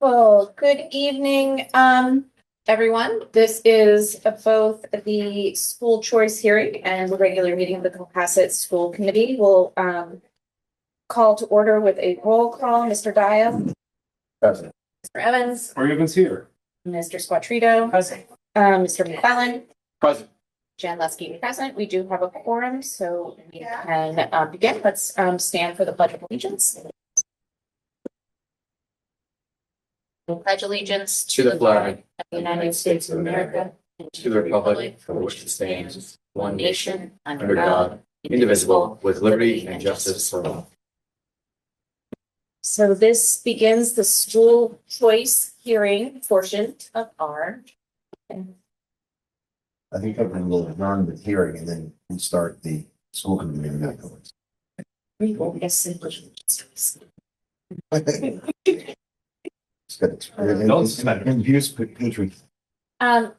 Wonderful. Good evening, everyone. This is both the school choice hearing and the regular meeting of the Cohasset School Committee. We'll call to order with a roll call. Mr. Dial. Present. Mr. Evans. Are Evans here? Mr. Squattrito. Present. Mr. McClellan. Present. Jan Lusky present. We do have a quorum, so we can begin. Let's stand for the Pledge of Allegiance. Pledge allegiance To the flag of the United States of America and to the republic for which it stands, one nation, under God, indivisible, with liberty and justice for all. So this begins the school choice hearing portion of our. I think everyone will adjourn the hearing and then we'll start the school committee meeting afterwards. It's good. And views, Patriot. Yeah.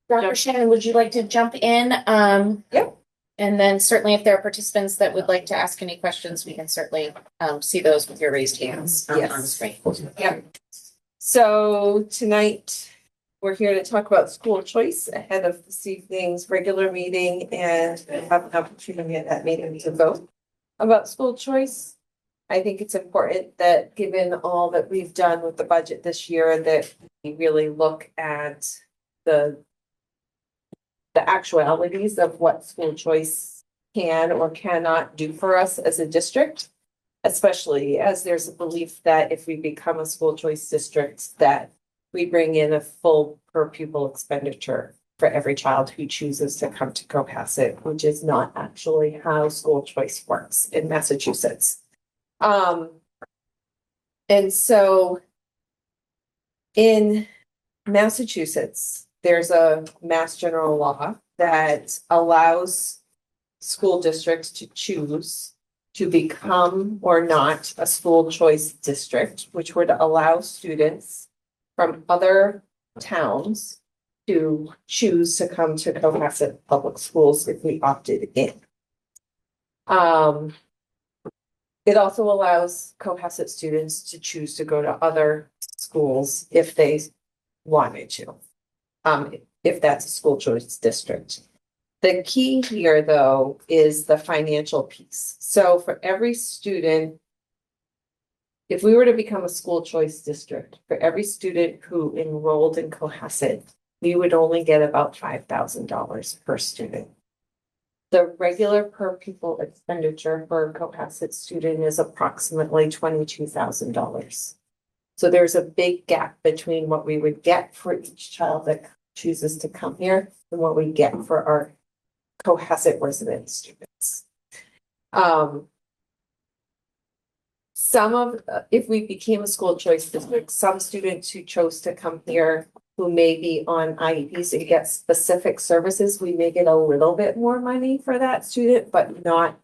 Dr. Shannon, would you like to jump in? Yep. And then certainly if there are participants that would like to ask any questions, we can certainly see those with your raised hands on the screen. Yep. So tonight, we're here to talk about school choice ahead of this evening's regular meeting and have an opportunity at that meeting to vote about school choice. I think it's important that given all that we've done with the budget this year, that we really look at the actualities of what school choice can or cannot do for us as a district, especially as there's a belief that if we become a school choice district, that we bring in a full per pupil expenditure for every child who chooses to come to Cohasset, which is not actually how school choice works in Massachusetts. And so in Massachusetts, there's a Mass General Law that allows school districts to choose to become or not a school choice district, which would allow students from other towns to choose to come to Cohasset Public Schools if we opted in. It also allows Cohasset students to choose to go to other schools if they wanted to, if that's a school choice district. The key here, though, is the financial piece. So for every student, if we were to become a school choice district, for every student who enrolled in Cohasset, we would only get about $5,000 per student. The regular per pupil expenditure for a Cohasset student is approximately $22,000. So there's a big gap between what we would get for each child that chooses to come here and what we get for our Cohasset resident students. If we became a school choice district, some students who chose to come here who may be on IEPs and get specific services, we may get a little bit more money for that student, but not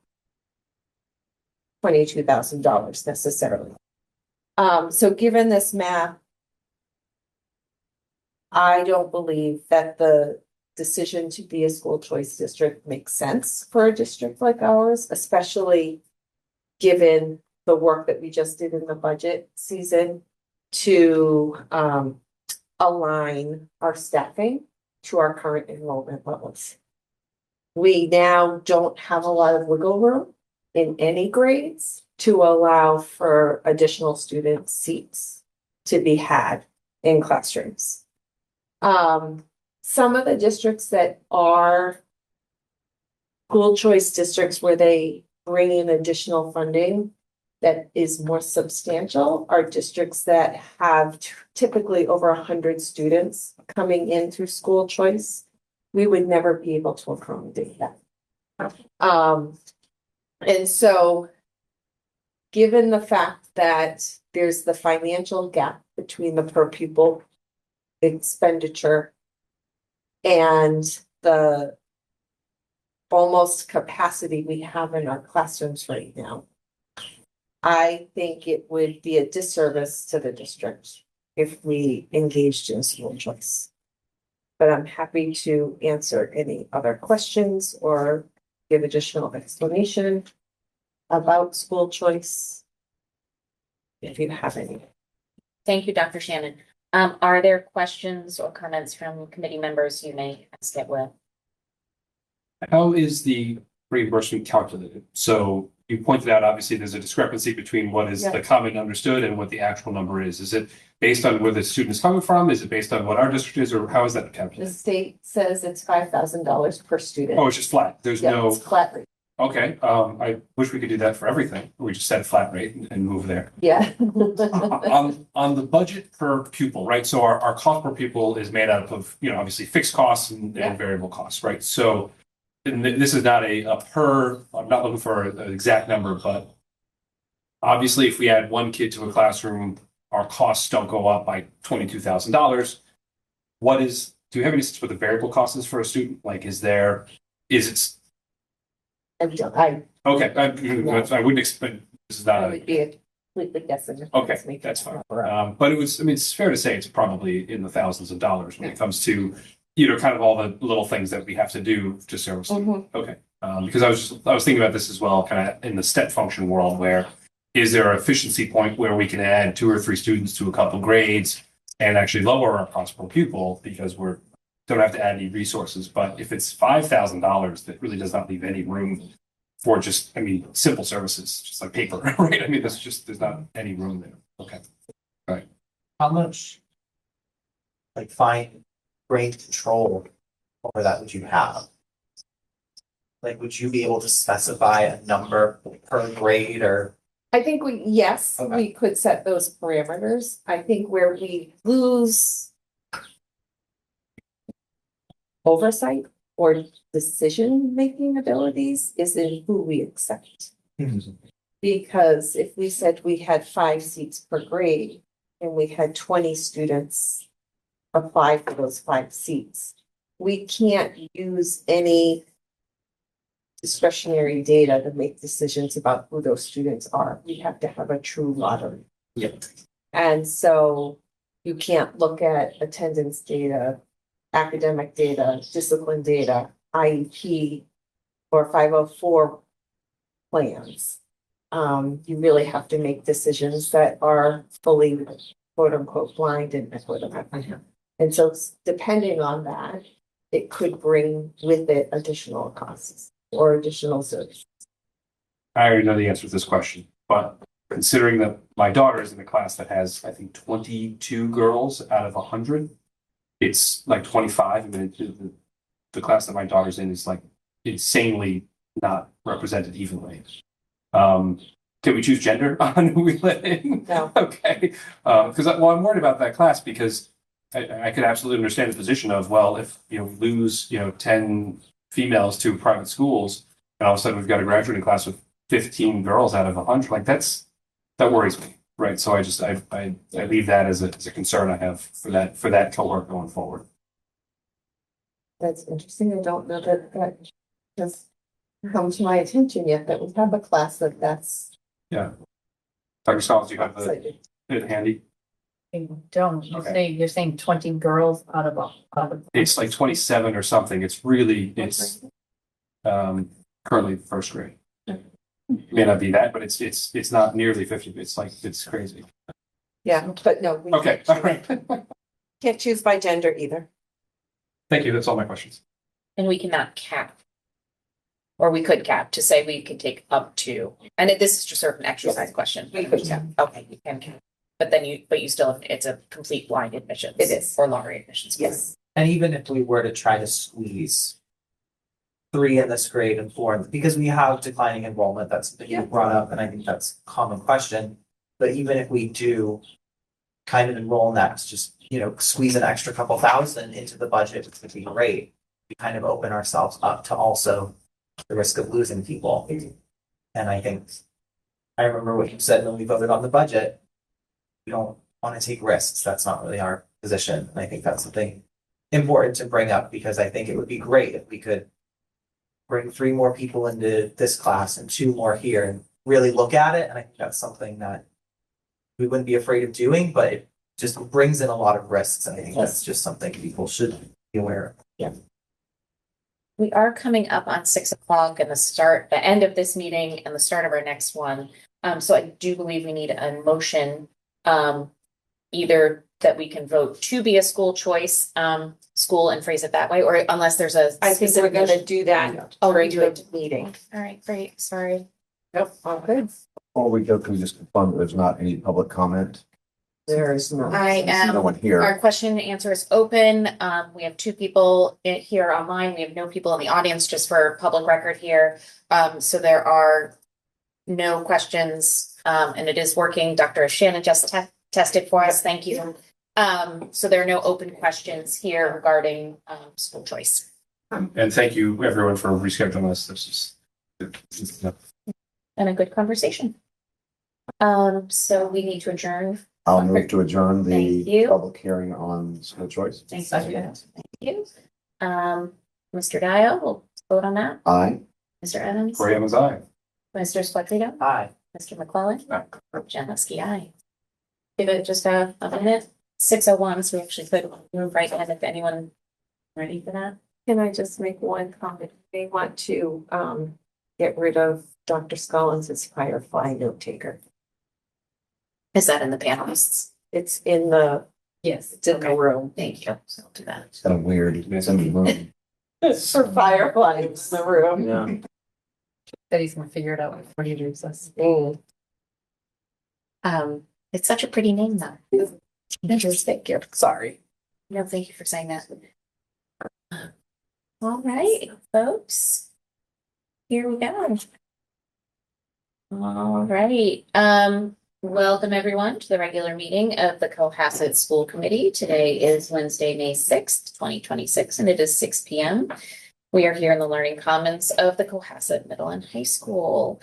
$22,000 necessarily. So given this math, I don't believe that the decision to be a school choice district makes sense for a district like ours, especially given the work that we just did in the budget season to align our staffing to our current enrollment levels. We now don't have a lot of wiggle room in any grades to allow for additional student seats to be had in classrooms. Some of the districts that are school choice districts where they bring in additional funding that is more substantial are districts that have typically over 100 students coming in through school choice. We would never be able to accommodate that. And so given the fact that there's the financial gap between the per pupil expenditure and the almost capacity we have in our classrooms right now, I think it would be a disservice to the district if we engaged in school choice. But I'm happy to answer any other questions or give additional explanation about school choice if you have any. Thank you, Dr. Shannon. Are there questions or comments from committee members you may ask it with? How is the reimbursement calculated? So you pointed out, obviously, there's a discrepancy between what is the common understood and what the actual number is. Is it based on where the student is coming from? Is it based on what our district is, or how is that The calculated? state says it's $5,000 per student. Oh, it's just flat. There's Yeah, no, it's flat rate. okay, I wish we could do that for everything. We just set a flat rate and move there. Yeah. On the budget per pupil, right? So our cost per pupil is made up of, obviously fixed costs and Yeah. variable costs, right? So and this is not a per, I'm not looking for an exact number, but obviously if we add one kid to a classroom, our costs don't go up by $22,000. Do you have any sense what the variable cost is for a student? Like, is it, okay, I wouldn't expect, this is I not a. would be completely guessing. if Okay, it's me. that's fine. But it's fair to say it's probably in the thousands of dollars when it comes to, kind of all the little things that we have to do to service. Mhm. Okay, because I was thinking about this as well, kind of in the step function world, where is there an efficiency point where we can add 2 or 3 students to a couple grades and actually lower our cost per pupil because don't have to add any resources. But if it's $5,000, that really does not leave any room for just, simple services, just like paper, right? There's not any room there. Okay. How much like fine grain control over that would you have? Like, would you be able to specify a number per grade or? I think yes, Okay. we could set those parameters. I think where we lose oversight or decision-making abilities is in who we accept. Because if we said we had 5 seats per grade and we had 20 students apply for those 5 seats, we can't use any discretionary data to make decisions about who those students are. We have to have a true lottery. Yep. And so you can't look at attendance data, academic data, discipline data, IEP, or 504 plans. You really have to make decisions that are fully quote unquote blind and equitable. And so depending on that, it could bring with it additional costs or additional services. I already know the answer to this question, but considering that my daughter is in a class that has, I think, 22 girls out of 100, it's like 25. The class that my daughter's in is like insanely not represented evenly. Can we choose gender on who we let in? No. Okay. Because I'm worried about that class because I could absolutely understand the position of, well, if lose 10 females to private schools, and all of a sudden we've got a graduating class with 15 girls out of 100, like that worries me, right? So I leave that as a concern I have for that cohort going forward. That's interesting. I don't know that has come to my attention yet, that we have a class that's. Yeah. Dr. Stiles, do you have excited. it handy? You don't, Okay. you're saying 20 girls out of. It's like 27 or something. It's currently first grade. It may not be that, but it's not nearly 50. It's crazy. Yeah, but no. we Okay, can't all right. Can't choose by gender either. Thank you. That's all my questions. And we cannot cap. Or we could cap to say we could take up to, and this is just sort of an exercise question. We could cap. Okay, you can cap. But then you still, it's a complete blind admissions. It is. Or lottery admissions. Yes. And even if we were to try to squeeze 3 in this grade and 4, because we have declining enrollment, that's something you brought up, and I think that's a common question. But even if we do kind of enroll in that, to just, squeeze an extra couple thousand into the budget, which would be great. We kind of open ourselves up to also the risk of losing people. And I think, I remember what you said when we voted on the budget. We don't want to take risks. That's not really our position. And I think that's something important to bring up because I think it would be great if we could bring 3 more people into this class and 2 more here and really look at it. And I think that's something that we wouldn't be afraid of doing, but it just brings in a lot of risks. And I think that's just something people should be aware of. Yeah. We are coming up on 6 o'clock and the end of this meeting and the start of our next one. So I do believe we need a motion either that we can vote to be a school choice, school and phrase it that way, or unless there's a. I think we're gonna do that Oh, we during do the it. meeting. All right, great, sorry. Yep, all good. Before we go, can we just confirm that there's not any public comment? There is no. I No am, one here. our question and answer is open. We have 2 people here online. We have no people in the audience, just for public record here. So there are no questions, and it is working. Dr. Shannon just tested for us. Thank you. So there are no open questions here regarding, school choice. And thank you, everyone, for rescheduling this. This is. And a good conversation. So we need to adjourn. I'll move to adjourn Thank the you. public hearing on school choice. Thank you. Mr. Dial, we'll vote on that. Aye. Mr. Evans, Graham is I. Mr. Squatrito, Hi. Mr. McClellan, Aye. Jen Leskey, aye. Give it just a minute, 6:01, so we actually could move right in if anyone ready for that. Can I just make one comment? They want to get rid of Dr. Scollins as Firefly note taker. Is that in the panelists? It's in the, Yes. it's in the room. Thank you. So I'll do that. It's kind of weird. It's in the room. For Firefly, it's the room. Yeah. That he's gonna figure it out before he leaves us. Mm. It's such a pretty name though. Thank you. Sorry. No, thank you for saying that. All right, folks. Here we go. All right, welcome everyone to the regular meeting of the Cohasset School Committee. Today is Wednesday, May 6th, 2026, and it is 6 p.m. We are here in the Learning Commons of the Cohasset Middle and High School.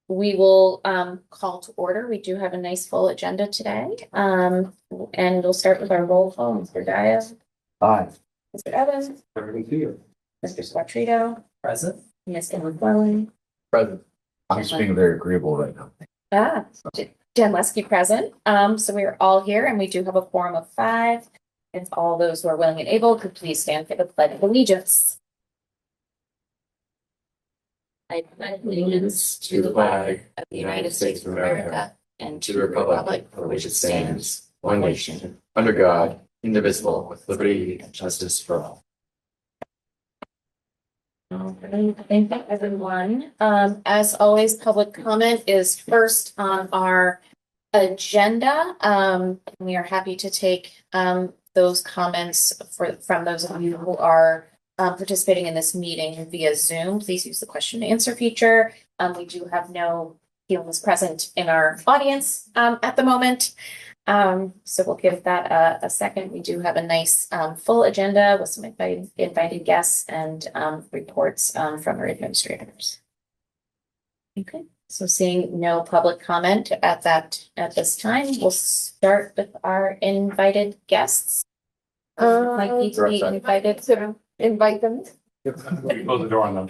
We will call to order. We do have a nice full agenda today. And we'll start with our roll call. Mr. Dias, Aye. Mr. Evans, Mr. Squatrito, Present? Mr. McClellan, Present. I'm just being very agreeable right now. Jen Leskey present. So we are all here and we do have a quorum of 5. If all those who are willing and able could please stand for the Pledge of Allegiance. I pledge allegiance to the flag of the United States of America and to the republic for which it stands, one nation, Under God, indivisible, with liberty and justice for all. Thank you, everyone. As always, public comment is first on our agenda. We are happy to take those comments from those of you who are participating in this meeting via Zoom. Please use the question and answer feature. We do have no humans present in our audience at the moment. So we'll give that a second. We do have a nice full agenda with some invited guests and reports from our administrators. Okay, so seeing no public comment at this time, we'll start with our invited guests. Might need to be invited. So invite them. Close the door on them.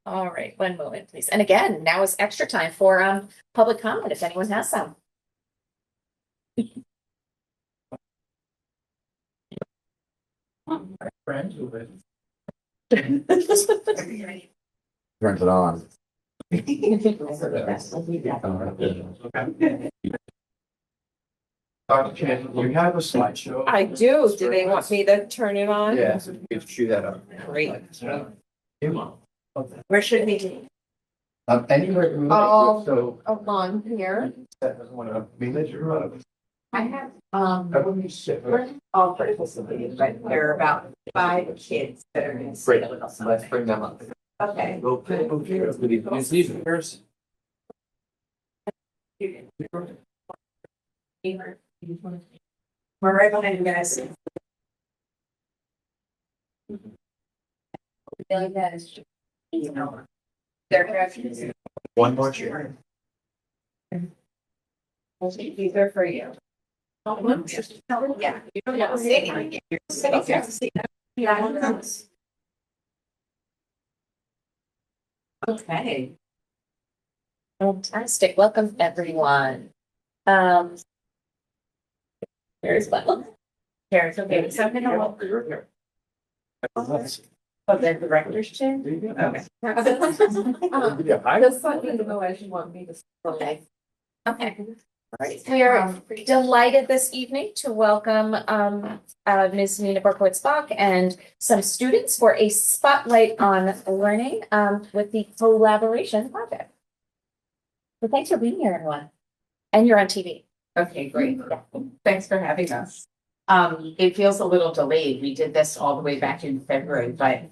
All right, one moment, please. And again, now is extra time for public comment if anyone has some. Turns it on. Dr. Chan, you have a slideshow? I do. Do they want me to turn it on? Yeah, so you can cue that up. Great. Where should we be? Anywhere. Oh. So, Along here. that doesn't want to be measured. I have, That would be shit. we're all participating, but there are about 5 kids that are in. Great, let's bring them up. Okay. Go put it over here. It's these first. We're right behind you guys. They're One more chair. These are for you. Yeah. You don't have to say anything. You're sitting there. Yeah. Okay. Fantastic. Welcome, everyone. Here's one. Here's okay. So I'm gonna of the director's chair. Okay. Just let me know as you want me to. Okay. Okay. Right, we are delighted this evening to welcome Ms. Nina Berkowitz-Bach and some students for a spotlight on learning with the collaboration project. So thanks for being here, everyone. And you're on TV. Okay, great. Thanks for having us. It feels a little delayed. We did this all the way back in February, but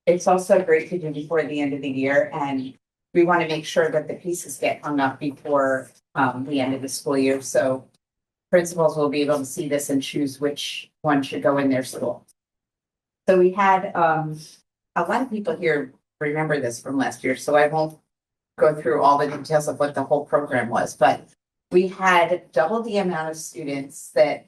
it's also great to do before the end of the year, and we want to make sure that the pieces get hung up before the end of the school year. So principals will be able to see this and choose which one should go in their school. So we had a lot of people here remember this from last year, so I won't go through all the details of what the whole program was, but we had double the amount of students that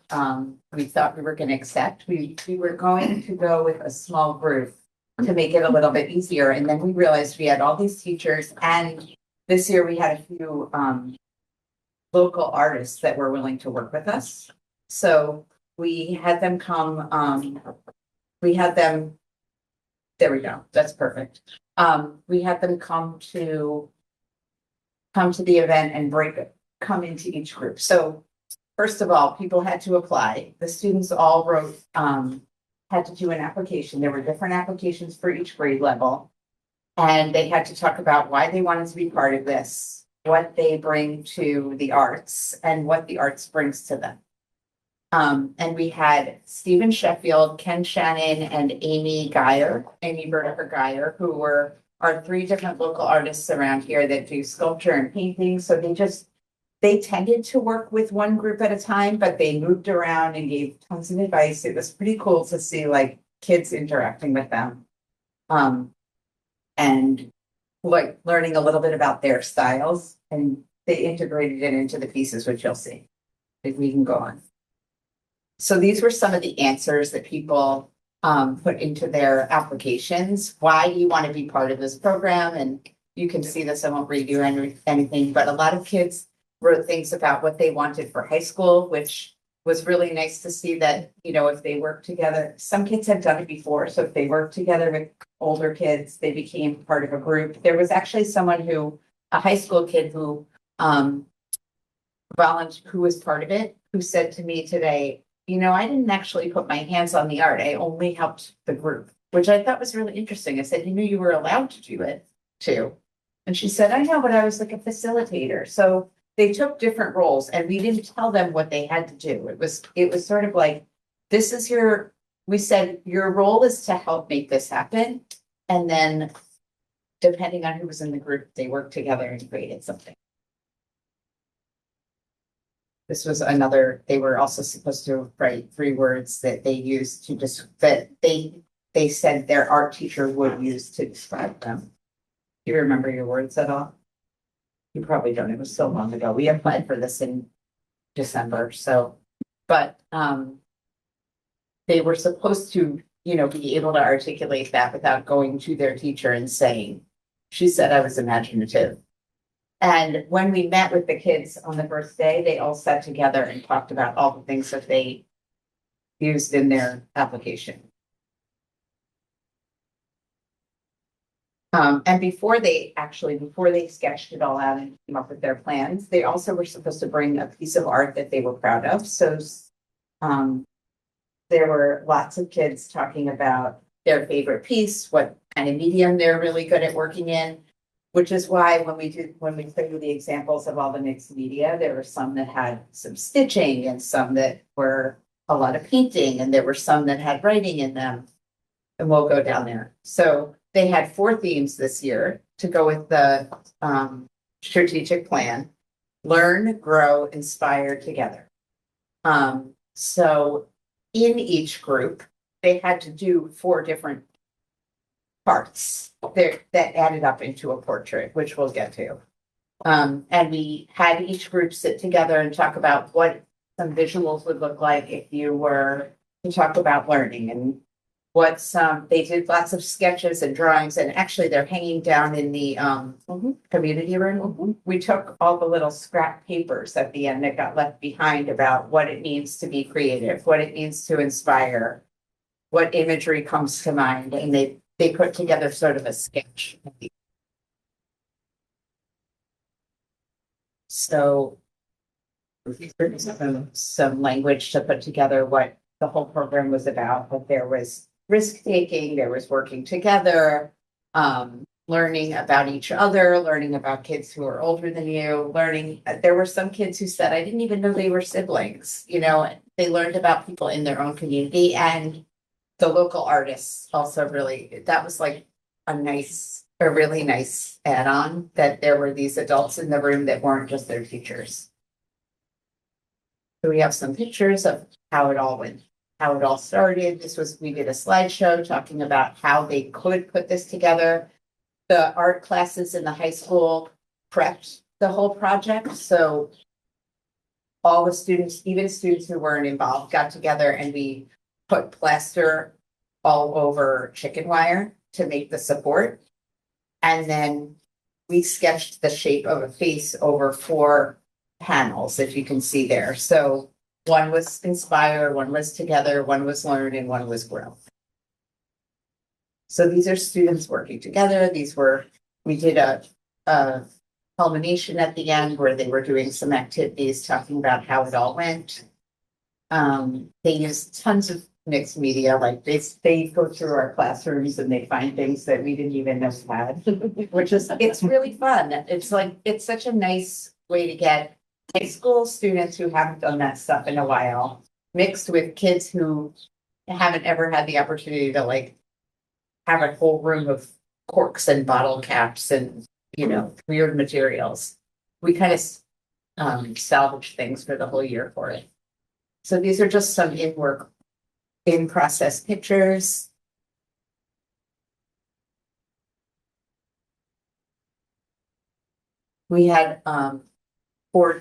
we thought we were going to accept. We were going to go with a small group to make it a little bit easier. And then we realized we had all these teachers, and this year we had a few local artists that were willing to work with us. So we had them come, there we go, that's perfect. We had them come to the event and come into each group. So first of all, people had to apply. The students all wrote, had to do an application. There were different applications for each grade level. And they had to talk about why they wanted to be part of this, what they bring to the arts, and what the arts brings to them. And we had Stephen Sheffield, Ken Shannon, and Amy Bertacher Geyer, who were our 3 different local artists around here that do sculpture and painting. So they tended to work with one group at a time, but they moved around and gave tons of advice. It was pretty cool to see like kids interacting with them. And like learning a little bit about their styles, and they integrated it into the pieces, which you'll see if we can go on. So these were some of the answers that people put into their applications, why you want to be part of this program. And you can see this, I won't read you anything, but a lot of kids wrote things about what they wanted for high school, which was really nice to see that, you know, if they work together, some kids had done it before. So if they worked together with older kids, they became part of a group. There was actually a high school kid who was part of it, who said to me today, you know, I didn't actually put my hands on the art. I only helped the group, which I thought was really interesting. I said, you knew you were allowed to do it too. And she said, I know, but I was like a facilitator. So they took different roles, and we didn't tell them what they had to do. It was sort of like, we said, your role is to help make this happen. And then depending on who was in the group, they worked together and created something. This was they were also supposed to write 3 words that they used to that they said their art teacher would use to describe them. Do you remember your words at all? You probably don't. It was so long ago. We applied for this in December. So, but they were supposed to, you know, be able to articulate that without going to their teacher and saying, she said I was imaginative. And when we met with the kids on the first day, they all sat together and talked about all the things that they used in their application. And before they sketched it all out and came up with their plans, they also were supposed to bring a piece of art that they were proud of. So there were lots of kids talking about their favorite piece, what kind of medium they're really good at working in, which is why when we played with the examples of all the mixed media, there were some that had some stitching and some that were a lot of painting, and there were some that had writing in them. And we'll go down there. So they had 4 themes this year to go with the strategic plan: learn, grow, inspire together. So in each group, they had to do 4 different parts that added up into a portrait, which we'll get to. And we had each group sit together and talk about what some visuals would look like if you were to talk about learning, and they did lots of sketches and drawings, and actually they're hanging down in the community room. We took all the little scrap papers at the end that got left behind about what it means to be creative, what it means to inspire, what imagery comes to mind, and they put together sort of a sketch. So some language to put together what the whole program was about, but there was risk taking, there was working together, learning about each other, learning about kids who are older than you, learning, there were some kids who said, I didn't even know they were siblings, you know, they learned about people in their own community, and the local artists also really, that was like a really nice add-on, that there were these adults in the room that weren't just their teachers. So we have some pictures of how it all went, how it all started. We did a slideshow talking about how they could put this together. The art classes in the high school prepped the whole project, so all the students, even students who weren't involved, got together and we put plaster all over chicken wire to make the support. And then we sketched the shape of a face over 4 panels, if you can see there. So one was inspire, one was together, one was learn, and one was grow. So these are students working together. We did a culmination at the end where they were doing some activities, talking about how it all went. They used tons of mixed media, like they go through our classrooms and they find things that we didn't even know we had, which is, it's really fun. It's such a nice way to get high school students who haven't done that stuff in a while, mixed with kids who haven't ever had the opportunity to like have a whole room of corks and bottle caps and, you know, weird materials. We kind of salvage things for the whole year for it. So these are just some in process pictures. We had three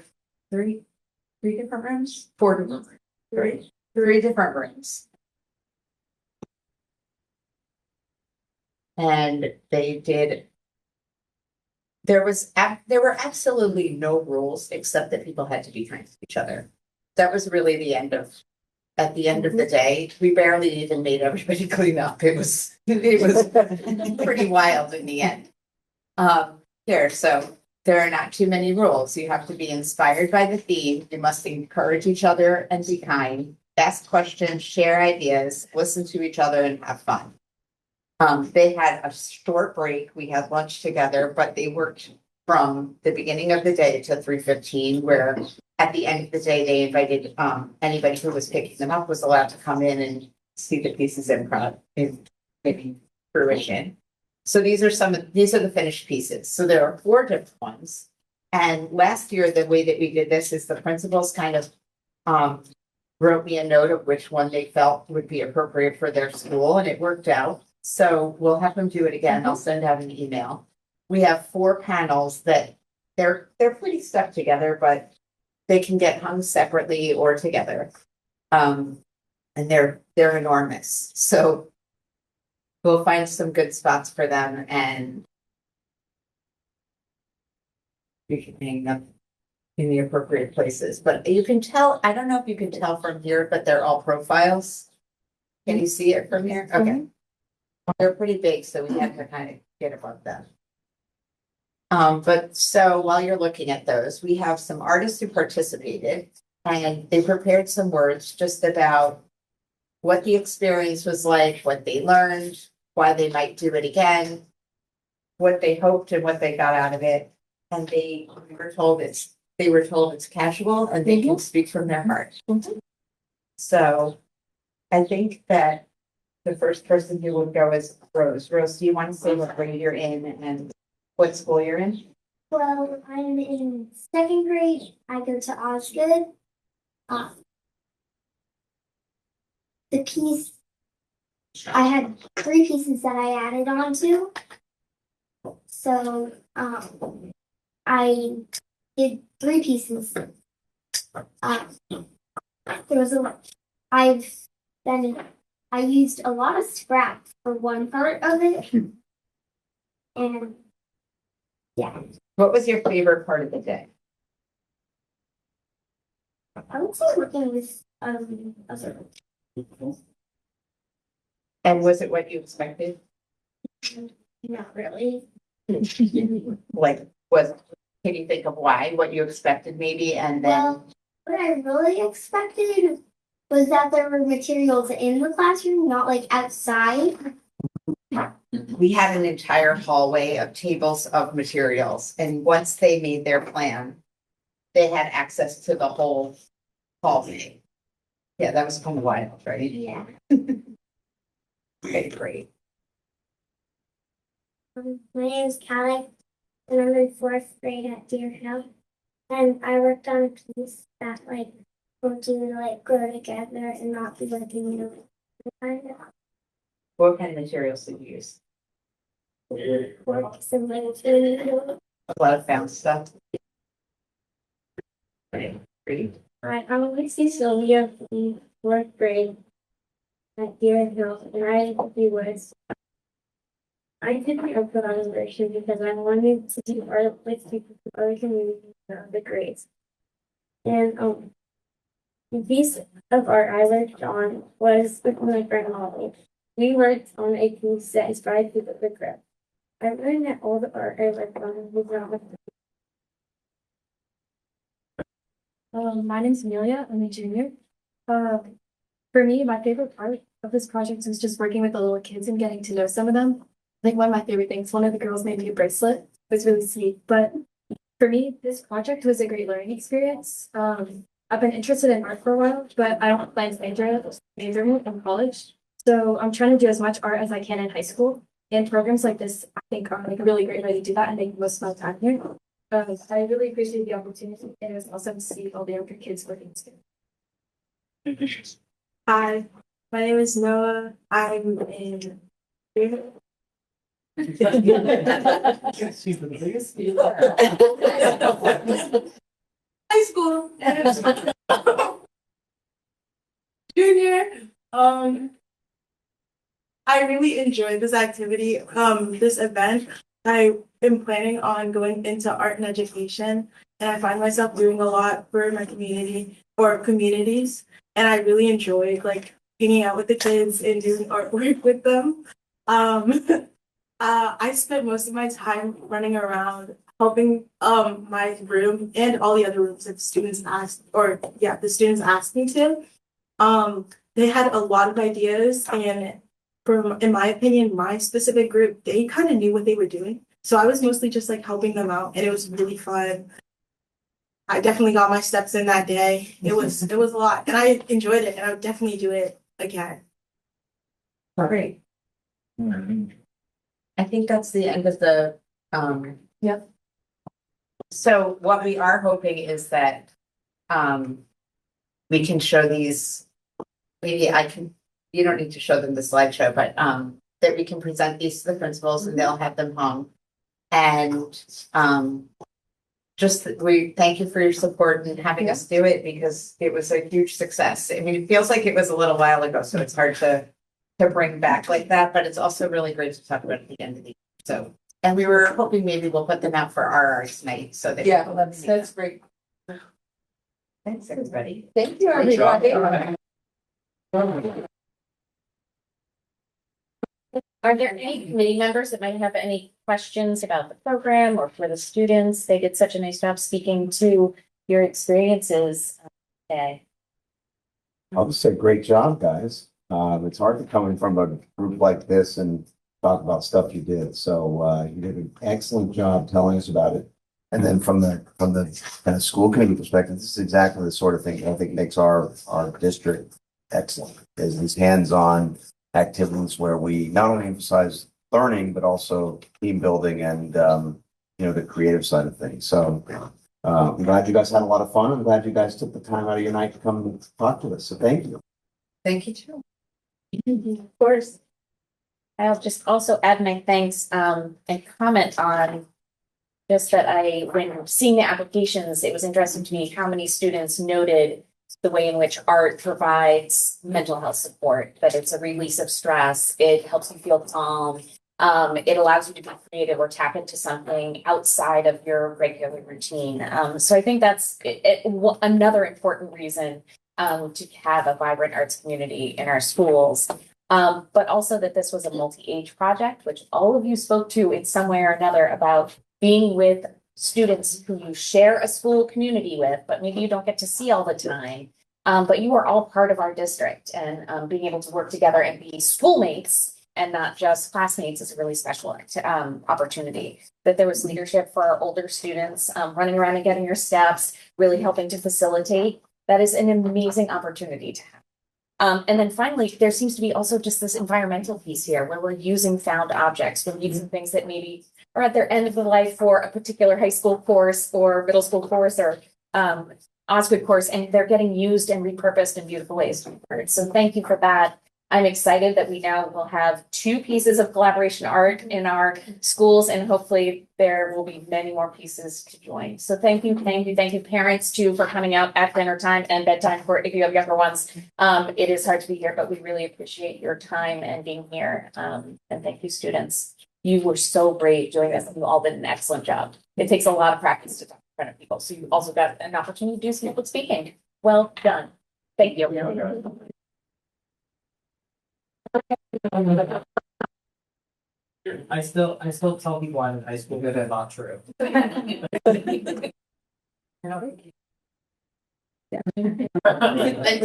different rooms, 4 different rooms, three different rooms. And there were absolutely no rules except that people had to be kind to each other. That was really at the end of the day, we barely even made everybody clean up. It was pretty wild in the end. So there are not too many rules. You have to be inspired by the theme. You must encourage each other and be kind, ask questions, share ideas, listen to each other, and have fun. They had a short break. We had lunch together, but they worked from the beginning of the day to 3:15, where at the end of the day, they invited anybody who was picking them up was allowed to come in and see the pieces in maybe fruition. So these are the finished pieces. So there are 4 different ones. And last year, the way that we did this is the principals kind of wrote me a note of which one they felt would be appropriate for their school, and it worked out. So we'll have them do it again. I'll send out an email. We have 4 panels that they're pretty stuck together, but they can get hung separately or together. And they're enormous. So we'll find some good spots for them and you can hang them in the appropriate places. But you can tell, I don't know if you can tell from here, but they're all profiles. Can you see it from here? Okay. They're pretty big, so we have to kind of get above them. But so while you're looking at those, we have some artists who participated and they prepared some words just about what the experience was like, what they learned, why they might do it again, what they hoped and what they got out of it. And they were told it's casual and they can speak from their heart. So I think that the first person who would go is Rose. Rose, do you want to say what grade you're in and what school you're in? Well, I'm in 2nd grade. I go to Osgood. The piece, I had 3 pieces that I added on to. So, I did 3 pieces. I used a lot of scrap for one part of it. And yeah. What was your favorite part of the day? I would say working with other. And was it what you expected? Not really. Can you think of why, what you expected maybe, and then Well, what I really expected was that there were materials in the classroom, not like outside. We had an entire hallway of tables of materials, and once they made their plan, they had access to the whole hallway. Yeah, that was kind of wild, right? Yeah. Okay, great. My name is Callie, and I'm in fourth grade at Deer Hill. And I worked on a piece that like want you to like grow together and not be working in What kind of materials did you use? work similar. A lot of found stuff. Okay, great. Hi, I'm Lexi Sylvia from fourth grade at Deer Hill, and I have a few words. I did my output on version because I wanted to do art with people from other communities and other grades. And the piece of art I worked on was with my friend Molly. We worked on a piece that inspired people to grow. I learned that all the art I worked on was not with My name's Amelia. I'm a junior. For me, my favorite part of this project was just working with the little kids and getting to know some of them. I think one of my favorite things, one of the girls made me a bracelet. It was really sweet. But for me, this project was a great learning experience. I've been interested in art for a while, but I don't plan to major in college. So I'm trying to do as much art as I can in high school. And programs like this, I think, are like a really great way to do that and make the most of my time here. I really appreciate the opportunity, and it was awesome to see all the younger kids working together. Hi, my name is Noah. I'm in. High school. Junior. I really enjoyed this activity, this event. I am planning on going into art and education, and I find myself doing a lot for my community or communities. And I really enjoyed like hanging out with the kids and doing artwork with them. I spent most of my time running around helping my room and all the other rooms that the students asked, or yeah, the students asked me to. They had a lot of ideas, and from, in my opinion, my specific group, they kind of knew what they were doing. So I was mostly just like helping them out, and it was really fun. I definitely got my steps in that day. It was a lot, and I enjoyed it, and I would definitely do it again. Great. I think that's the end of the, Yep. So what we are hoping is that, we can show these, maybe I can, you don't need to show them the slideshow, but, that we can present these to the principals and they'll have them hung. And, just, we thank you for your support and having us do it because it was a huge success. I mean, it feels like it was a little while ago, so it's hard to bring back like that, but it's also really great to talk about at the end of the year. So, and we were hoping maybe we'll put them out for RR's night so that. Yeah, that's great. Thanks, everybody. Thank you, Good job. everybody. Are there any committee members that might have any questions about the program or for the students? They did such a nice job speaking to your experiences today. I'll just say, great job, guys. It's hard to come in from a group like this and talk about stuff you did. So, you did an excellent job telling us about it. And then from the kind of school committee perspective, this is exactly the sort of thing that I think makes our district excellent. Is these hands-on activities where we not only emphasize learning, but also team building and, the creative side of things. So, I'm glad you guys had a lot of fun. I'm glad you guys took the time out of your night to come and talk to us. So thank you. Thank you too. Of course. I'll just also add my thanks and comment on just that when seeing the applications, it was interesting to me how many students noted the way in which art provides mental health support, that it's a release of stress, it helps you feel calm, it allows you to be creative or tap into something outside of your regular routine. So I think that's another important reason to have a vibrant arts community in our schools. But also that this was a multi-age project, which all of you spoke to in some way or another about being with students who you share a school community with, but maybe you don't get to see all the time. But you are all part of our district, and being able to work together and be schoolmates and not just classmates is a really special opportunity. That there was leadership for our older students, running around and getting your steps, really helping to facilitate. That is an amazing opportunity to have. And then finally, there seems to be also just this environmental piece here where we're using found objects, we're using things that maybe are at their end of the life for a particular high school course or middle school course or Osgood course, and they're getting used and repurposed in beautiful ways. So thank you for that. I'm excited that we now will have 2 pieces of collaboration art in our schools, and hopefully there will be many more pieces to join. So thank you parents too for coming out at dinner time and bedtime for if you have younger ones. It is hard to be here, but we really appreciate your time and being here. And thank you, students. You were so brave doing this, and you all did an excellent job. It takes a lot of practice to talk in front of people, so you also got an opportunity to do some public speaking. Well done. Thank you. I still tell people I'm in high school that is not true. I'm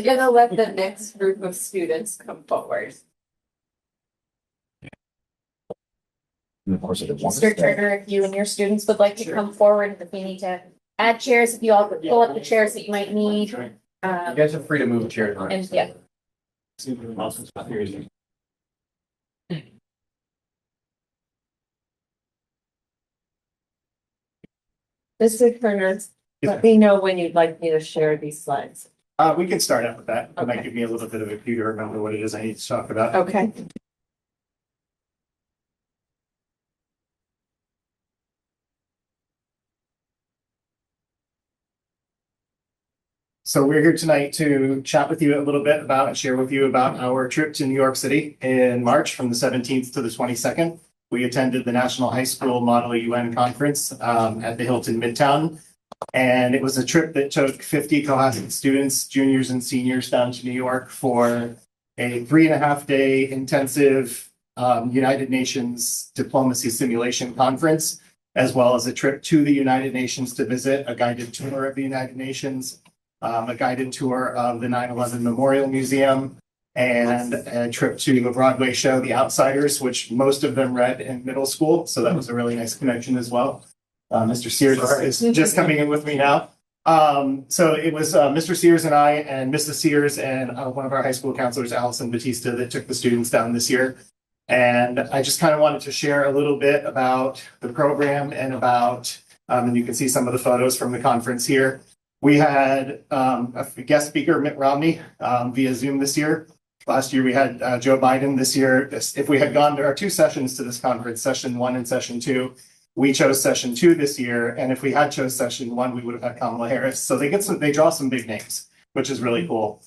gonna let the next group of students come forward. And of course, I didn't want to Mr. stay. Turner, if you and your students would like to come forward, if we need to add chairs, if you all could pull up the chairs that you might need. You guys are free to move a chair. And yeah, Mr. Turner, let me know when you'd like me to share these slides. We can start out with that. It might Okay. give me a little bit of a cue to remember what it is I need to talk about. Okay. So we're here tonight to chat with you a little bit about and share with you about our trip to New York City in March from the 17th to the 22nd. We attended the National High School Model UN Conference at the Hilton Midtown. And it was a trip that took 50 Cohasset students, juniors and seniors down to New York for a 3.5-day intensive United Nations diplomacy simulation conference, as well as a trip to the United Nations to visit a guided tour of the United Nations, a guided tour of the 9/11 Memorial Museum, and a trip to a Broadway show, The Outsiders, which most of them read in middle school. So that was a really nice connection as well. Mr. Sears is just coming in with me now. So it was Mr. Sears and I and Mrs. Sears and one of our high school counselors, Allison Batista, that took the students down this year. And I just kind of wanted to share a little bit about the program and about, and you can see some of the photos from the conference here. We had a guest speaker, Mitt Romney, via Zoom this year. Last year we had Joe Biden. This year, if we had gone to our 2 sessions to this conference, session 1 and session 2, we chose session 2 this year. And if we had chose session 1, we would have had Kamala Harris. So they draw some big names, which is really cool.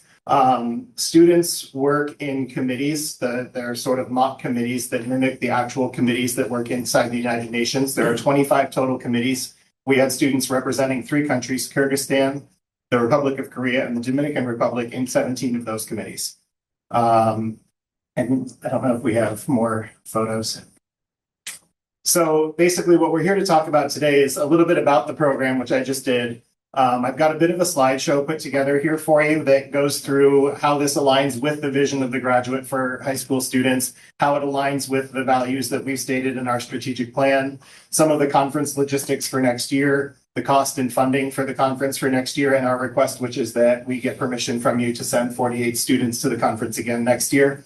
Students work in committees. They're sort of mock committees that mimic the actual committees that work inside the United Nations. There are 25 total committees. We had students representing 3 countries, Kyrgyzstan, the Republic of Korea, and the Dominican Republic in 17 of those committees. And I don't know if we have more photos. So basically what we're here to talk about today is a little bit about the program, which I just did. I've got a bit of a slideshow put together here for you that goes through how this aligns with the vision of the graduate for high school students, how it aligns with the values that we've stated in our strategic plan, some of the conference logistics for next year, the cost and funding for the conference for next year, and our request, which is that we get permission from you to send 48 students to the conference again next year.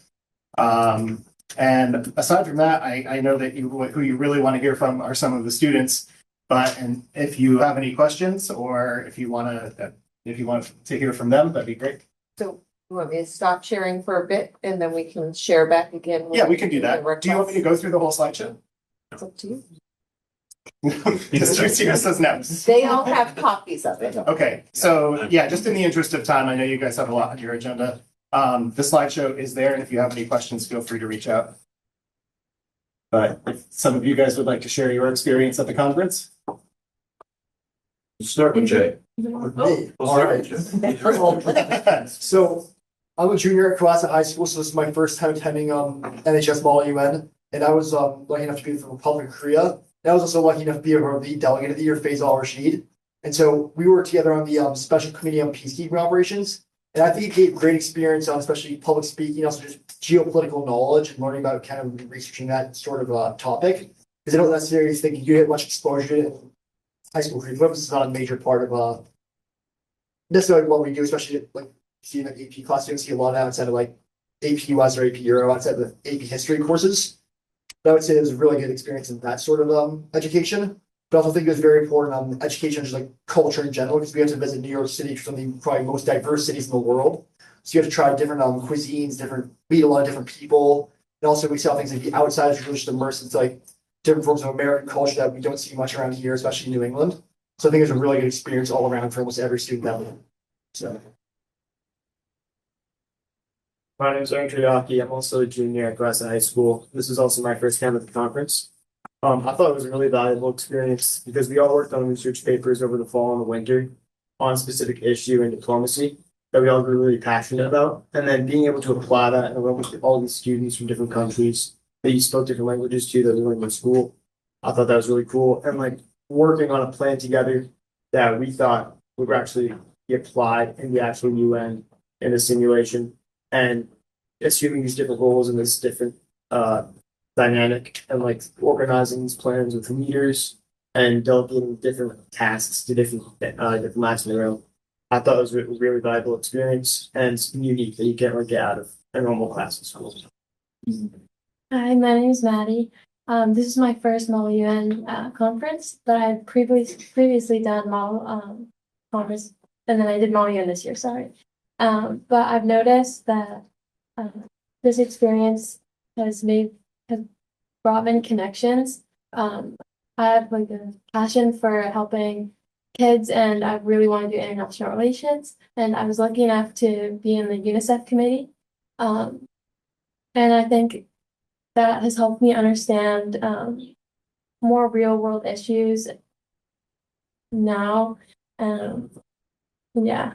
And aside from that, I know that who you really want to hear from are some of the students. And if you have any questions or if you want to hear from them, that'd be great. So you want me to stop sharing for a bit and then we can share back again? Yeah, we can do that. Do you want me to go through the whole slideshow? It's up to you. Mr. Sears says no. They all have copies of it. Okay, so yeah, just in the interest of time, I know you guys have a lot on your agenda. The slideshow is there, and if you have any questions, feel free to reach out. But if some of you guys would like to share your experience at the conference. Start with Jay. All right. So I'm a junior at Cohasset High School, so this is my first time attending NHS Model UN, and I was lucky enough to be with the Republic of Korea. And I was also lucky enough to be a part of the delegate of the year, Faisal Al-Rashid. And so we worked together on the special committee on peacekeeping operations. And I think it gave great experience on especially public speaking, also just geopolitical knowledge and learning about kind of researching that sort of topic. Because I don't necessarily think you get much exposure to it in high school curriculum. This is not a major part of necessarily what we do, especially like see in the AP class, you don't see a lot of that outside of like AP US or AP Euro, outside of the AP history courses. But I would say it was a really good experience in that sort of education. But I also think it was very important on education, just like culture in general, because we have to visit New York City, which is one of the probably most diverse cities in the world. So you have to try different cuisines, meet a lot of different people. And also we saw things like the outsiders really just immersed into like different forms of American culture that we don't see much around here, especially in New England. So I think it was a really good experience all around for almost every student that went. So. My name is Aaron Triaki. I'm also a junior at Grasset High School. This is also my first time at the conference. I thought it was a really valuable experience because we all worked on research papers over the fall and the winter on a specific issue in diplomacy that we all were really passionate about. And then being able to apply that and work with all these students from different countries that you spoke different languages to that we learned in school. I thought that was really cool. And like working on a plan together that we thought would actually be applied in the actual UN in a simulation and assuming these different roles in this different dynamic and like organizing these plans with leaders and delegating different tasks to different diplomats in the room. I thought it was a really valuable experience and unique that you can't really get out of a normal class in school. Hi, my name is Maddie. This is my first Model UN conference, but I've previously done Model conference, and then I did Model UN this year, sorry. But I've noticed that this experience has brought in connections. I have like a passion for helping kids, and I really want to do international relations. And I was lucky enough to be in the UNICEF committee. And I think that has helped me understand more real world issues now. Yeah.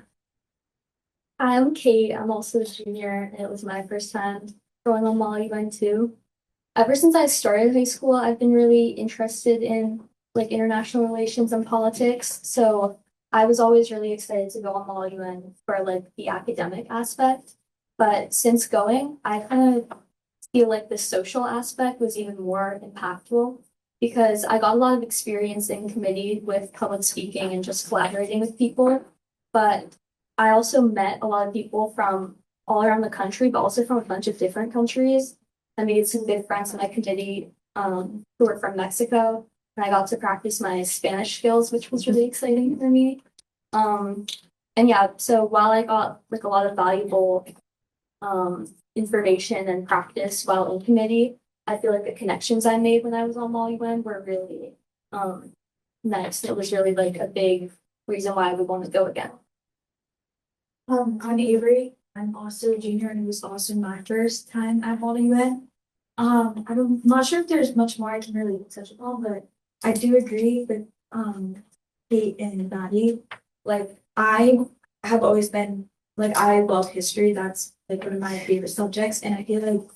I'm Kate. I'm also a junior, and it was my first time going on Model UN too. Ever since I started high school, I've been really interested in like international relations and politics. So I was always really excited to go on Model UN for like the academic aspect. But since going, I kind of feel like the social aspect was even more impactful because I got a lot of experience in committee with public speaking and just collaborating with people. But I also met a lot of people from all around the country, but also from a bunch of different countries. I made some good friends in my committee who were from Mexico, and I got to practice my Spanish skills, which was really exciting for me. And yeah, so while I got like a lot of valuable information and practice while in committee, I feel like the connections I made when I was on Model UN were really nice. It was really like a big reason why I would want to go again. I'm Avery. I'm also a junior, and it was also my first time at Model UN. I'm not sure if there's much more I can really touch upon, but I do agree with Kate and Maddie. Like I have always been like I love history. That's like one of my favorite subjects, and I feel like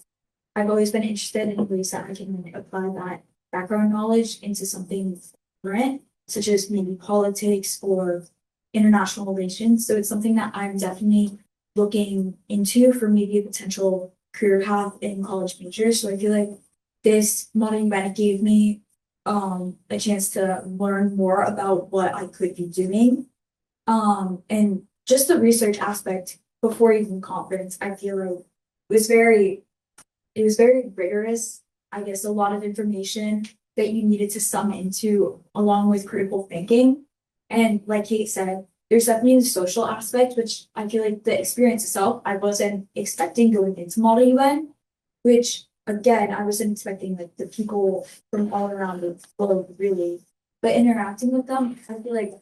I've always been interested in ways that I can apply that background knowledge into something different, such as maybe politics or international relations. So it's something that I'm definitely looking into for maybe a potential career path in college majors. So I feel like this Model UN gave me a chance to learn more about what I could be doing. And just the research aspect before even conference, I feel like it was very rigorous. I guess a lot of information that you needed to sum into along with critical thinking. And like Kate said, there's definitely the social aspect, which I feel like the experience itself, I wasn't expecting going into Model UN, which again, I wasn't expecting like the people from all around the globe really, but interacting with them, I feel like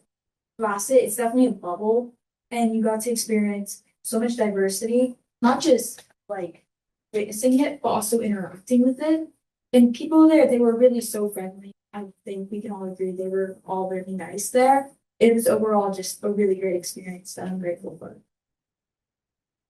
Grasset, it's definitely a bubble, and you got to experience so much diversity, not just like witnessing it, but also interacting with it. And people there, they were really so friendly. I think we can all agree they were all really nice there. It was overall just a really great experience that I'm grateful for.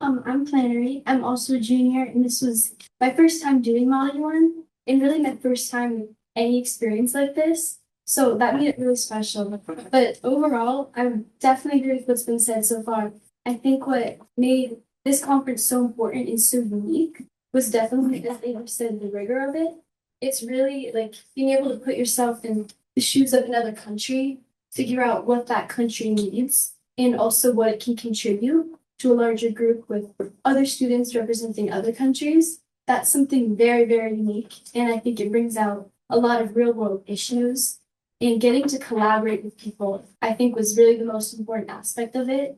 I'm Flannery. I'm also a junior, and this was my first time doing Model UN, and really my first time any experience like this. So that made it really special. But overall, I definitely agree with what's been said so far. I think what made this conference so important and so unique was definitely, as they have said, the rigor of it. It's really like being able to put yourself in the shoes of another country, figure out what that country needs, and also what it can contribute to a larger group with other students representing other countries. That's something very, very unique. And I think it brings out a lot of real world issues. And getting to collaborate with people, I think, was really the most important aspect of it.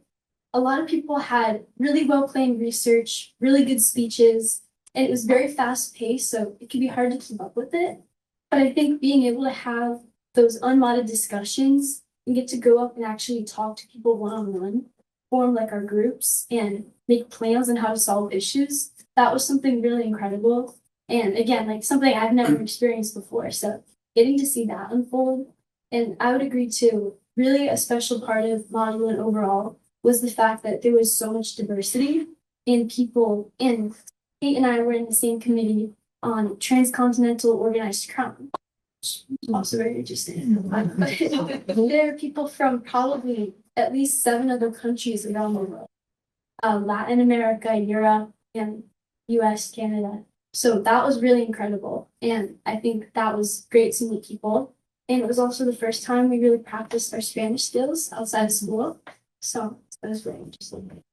A lot of people had really well planned research, really good speeches, and it was very fast paced, so it can be hard to keep up with it. But I think being able to have those unmodded discussions and get to go up and actually talk to people one on one, form like our groups and make plans on how to solve issues, that was something really incredible. And again, like something I've never experienced before. So getting to see that unfold. And I would agree too, really a special part of Modulin overall was the fact that there was so much diversity in people. And Kate and I were in the same committee on transcontinental organized crime. Also very interesting. There are people from probably at least 7 other countries around the world. Latin America, Europe, and US, Canada. So that was really incredible. And I think that was great to meet people. And it was also the first time we really practiced our Spanish skills outside of school. So that was really interesting.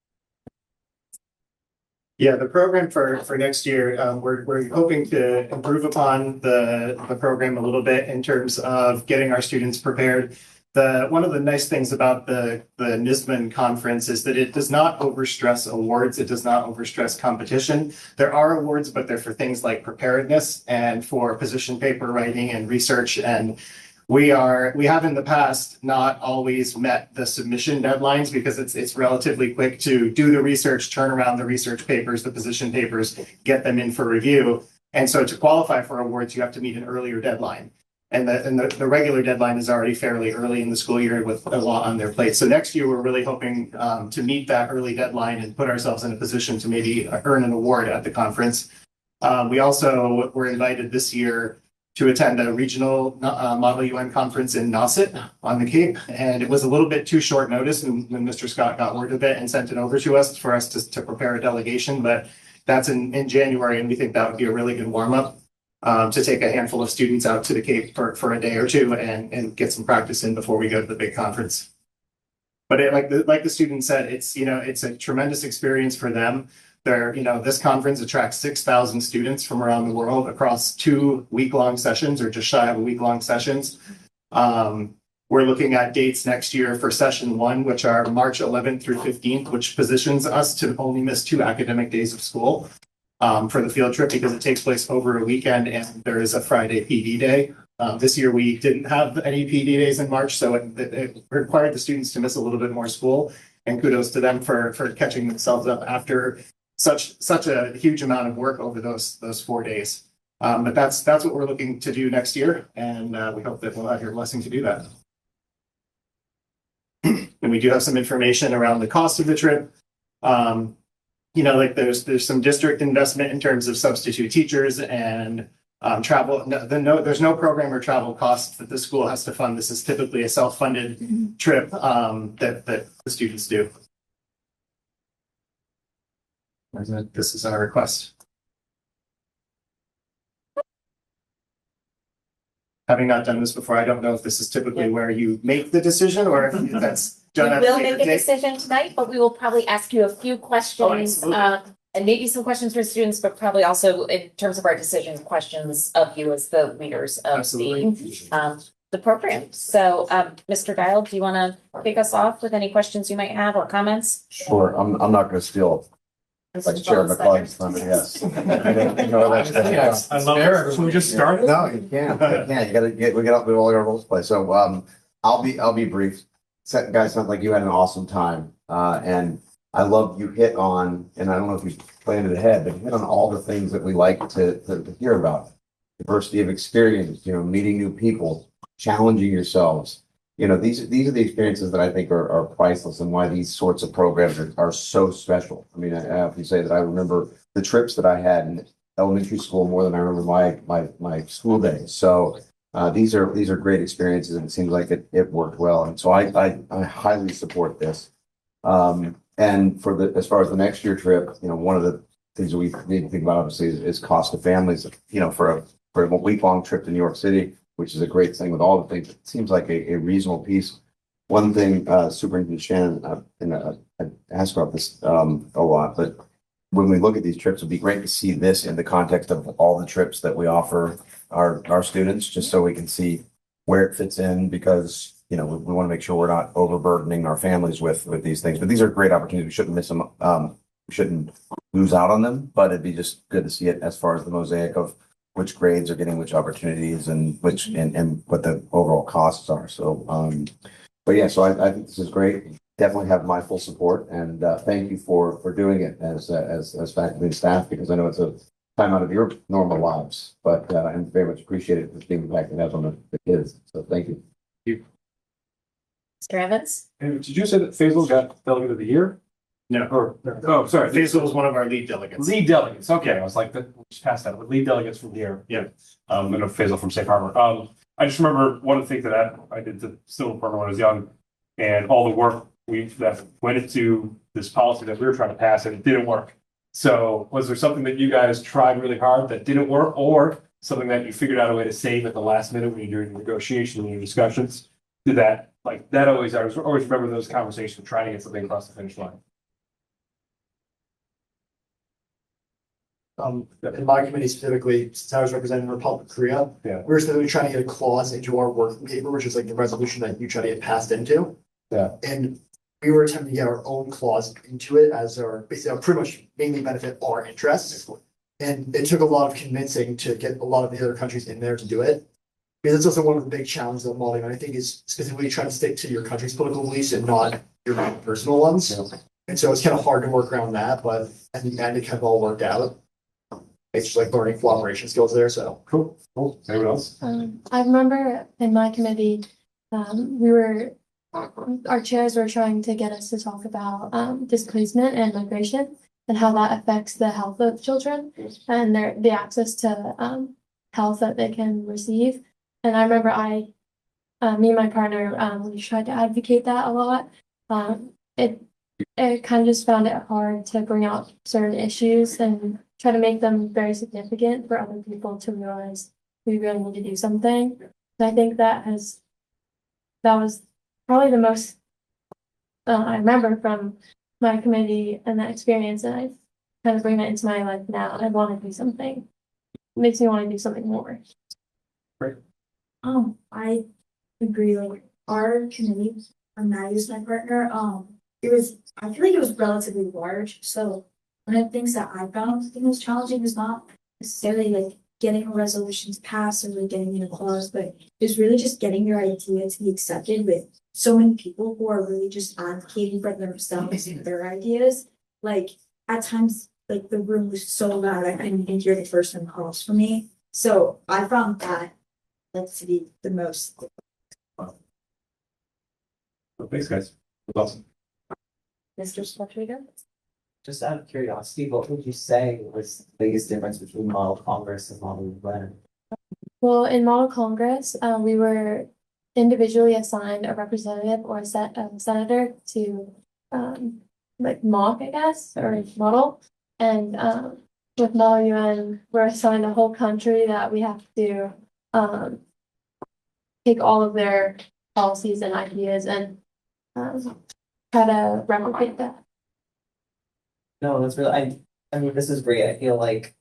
Yeah, the program for next year, we're hoping to improve upon the program a little bit in terms of getting our students prepared. One of the nice things about the NISBN conference is that it does not overstress awards. It does not overstress competition. There are awards, but they're for things like preparedness and for position paper writing and research. And we have in the past not always met the submission deadlines because it's relatively quick to do the research, turn around the research papers, the position papers, get them in for review. And so to qualify for awards, you have to meet an earlier deadline. And the regular deadline is already fairly early in the school year with a lot on their plate. So next year, we're really hoping to meet that early deadline and put ourselves in a position to maybe earn an award at the conference. We also were invited this year to attend a regional Model UN conference in Nauset on the Cape. And it was a little bit too short notice when Mr. Scott got word of it and sent it over to us for us to prepare a delegation. But that's in January, and we think that would be a really good warm-up. To take a handful of students out to the Cape for a day or two and get some practice in before we go to the big conference. But like the student said, it's a tremendous experience for them. This conference attracts 6,000 students from around the world across 2 week-long sessions or just shy of a week-long sessions. We're looking at dates next year for session 1, which are March 11th through 15th, which positions us to only miss 2 academic days of school. For the field trip because it takes place over a weekend and there is a Friday PD day. This year we didn't have any PD days in March, so it required the students to miss a little bit more school. And kudos to them for catching themselves up after such a huge amount of work over those 4 days. But that's what we're looking to do next year, and we hope that we'll have your blessing to do that. And we do have some information around the cost of the trip. There's some district investment in terms of substitute teachers and travel. There's no program or travel costs that the school has to fund. This is typically a self-funded trip that the students do. This is our request. Having not done this before, I don't know if this is typically where you make the decision or if that's We done. will make a decision tonight, but we will probably ask you a few questions, and maybe some questions for students, but probably also in terms of our decision, questions of you as the leaders of the program. So, Mr. Dial, do you want to kick us off with any questions you might have or comments? Sure, I'm not going to steal like Chair McClellan's thunder, yes. I love it. Should we just start? No, you can't. We got all our roles to play. So I'll be brief. Guys, sounds like you had an awesome time. And I love you hit on, and I don't know if you planned it ahead, but you hit on all the things that we like to hear about. Diversity of experience, meeting new people, challenging yourselves. These are the experiences that I think are priceless and why these sorts of programs are so special. I mean, I have to say that I remember the trips that I had in elementary school more than I remember my school days. So These are great experiences and it seems like it worked well. And so I highly support this. And as far as the next year trip, one of the things that we need to think about obviously is cost of families, for a week-long trip to New York City, which is a great thing with all the things. It seems like a reasonable piece. One thing, Superintendent Shannon, and I ask about this a lot, but when we look at these trips, it'd be great to see this in the context of all the trips that we offer our students, just so we can see where it fits in, because we want to make sure we're not overburdening our families with these things. But these are great opportunities. We shouldn't miss them. We shouldn't lose out on them, but it'd be just good to see it as far as the mosaic of which grades are getting which opportunities and and what the overall costs are. So, but yeah, so I think this is great. Definitely have my full support, and thank you for doing it as faculty and staff, because I know it's a time out of your normal lives, but and very much appreciated for the impact it has on the kids. So thank you. Mr. Evans? And did you say that Faisal got delegate of the year? No. Oh, sorry. Faisal was one of our lead delegates. Lead delegates. Okay, I was like, we just passed that. But lead delegates from here. Yeah. I know Faisal from Safe Harbor. I just remember one of the things that I did the civil department when I was young, and all the work that went into this policy that we were trying to pass, and it didn't work. So was there something that you guys tried really hard that didn't work, or something that you figured out a way to save at the last minute when you're doing negotiations and your discussions? Did that always, I always remember those conversations trying to get something across the finish line. In my committee specifically, since I was representing the Republic of Korea, Yeah. we were specifically trying to get a clause into our working paper, which is like the resolution that you try to get passed into. Yeah. And we were attempting to get our own clause into it as basically pretty much mainly benefit our interests. And it took a lot of convincing to get a lot of the other countries in there to do it. Because it's also one of the big challenges of modeling, I think, is specifically trying to stick to your country's political beliefs and not your own personal ones. Yeah. And so it's kind of hard to work around that, but at the end, it kind of all worked out. It's just like learning cooperation skills there, so. Cool. Anyone else? I remember in my committee, our chairs were trying to get us to talk about displacement and migration and how that affects the health of children and the access to health that they can receive. And I remember me and my partner, we tried to advocate that a lot. It kind of just found it hard to bring out certain issues and try to make them very significant for other people to realize we really need to do something. And I think that was probably the most I remember from my committee and that experience, and I kind of bring that into my life now. I want to do something. It makes me want to do something more. I agree, like our committee, Maddie is my partner, I feel like it was relatively large, so one of the things that I found the most challenging was not necessarily like getting resolutions passed or like getting in a clause, but it was really just getting your idea to be accepted with so many people who are really just advocating for themselves and their ideas. Like at times, like the room was so loud, I couldn't even hear the first one calls for me. So I found that to be the most. Thanks, guys. Awesome. Mr. Swetriga? Just out of curiosity, what would you say was the biggest difference between Model Congress and Model UN? Well, in Model Congress, we were individually assigned a representative or a senator to like mock, I guess, or model. And with Model UN, we're assigned a whole country that we have to take all of their policies and ideas and try to replicate that. No, that's really, I mean, this is great. I feel like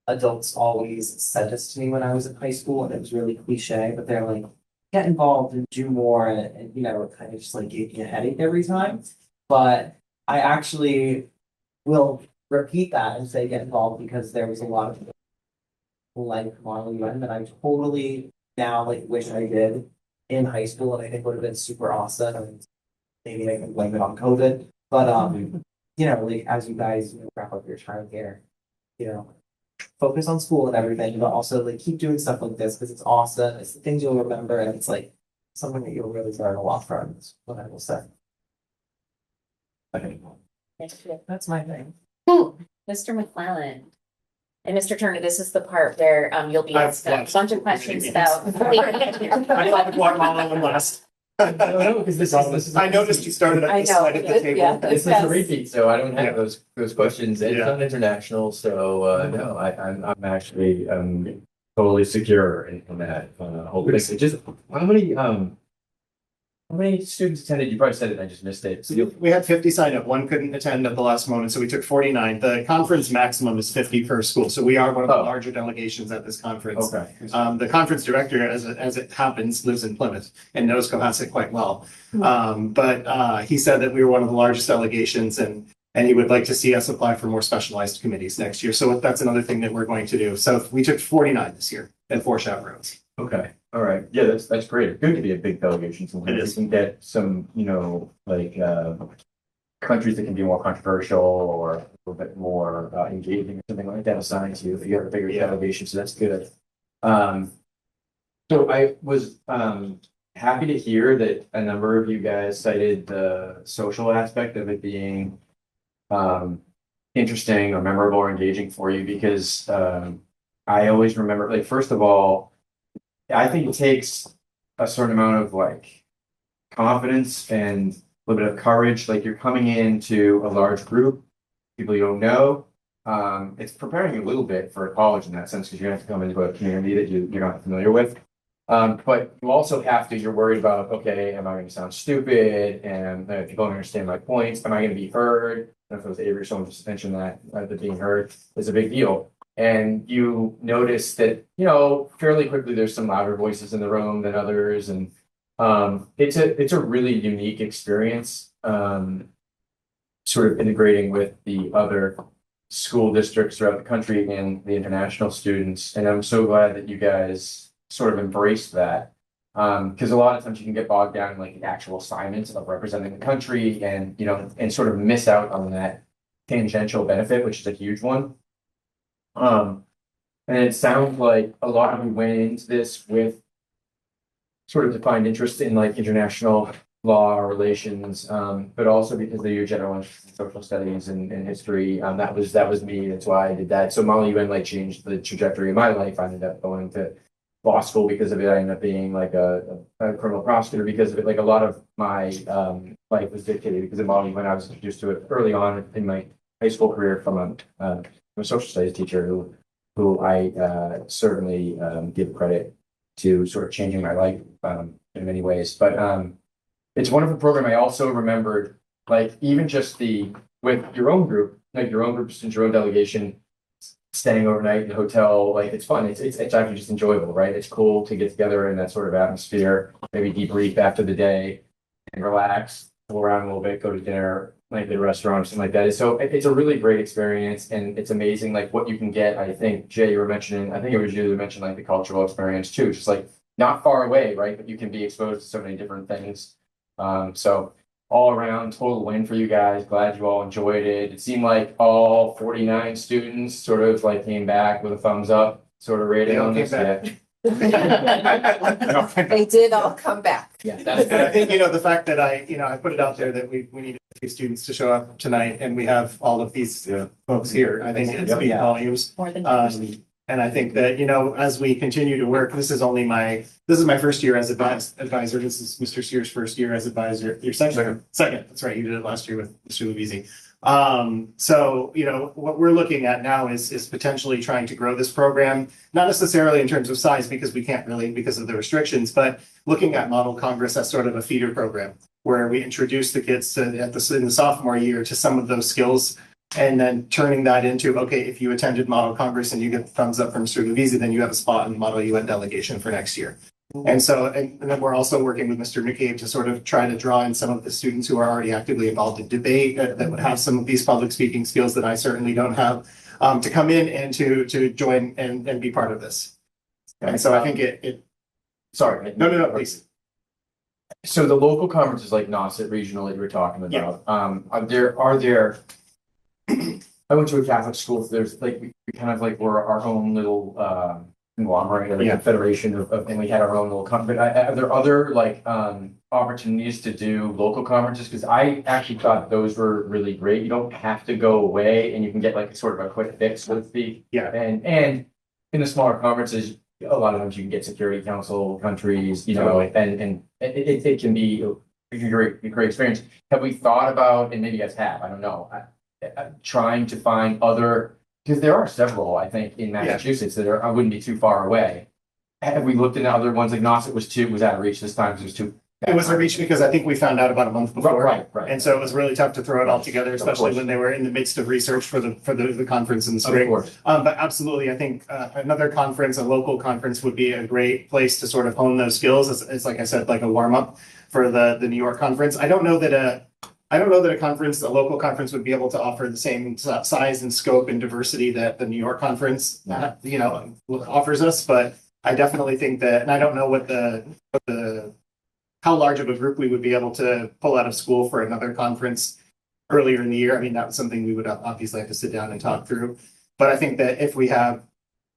adults always said this to me when I was in high school, and it was really cliche, but they're like, get involved and do more, and it kind of just like gave me a headache every time. But I actually will repeat that and say get involved, because there was a lot of like Model UN that I totally now like wish I did in high school, and I think would have been super awesome. And maybe I can blame it on COVID, but like as you guys wrap up your time here, focus on school and everything, but also like keep doing stuff like this because it's awesome. It's the things you'll remember, and it's like something that you'll really learn a lot from. Is what I will say. Okay. That's my thing. Mr. McClellan? And Mr. Turner, this is the part where you'll be asked a bunch of questions about. I thought the Guatemala one last. No, because this is. I noticed you started at I this know, side of the table. yeah. This is a repeat, so I don't have those questions. It's Yeah. not international, so no, I'm actually totally secure in that whole thing. So just how many students attended? You probably said it, and I just missed it. So We had 50 sign up. One couldn't attend at the last moment, so we took 49. The conference maximum is 50 per school, so we are one of the larger delegations at this conference. okay. The conference director, as it happens, lives in Plymouth and knows Cohasset quite well. But he said that we were one of the largest delegations, and he would like to see us apply for more specialized committees next year. So that's another thing that we're going to do. So we took 49 this year and 4 chaperones. Okay, all right. Yeah, that's great. Good to be a big delegation. So It we is. can get some, countries that can be more controversial or a little bit more engaging or something like that assigned to you if you have a bigger Yeah. delegation. So that's good. So I was happy to hear that a number of you guys cited the social aspect of it being interesting or memorable or engaging for you because I always remember, like, first of all, I think it takes a certain amount of like confidence and a little bit of courage. Like you're coming into a large group, people you don't know. It's preparing you a little bit for college in that sense because you're gonna have to come into a community that you're not familiar with. But you also have to, you're worried about, okay, am I going to sound stupid? And people don't understand my points. Am I going to be heard? I don't know if it was Avery or someone just mentioned that, that being heard is a big deal. And you notice that, fairly quickly there's some louder voices in the room than others. And it's a really unique experience, sort of integrating with the other school districts throughout the country and the international students. And I'm so glad that you guys sort of embrace that. Because a lot of times you can get bogged down in like the actual assignments of representing the country and, and sort of miss out on that tangential benefit, which is a huge one. And it sounds like a lot of you went into this with sort of defined interest in like international law or relations, but also because of your general interest in social studies and history. That was me. That's why I did that. So Molly UN like changed the trajectory of my life. I ended up going to law school because of it. I ended up being like a criminal prosecutor because of it. Like a lot of my life was dictated because of Molly when I was introduced to it early on in my high school career from a social studies teacher who I certainly give credit to sort of changing my life in many ways. But it's a wonderful program. I also remembered like even just with your own group, like your own group, since your own delegation, staying overnight in a hotel, like it's fun. It's actually just enjoyable, right? It's cool to get together in that sort of atmosphere, maybe debrief after the day and relax, go around a little bit, go to dinner, like the restaurant or something like that. So it's a really great experience and it's amazing like what you can get. I think Jay, you were mentioning, I think it was you that mentioned like the cultural experience too, just like not far away, right? But you can be exposed to so many different things. So all around total win for you guys. Glad you all enjoyed it. It seemed like all 49 students sort of like came back with a thumbs up sort of rating on this. They did all come back. Yeah, And I think, the fact that I put it out there that we needed a few students to show up tonight and we have all of these folks here. I think it's speaking volumes. More than And I think that, as we continue to work, this is my first year as advisor. This is Mr. Sears' first year as advisor. Your second. That's right. You did it last year with Mr. Luvisi. So, what we're looking at now is potentially trying to grow this program, not necessarily in terms of size, because we can't really because of the restrictions, but looking at Model Congress as sort of a feeder program where we introduce the kids in the sophomore year to some of those skills. And then turning that into, okay, if you attended Model Congress and you get the thumbs up from Mr. Luvisi, then you have a spot in the Model UN delegation for next year. And so, and then we're also working with Mr. McCabe to sort of try to draw in some of the students who are already actively involved in debate that would have some of these public speaking skills that I certainly don't have, to come in and to join and be part of this. And so I think it. Sorry. No, please. So the local conferences like NOSIT regional that you were talking about, are there I went to a Catholic school. So there's like we kind of like we're our own little conglomerate or the Yeah. confederation and we had our own little conference. Are there other like opportunities to do local conferences? Because I actually thought those were really great. You don't have to go away and you can get like sort of a quick fix, so to speak. Yeah. And in the smaller conferences, a lot of times you can get Security Council countries, you know, and it can be a great experience. Have we thought about, and maybe you guys have, I don't know, trying to find other, because there are several, I think, in Massachusetts that are, I wouldn't be too far away. Have we looked into other ones? Like Nauset was out of reach this time because it was too. It was a reach because I think we found out about a month before. Right. And so it was really tough to throw it all together, especially when they were in the midst of research for the conference in the spring. Of course. But absolutely, I think another conference, a local conference, would be a great place to sort of hone those skills. It's like I said, like a warm up for the New York conference. I don't know that a conference, a local conference, would be able to offer the same size and scope and diversity that the New York conference, offers us. But I definitely think that, and I don't know what the how large of a group we would be able to pull out of school for another conference earlier in the year. I mean, that was something we would obviously have to sit down and talk through. But I think that if we have,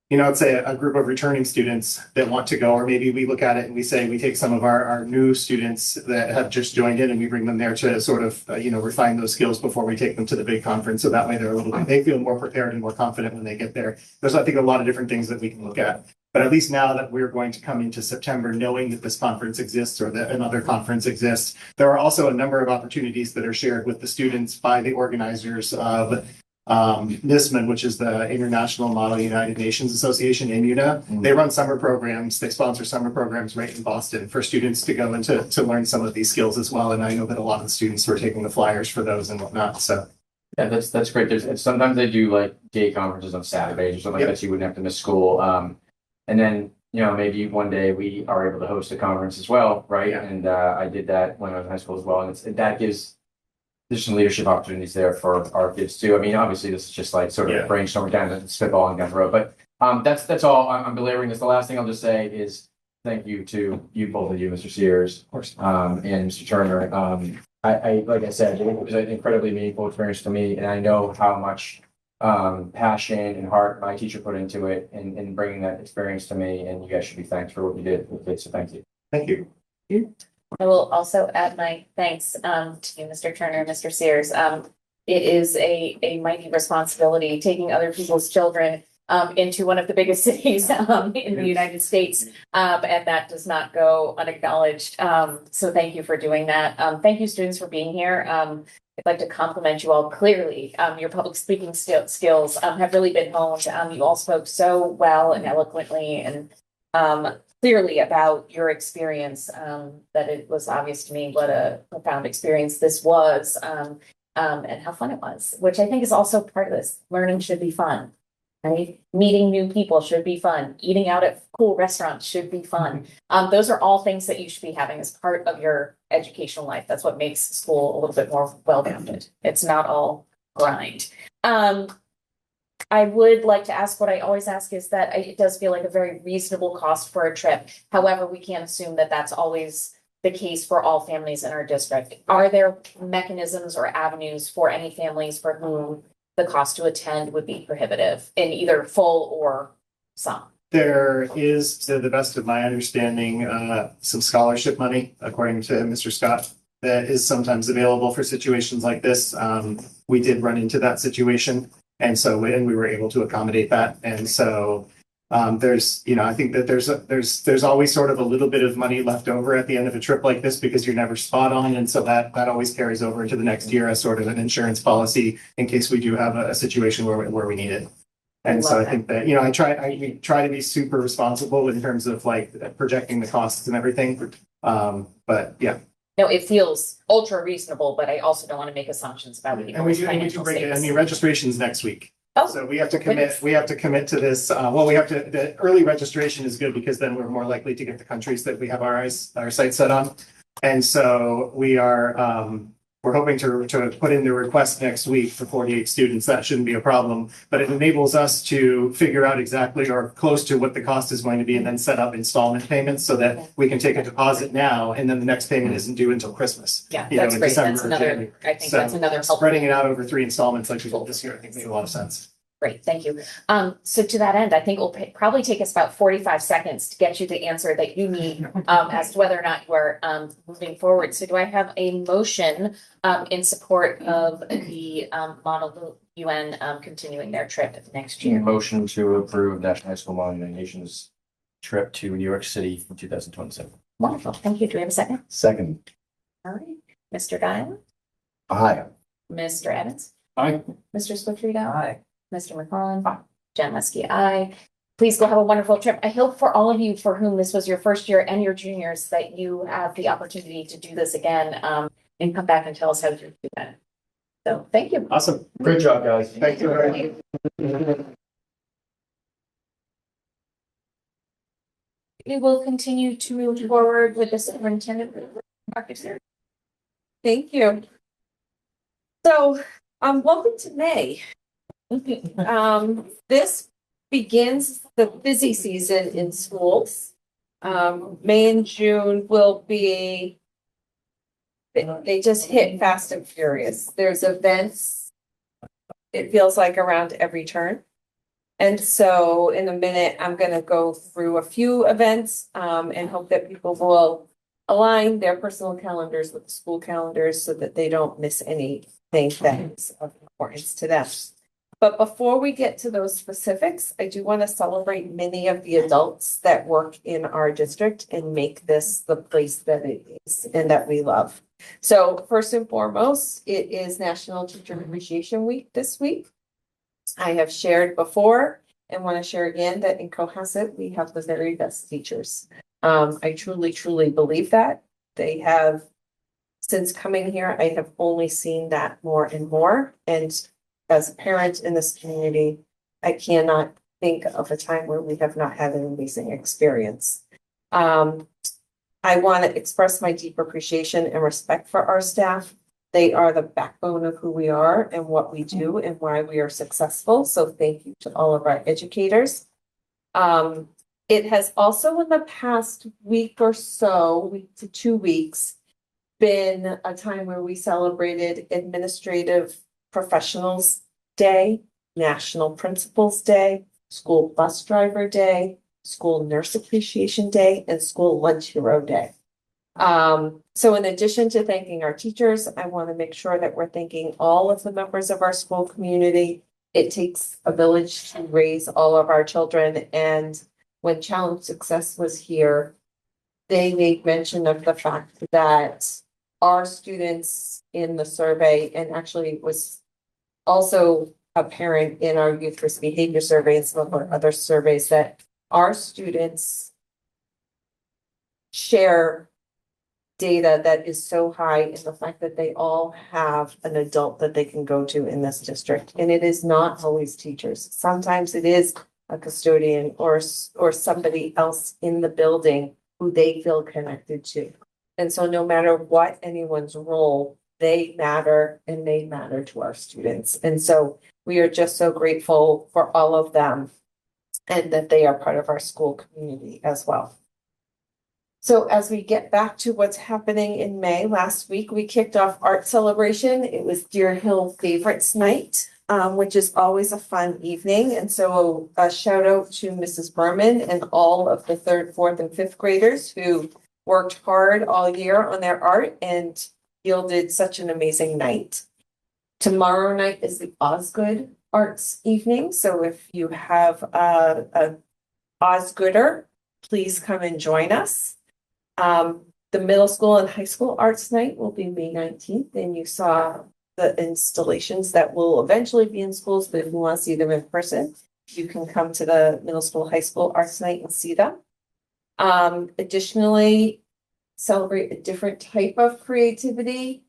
let's say a group of returning students that want to go, or maybe we look at it and we say we take some of our new students that have just joined in and we bring them there to sort of, refine those skills before we take them to the big conference. So that way they feel more prepared and more confident when they get there. There's, I think, a lot of different things that we can look at. But at least now that we're going to come into September knowing that this conference exists or that another conference exists, there are also a number of opportunities that are shared with the students by the organizers of NISMAN, which is the International Model United Nations Association, IMUNA. They run summer programs. They sponsor summer programs right in Boston for students to go and to learn some of these skills as well. And I know that a lot of the students were taking the flyers for those and whatnot. So. Yeah, that's great. Sometimes they do like day conferences on Saturdays or something like that, so you wouldn't have to miss school. And then, maybe one day we are able to host a conference as well, right? Yeah. And I did that when I was in high school as well. And that gives, there's some leadership opportunities there for our kids too. I mean, obviously this is just like sort of brainstorming down and spitballing down the road. But that's all. I'm belaboring this. The last thing I'll just say is thank you to both of you, Mr. Sears, of course, and Mr. Turner. I like I said, it was an incredibly meaningful experience to me, and I know how much passion and heart my teacher put into it and bringing that experience to me, and you guys should be thanked for what you did with it, so thank you. Thank you. I will also add my thanks to you, Mr. Turner, Mr. Sears. It is a mighty responsibility taking other people's children into one of the biggest cities in the United States, and that does not go unacknowledged. So thank you for doing that. Thank you, students, for being here. I'd like to compliment you all. Clearly, your public speaking skills have really been honed. You all spoke so well and eloquently and clearly about your experience, that it was obvious to me what a profound experience this was, and how fun it was, which I think is also part of this. Learning should be fun, right? Meeting new people should be fun. Eating out at cool restaurants should be fun. Those are all things that you should be having as part of your educational life. That's what makes school a little bit more well-rounded. It's not all grind. I would like to ask, what I always ask is that it does feel like a very reasonable cost for a trip. However, we can't assume that that's always the case for all families in our district. Are there mechanisms or avenues for any families for whom the cost to attend would be prohibitive in either full or some? There is, to the best of my understanding, some scholarship money, according to Mr. Scott, that is sometimes available for situations like this. We did run into that situation, and we were able to accommodate that. And so there's, I think that there's always sort of a little bit of money left over at the end of a trip like this because you're never spot on, and so that always carries over into the next year as sort of an insurance policy in case we do have a situation where we need it. And so I think that, we try to be super responsible in terms of like projecting the costs and everything. But yeah. No, it feels ultra reasonable, but I also don't want to make assumptions about it. And we do break it. I mean, registration's next week. Oh, so we have to commit. We have to commit to this. The early registration is good because then we're more likely to get the countries that we have our sights set on. And so we are. We're hoping to put in the request next week for 48 students. That shouldn't be a problem, but it enables us to figure out exactly or close to what the cost is going to be and then set up installment payments so that we can take a deposit now and then the next payment isn't due until Christmas. Yeah, that's great. December that's another, I think that's another helpful. Spreading it out over 3 installments like we did this year, I think made a lot of sense. Great, thank you. So to that end, I think it'll probably take us about 45 seconds to get you the answer that you need as to whether or not you are moving forward. So do I have a motion in support of the Model UN continuing their trip next year? Motion to approve National High School Model Nations trip to New York City in 2027. Wonderful, thank you. Do we have a second? Second, All right, Mr. Diamond, aye. Mr. Evans, Aye. Mr. Swift-Rito, Hi. Mr. McCollum, Jen Muskie, aye. Please go have a wonderful trip. I hope for all of you for whom this was your first year and your juniors that you have the opportunity to do this again and come back and tell us how to do that. So thank you. Awesome. Great job, guys. Thank you very much. We will continue to move forward with the superintendent. Dr. Sarah. Thank you. So, welcome to May. This begins the busy season in schools. May and June will be, they just hit fast and furious. There's events, it feels like around every turn. And so in a minute, I'm gonna go through a few events, and hope that people will align their personal calendars with the school calendars so that they don't miss anything that is of importance to them. But before we get to those specifics, I do want to celebrate many of the adults that work in our district and make this the place that it is and that we love. So first and foremost, it is National Teacher Appreciation Week this week. I have shared before and want to share again that in Cohasset, we have the very best teachers. I truly, truly believe that. They have, since coming here, I have only seen that more and more. And as a parent in this community, I cannot think of a time where we have not had an amazing experience. I want to express my deep appreciation and respect for our staff. They are the backbone of who we are and what we do and why we are successful. So thank you to all of our educators. It has also in the past week or so, week to 2 weeks, been a time where we celebrated Administrative Professionals Day, National Principals Day, School Bus Driver Day, School Nurse Appreciation Day, and School Lunch Hero Day. So in addition to thanking our teachers, I want to make sure that we're thanking all of the members of our school community. It takes a village to raise all of our children, and when Challenge Success was here, they made mention of the fact that our students in the survey, and actually it was also apparent in our youth risk behavior survey and some of our other surveys, that our students share data that is so high in the fact that they all have an adult that they can go to in this district. And it is not always teachers. Sometimes it is a custodian or somebody else in the building who they feel connected to. And so no matter what anyone's role, they matter and they matter to our students. And so we are just so grateful for all of them and that they are part of our school community as well. So as we get back to what's happening in May, last week we kicked off art celebration. It was Deer Hill Favorites Night, which is always a fun evening. And so a shout out to Mrs. Berman and all of the 3rd, 4th, and 5th graders who worked hard all year on their art and yielded such an amazing night. Tomorrow night is the Osgood Arts Evening. So if you have a Osgooder, please come and join us. The middle school and high school arts night will be May 19th, and you saw the installations that will eventually be in schools, but if you want to see them in person, you can come to the middle school, high school arts night and see them. Additionally, celebrate a different type of creativity.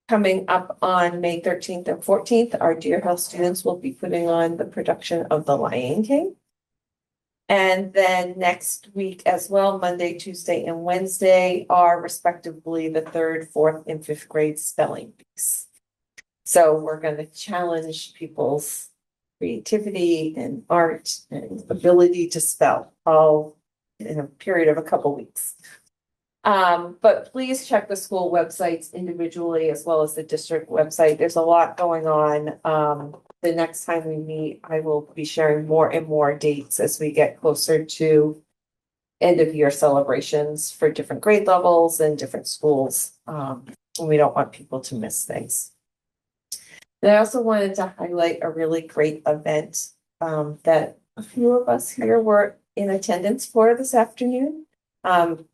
Coming up on May 13th and 14th, our Deer Hill students will be putting on the production of The Lion King. And then next week as well, Monday, Tuesday, and Wednesday are respectively the 3rd, 4th, and 5th grade spelling bees. So we're going to challenge people's creativity and art and ability to spell all in a period of a couple weeks. But please check the school websites individually as well as the district website. There's a lot going on. The next time we meet, I will be sharing more and more dates as we get closer to end of year celebrations for different grade levels and different schools. We don't want people to miss things. And I also wanted to highlight a really great event that a few of us here were in attendance for this afternoon.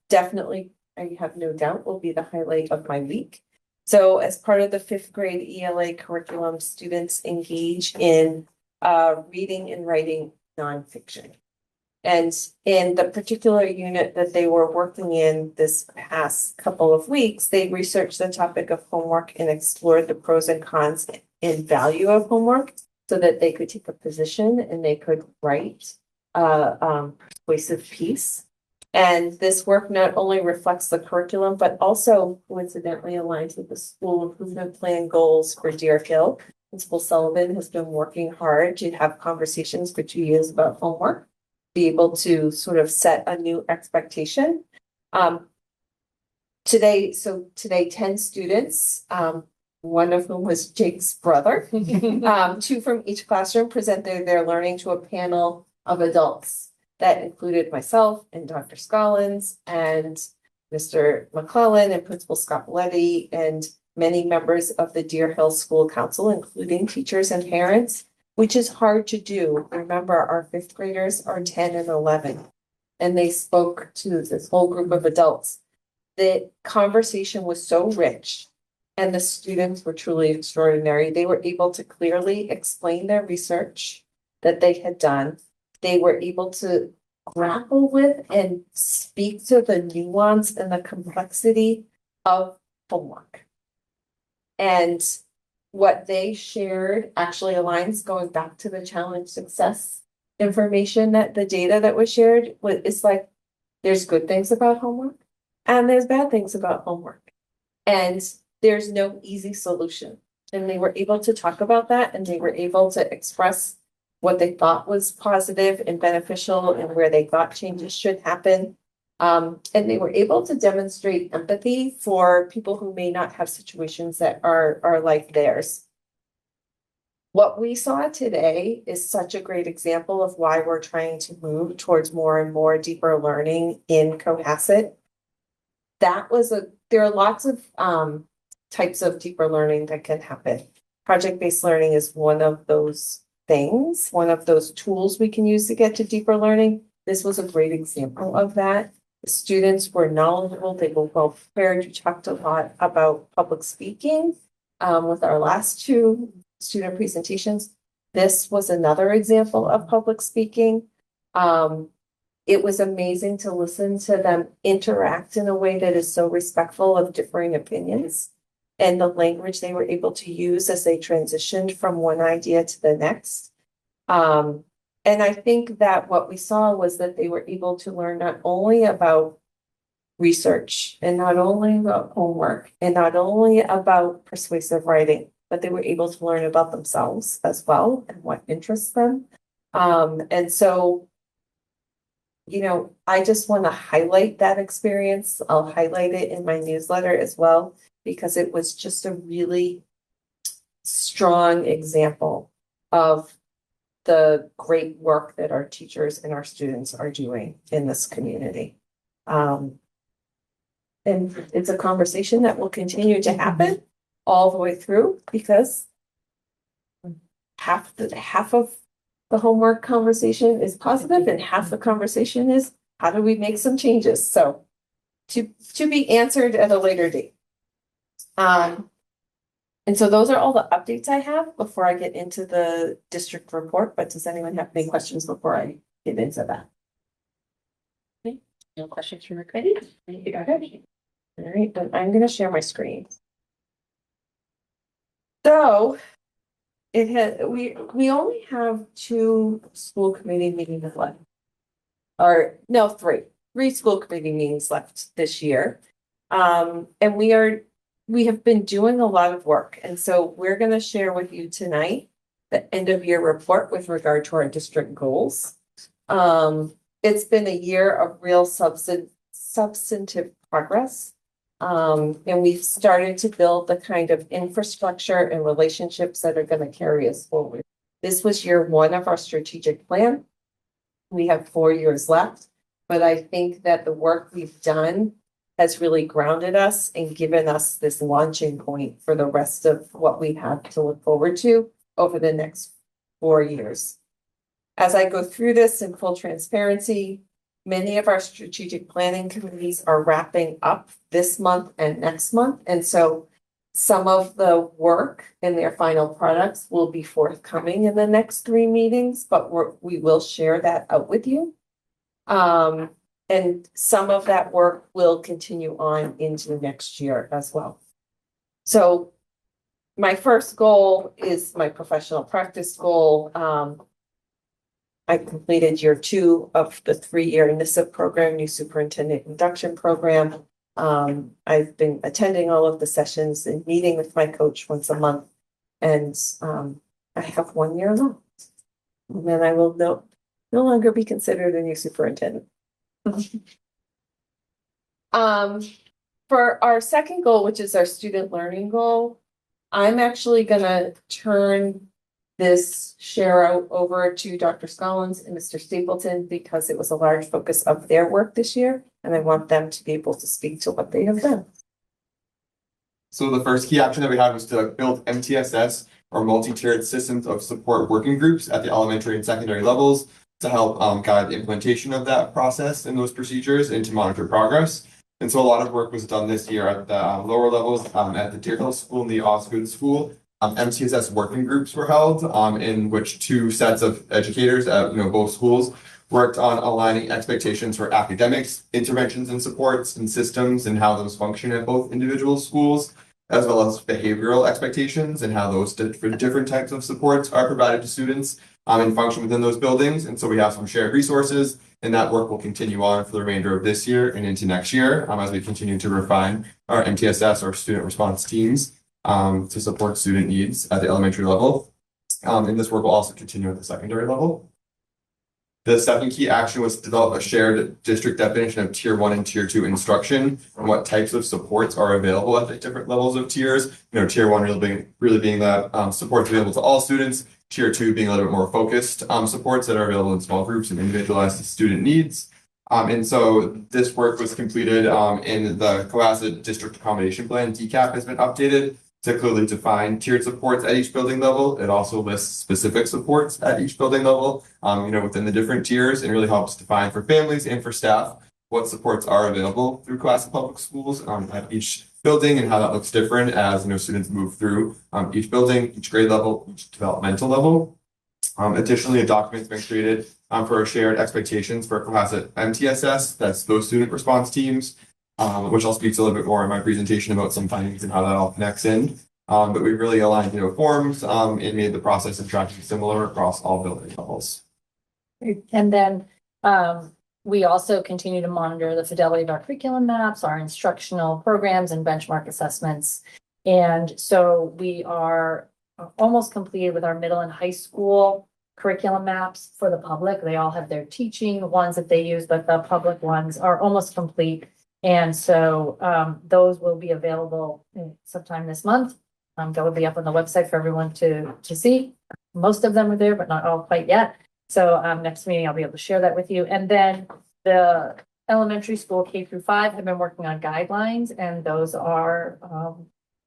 Definitely, I have no doubt, will be the highlight of my week. So as part of the 5th grade ELA curriculum, students engage in reading and writing nonfiction. And in the particular unit that they were working in this past couple of weeks, they researched the topic of homework and explored the pros and cons and value of homework so that they could take a position and they could write a persuasive piece. And this work not only reflects the curriculum, but also coincidentally aligns with the school improvement plan goals for Deer Hill. Principal Sullivan has been working hard to have conversations for 2 years about homework, be able to sort of set a new expectation. Today 10 students, one of whom was Jake's brother, 2 from each classroom presented their learning to a panel of adults. That included myself and Dr. Scollins and Mr. McClellan and Principal Scopoletti and many members of the Deer Hill School Council, including teachers and parents, which is hard to do. Remember, our 5th graders are 10 and 11, and they spoke to this whole group of adults. The conversation was so rich, and the students were truly extraordinary. They were able to clearly explain their research that they had done. They were able to grapple with and speak to the nuance and the complexity of homework. And what they shared actually aligns, going back to the challenge success information, that the data that was shared is like, there's good things about homework and there's bad things about homework. And there's no easy solution. And they were able to talk about that, and they were able to express what they thought was positive and beneficial and where they thought changes should happen. And they were able to demonstrate empathy for people who may not have situations that are like theirs. What we saw today is such a great example of why we're trying to move towards more and more deeper learning in Cohasset. There are lots of types of deeper learning that can happen. Project-based learning is one of those things, one of those tools we can use to get to deeper learning. This was a great example of that. The students were knowledgeable, they were well prepared. You talked a lot about public speaking with our last 2 student presentations. This was another example of public speaking. It was amazing to listen to them interact in a way that is so respectful of differing opinions, and the language they were able to use as they transitioned from one idea to the next. And I think that what we saw was that they were able to learn not only about research and not only about homework and not only about persuasive writing, but they were able to learn about themselves as well and what interests them. And so, you know, I just want to highlight that experience. I'll highlight it in my newsletter as well, because it was just a really strong example of the great work that our teachers and our students are doing in this community. And it's a conversation that will continue to happen all the way through, because half of the homework conversation is positive and half the conversation is how do we make some changes? So to be answered at a later date. And so those are all the updates I have before I get into the district report. But does anyone have any questions before I get into that? Okay. No questions from the committee? All right, then I'm going to share my screen. So we only have 2 school committee meetings left, or no, 3 school committee meetings left this year. And we have been doing a lot of work. And so we're going to share with you tonight the end of year report with regard to our district goals. It's been a year of real substantive progress. And we've started to build the kind of infrastructure and relationships that are going to carry us forward. This was year one of our strategic plan. We have 4 years left, but I think that the work we've done has really grounded us and given us this launching point for the rest of what we have to look forward to over the next 4 years. As I go through this in full transparency, many of our strategic planning committees are wrapping up this month and next month. And so some of the work and their final products will be forthcoming in the next 3 meetings, but we will share that out with you. And some of that work will continue on into next year as well. So my first goal is my professional practice goal. I completed year 2 of the 3-year NISSIP program, new superintendent induction program. I've been attending all of the sessions and meeting with my coach once a month. And I have 1 year left. And then I will no longer be considered a new superintendent. For our second goal, which is our student learning goal, I'm actually gonna turn this share out over to Dr. Scollins and Mr. Stapleton because it was a large focus of their work this year, and I want them to be able to speak to what they have done. So the first key action that we had was to build MTSS, or multi-tiered systems of support working groups at the elementary and secondary levels to help guide the implementation of that process and those procedures and to monitor progress. And so a lot of work was done this year at the lower levels at the Deer Hill School and the Osgood School. MTSS working groups were held in which 2 sets of educators at both schools worked on aligning expectations for academics, interventions and supports and systems and how those function at both individual schools, as well as behavioral expectations and how those different types of supports are provided to students and function within those buildings. And so we have some shared resources, and that work will continue on for the remainder of this year and into next year as we continue to refine our MTSS or student response teams to support student needs at the elementary level. And this work will also continue at the secondary level. The second key action was to develop a shared district definition of tier 1 and tier 2 instruction and what types of supports are available at the different levels of tiers. Tier 1 really being that supports available to all students, tier 2 being a little bit more focused supports that are available in small groups and individualized to student needs. And so this work was completed in the Cohasset District Accommodation Plan. DCAP has been updated to clearly define tiered supports at each building level. It also lists specific supports at each building level, within the different tiers, and really helps define for families and for staff what supports are available through Cohasset Public Schools at each building and how that looks different as students move through each building, each grade level, each developmental level. Additionally, a document's been created for shared expectations for Cohasset MTSS, that's those student response teams, which I'll speak to a little bit more in my presentation about some findings and how that all connects in. But we really aligned forms and made the process of tracking similar across all building levels. And then we also continue to monitor the fidelity of our curriculum maps, our instructional programs and benchmark assessments. And so we are almost completed with our middle and high school curriculum maps for the public. They all have their teaching ones that they use, but the public ones are almost complete. And so those will be available sometime this month. That will be up on the website for everyone to see. Most of them are there, but not all quite yet. So next meeting, I'll be able to share that with you. And then the elementary school K-5 have been working on guidelines, and those are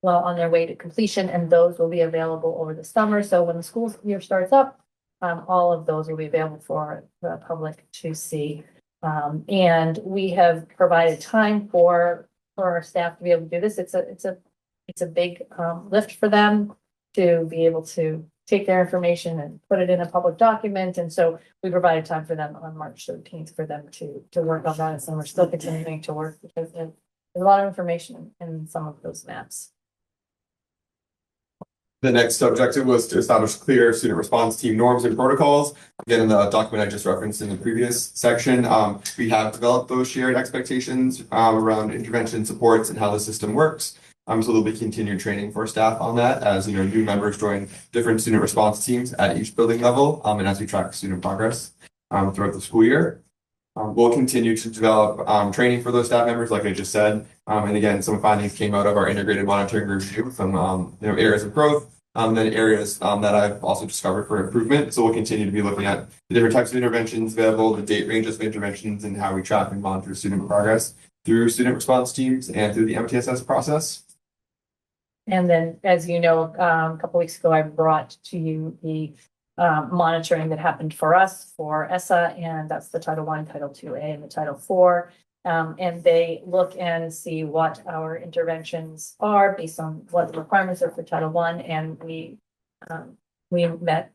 well on their way to completion, and those will be available over the summer. So when the school year starts up, all of those will be available for the public to see. And we have provided time for our staff to be able to do this. It's a big lift for them to be able to take their information and put it in a public document. And so we provided time for them on March 13th for them to work on that. And we're still continuing to work because there's a lot of information in some of those maps. The next objective was to establish clear student response team norms and protocols. Again, in the document I just referenced in the previous section, we have developed those shared expectations around intervention supports and how the system works. So there'll be continued training for staff on that as new members join different student response teams at each building level, and as we track student progress throughout the school year. We'll continue to develop training for those staff members, like I just said. And again, some findings came out of our integrated monitoring review from areas of growth, then areas that I've also discovered for improvement. So we'll continue to be looking at the different types of interventions available, the date ranges of interventions, and how we track and monitor student progress through student response teams and through the MTSS process. And then, as you know, a couple weeks ago, I brought to you the monitoring that happened for us for ESSA, and that's the Title I, Title IIA, and the Title IV. And they look and see what our interventions are based on what the requirements are for Title I, and we met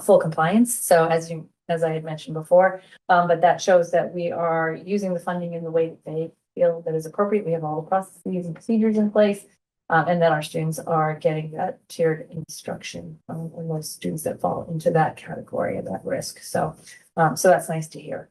full compliance. So as I had mentioned before, but that shows that we are using the funding in the way that they feel that is appropriate. We have all the processes and procedures in place. And that our students are getting that tiered instruction on those students that fall into that category of that risk. So that's nice to hear.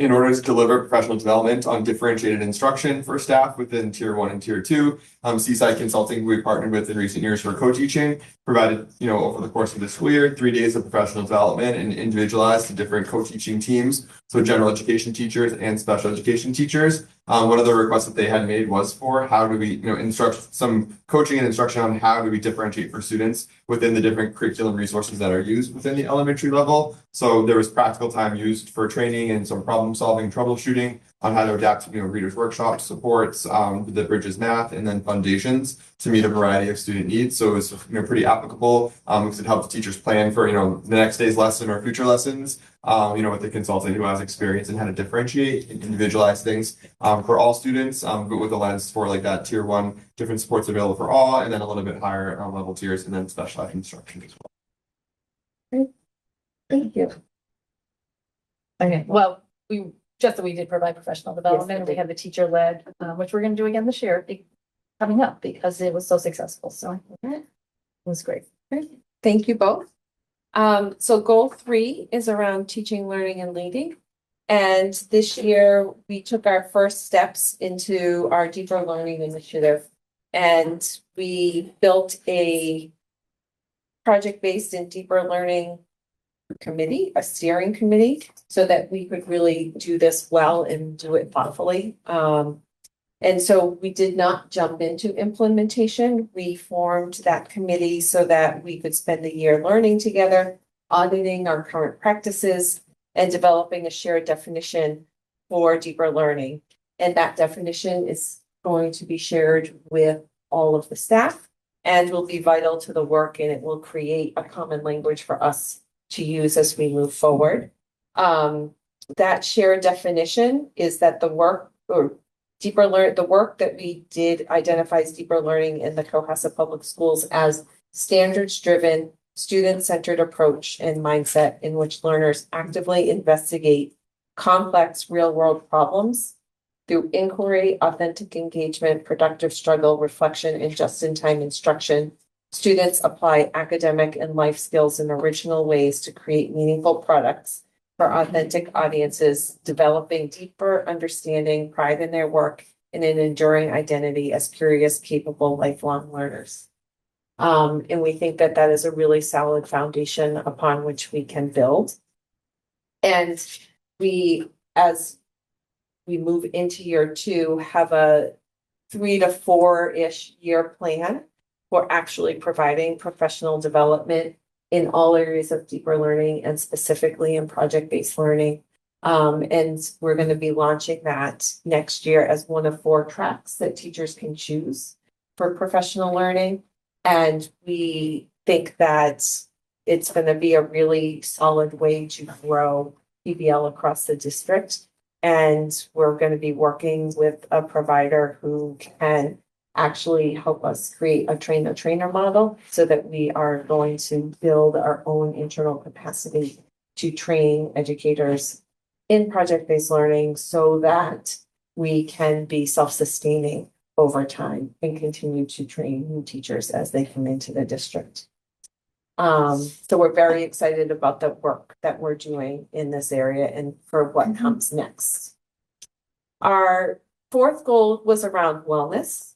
In order to deliver professional development on differentiated instruction for staff within Tier 1 and Tier 2, Seaside Consulting, we partnered with in recent years for co-teaching, provided, over the course of the school year, 3 days of professional development and individualized to different co-teaching teams. So general education teachers and special education teachers. One of the requests that they had made was for how do we, instruct some coaching and instruction on how do we differentiate for students within the different curriculum resources that are used within the elementary level. So there was practical time used for training and some problem solving, troubleshooting on how to adapt, readers workshops, supports, the Bridges math, and then foundations to meet a variety of student needs. So it was, pretty applicable because it helps teachers plan for, the next day's lesson or future lessons, with the consultant who has experience in how to differentiate and individualize things for all students, but with a lens for like that Tier 1, different supports available for all, and then a little bit higher level tiers, and then specialized instruction as well. Thank you. Okay, well, we did provide professional development. Yes, we have the teacher led, which we're going to do again this year, coming up because it was so successful. So it was great. Thank you both. So goal 3 is around teaching, learning, and leading. And this year we took our first steps into our deeper learning initiative. And we built a project-based and deeper learning committee, a steering committee, so that we could really do this well and do it thoughtfully. And so we did not jump into implementation. We formed that committee so that we could spend the year learning together, auditing our current practices, and developing a shared definition for deeper learning. And that definition is going to be shared with all of the staff and will be vital to the work, and it will create a common language for us to use as we move forward. That shared definition is that the work that we did identifies deeper learning in the Cohasset Public Schools as standards-driven, student-centered approach and mindset in which learners actively investigate complex real-world problems through inquiry, authentic engagement, productive struggle, reflection, and just-in-time instruction. Students apply academic and life skills in original ways to create meaningful products for authentic audiences, developing deeper understanding, pride in their work, and an enduring identity as curious, capable, lifelong learners. And we think that that is a really solid foundation upon which we can build. And as we move into year 2, have a 3 to 4-ish year plan for actually providing professional development in all areas of deeper learning and specifically in project-based learning. And we're going to be launching that next year as one of 4 tracks that teachers can choose for professional learning. And we think that it's going to be a really solid way to grow PBL across the district. And we're going to be working with a provider who can actually help us create a train-the-trainer model so that we are going to build our own internal capacity to train educators in project-based learning so that we can be self-sustaining over time and continue to train new teachers as they come into the district. So we're very excited about the work that we're doing in this area and for what comes next. Our 4th goal was around wellness.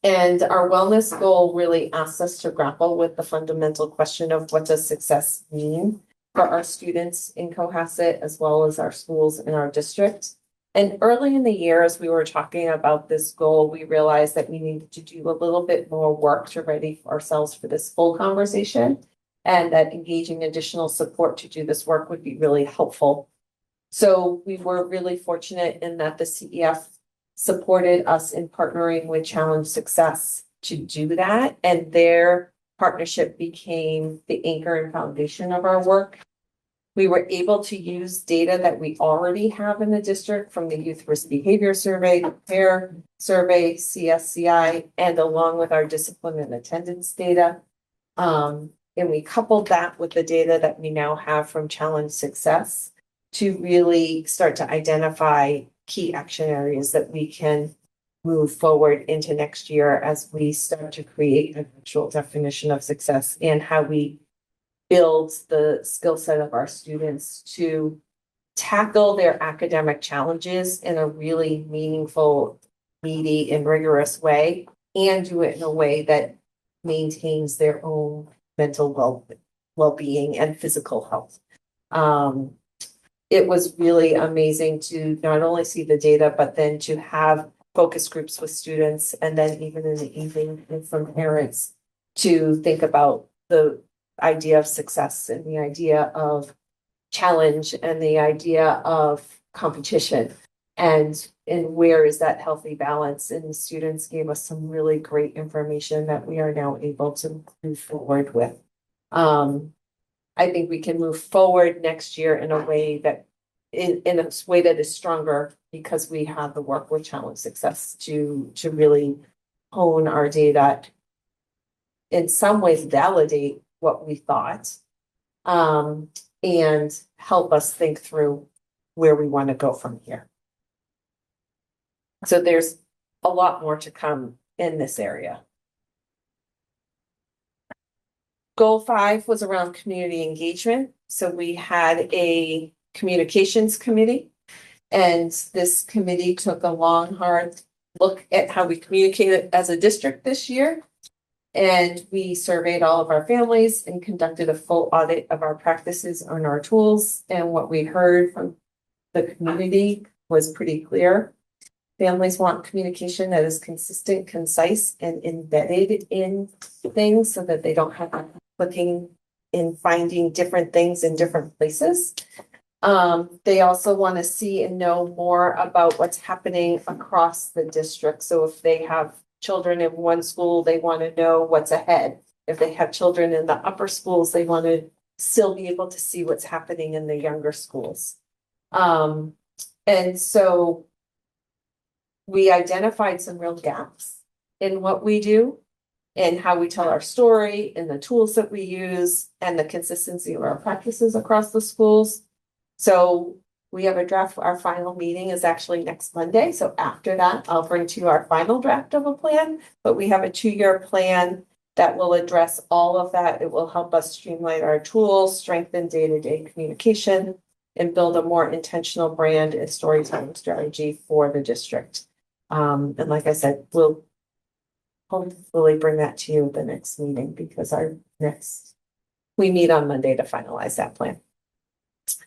And our wellness goal really asks us to grapple with the fundamental question of what does success mean for our students in Cohasset as well as our schools in our district. And early in the year, as we were talking about this goal, we realized that we needed to do a little bit more work to ready ourselves for this full conversation. And that engaging additional support to do this work would be really helpful. So we were really fortunate in that the CEF supported us in partnering with Challenge Success to do that. And their partnership became the anchor and foundation of our work. We were able to use data that we already have in the district from the Youth Risk Behavior Survey, the PAIR Survey, CSCI, and along with our discipline and attendance data. And we coupled that with the data that we now have from Challenge Success to really start to identify key action areas that we can move forward into next year as we start to create an actual definition of success and how we build the skill set of our students to tackle their academic challenges in a really meaningful, meaty, and rigorous way, and do it in a way that maintains their own mental well-being and physical health. It was really amazing to not only see the data, but then to have focus groups with students, and then even in the evening and from parents to think about the idea of success and the idea of challenge and the idea of competition and where is that healthy balance. And the students gave us some really great information that we are now able to move forward with. I think we can move forward next year in a way that in a way that is stronger because we have the work with Challenge Success to really hone our data, in some ways validate what we thought, and help us think through where we want to go from here. So there's a lot more to come in this area. Goal 5 was around community engagement. So we had a communications committee, and this committee took a long, hard look at how we communicated as a district this year. And we surveyed all of our families and conducted a full audit of our practices and our tools. And what we heard from the community was pretty clear. Families want communication that is consistent, concise, and embedded in things so that they don't have to looking and finding different things in different places. They also want to see and know more about what's happening across the district. So if they have children in one school, they want to know what's ahead. If they have children in the upper schools, they want to still be able to see what's happening in the younger schools. And so we identified some real gaps in what we do and how we tell our story and the tools that we use and the consistency of our practices across the schools. So we have a draft. Our final meeting is actually next Monday. So after that, I'll bring to you our final draft of a plan, but we have a 2-year plan that will address all of that. It will help us streamline our tools, strengthen day-to-day communication, and build a more intentional brand and storytelling strategy for the district. And like I said, we'll hopefully bring that to you at the next meeting because we meet on Monday to finalize that plan.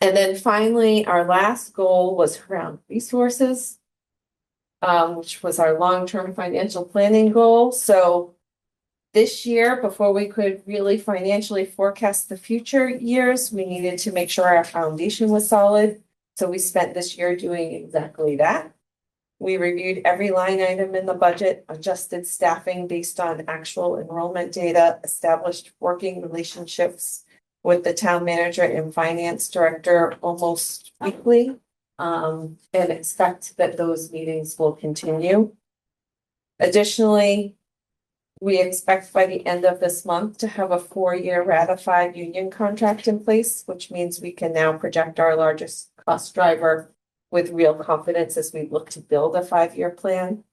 And then finally, our last goal was around resources, which was our long-term financial planning goal. So this year, before we could really financially forecast the future years, we needed to make sure our foundation was solid. So we spent this year doing exactly that. We reviewed every line item in the budget, adjusted staffing based on actual enrollment data, established working relationships with the town manager and finance director almost weekly, and expect that those meetings will continue. Additionally, we expect by the end of this month to have a 4-year ratified union contract in place, which means we can now project our largest cost driver with real confidence as we look to build a 5-year plan.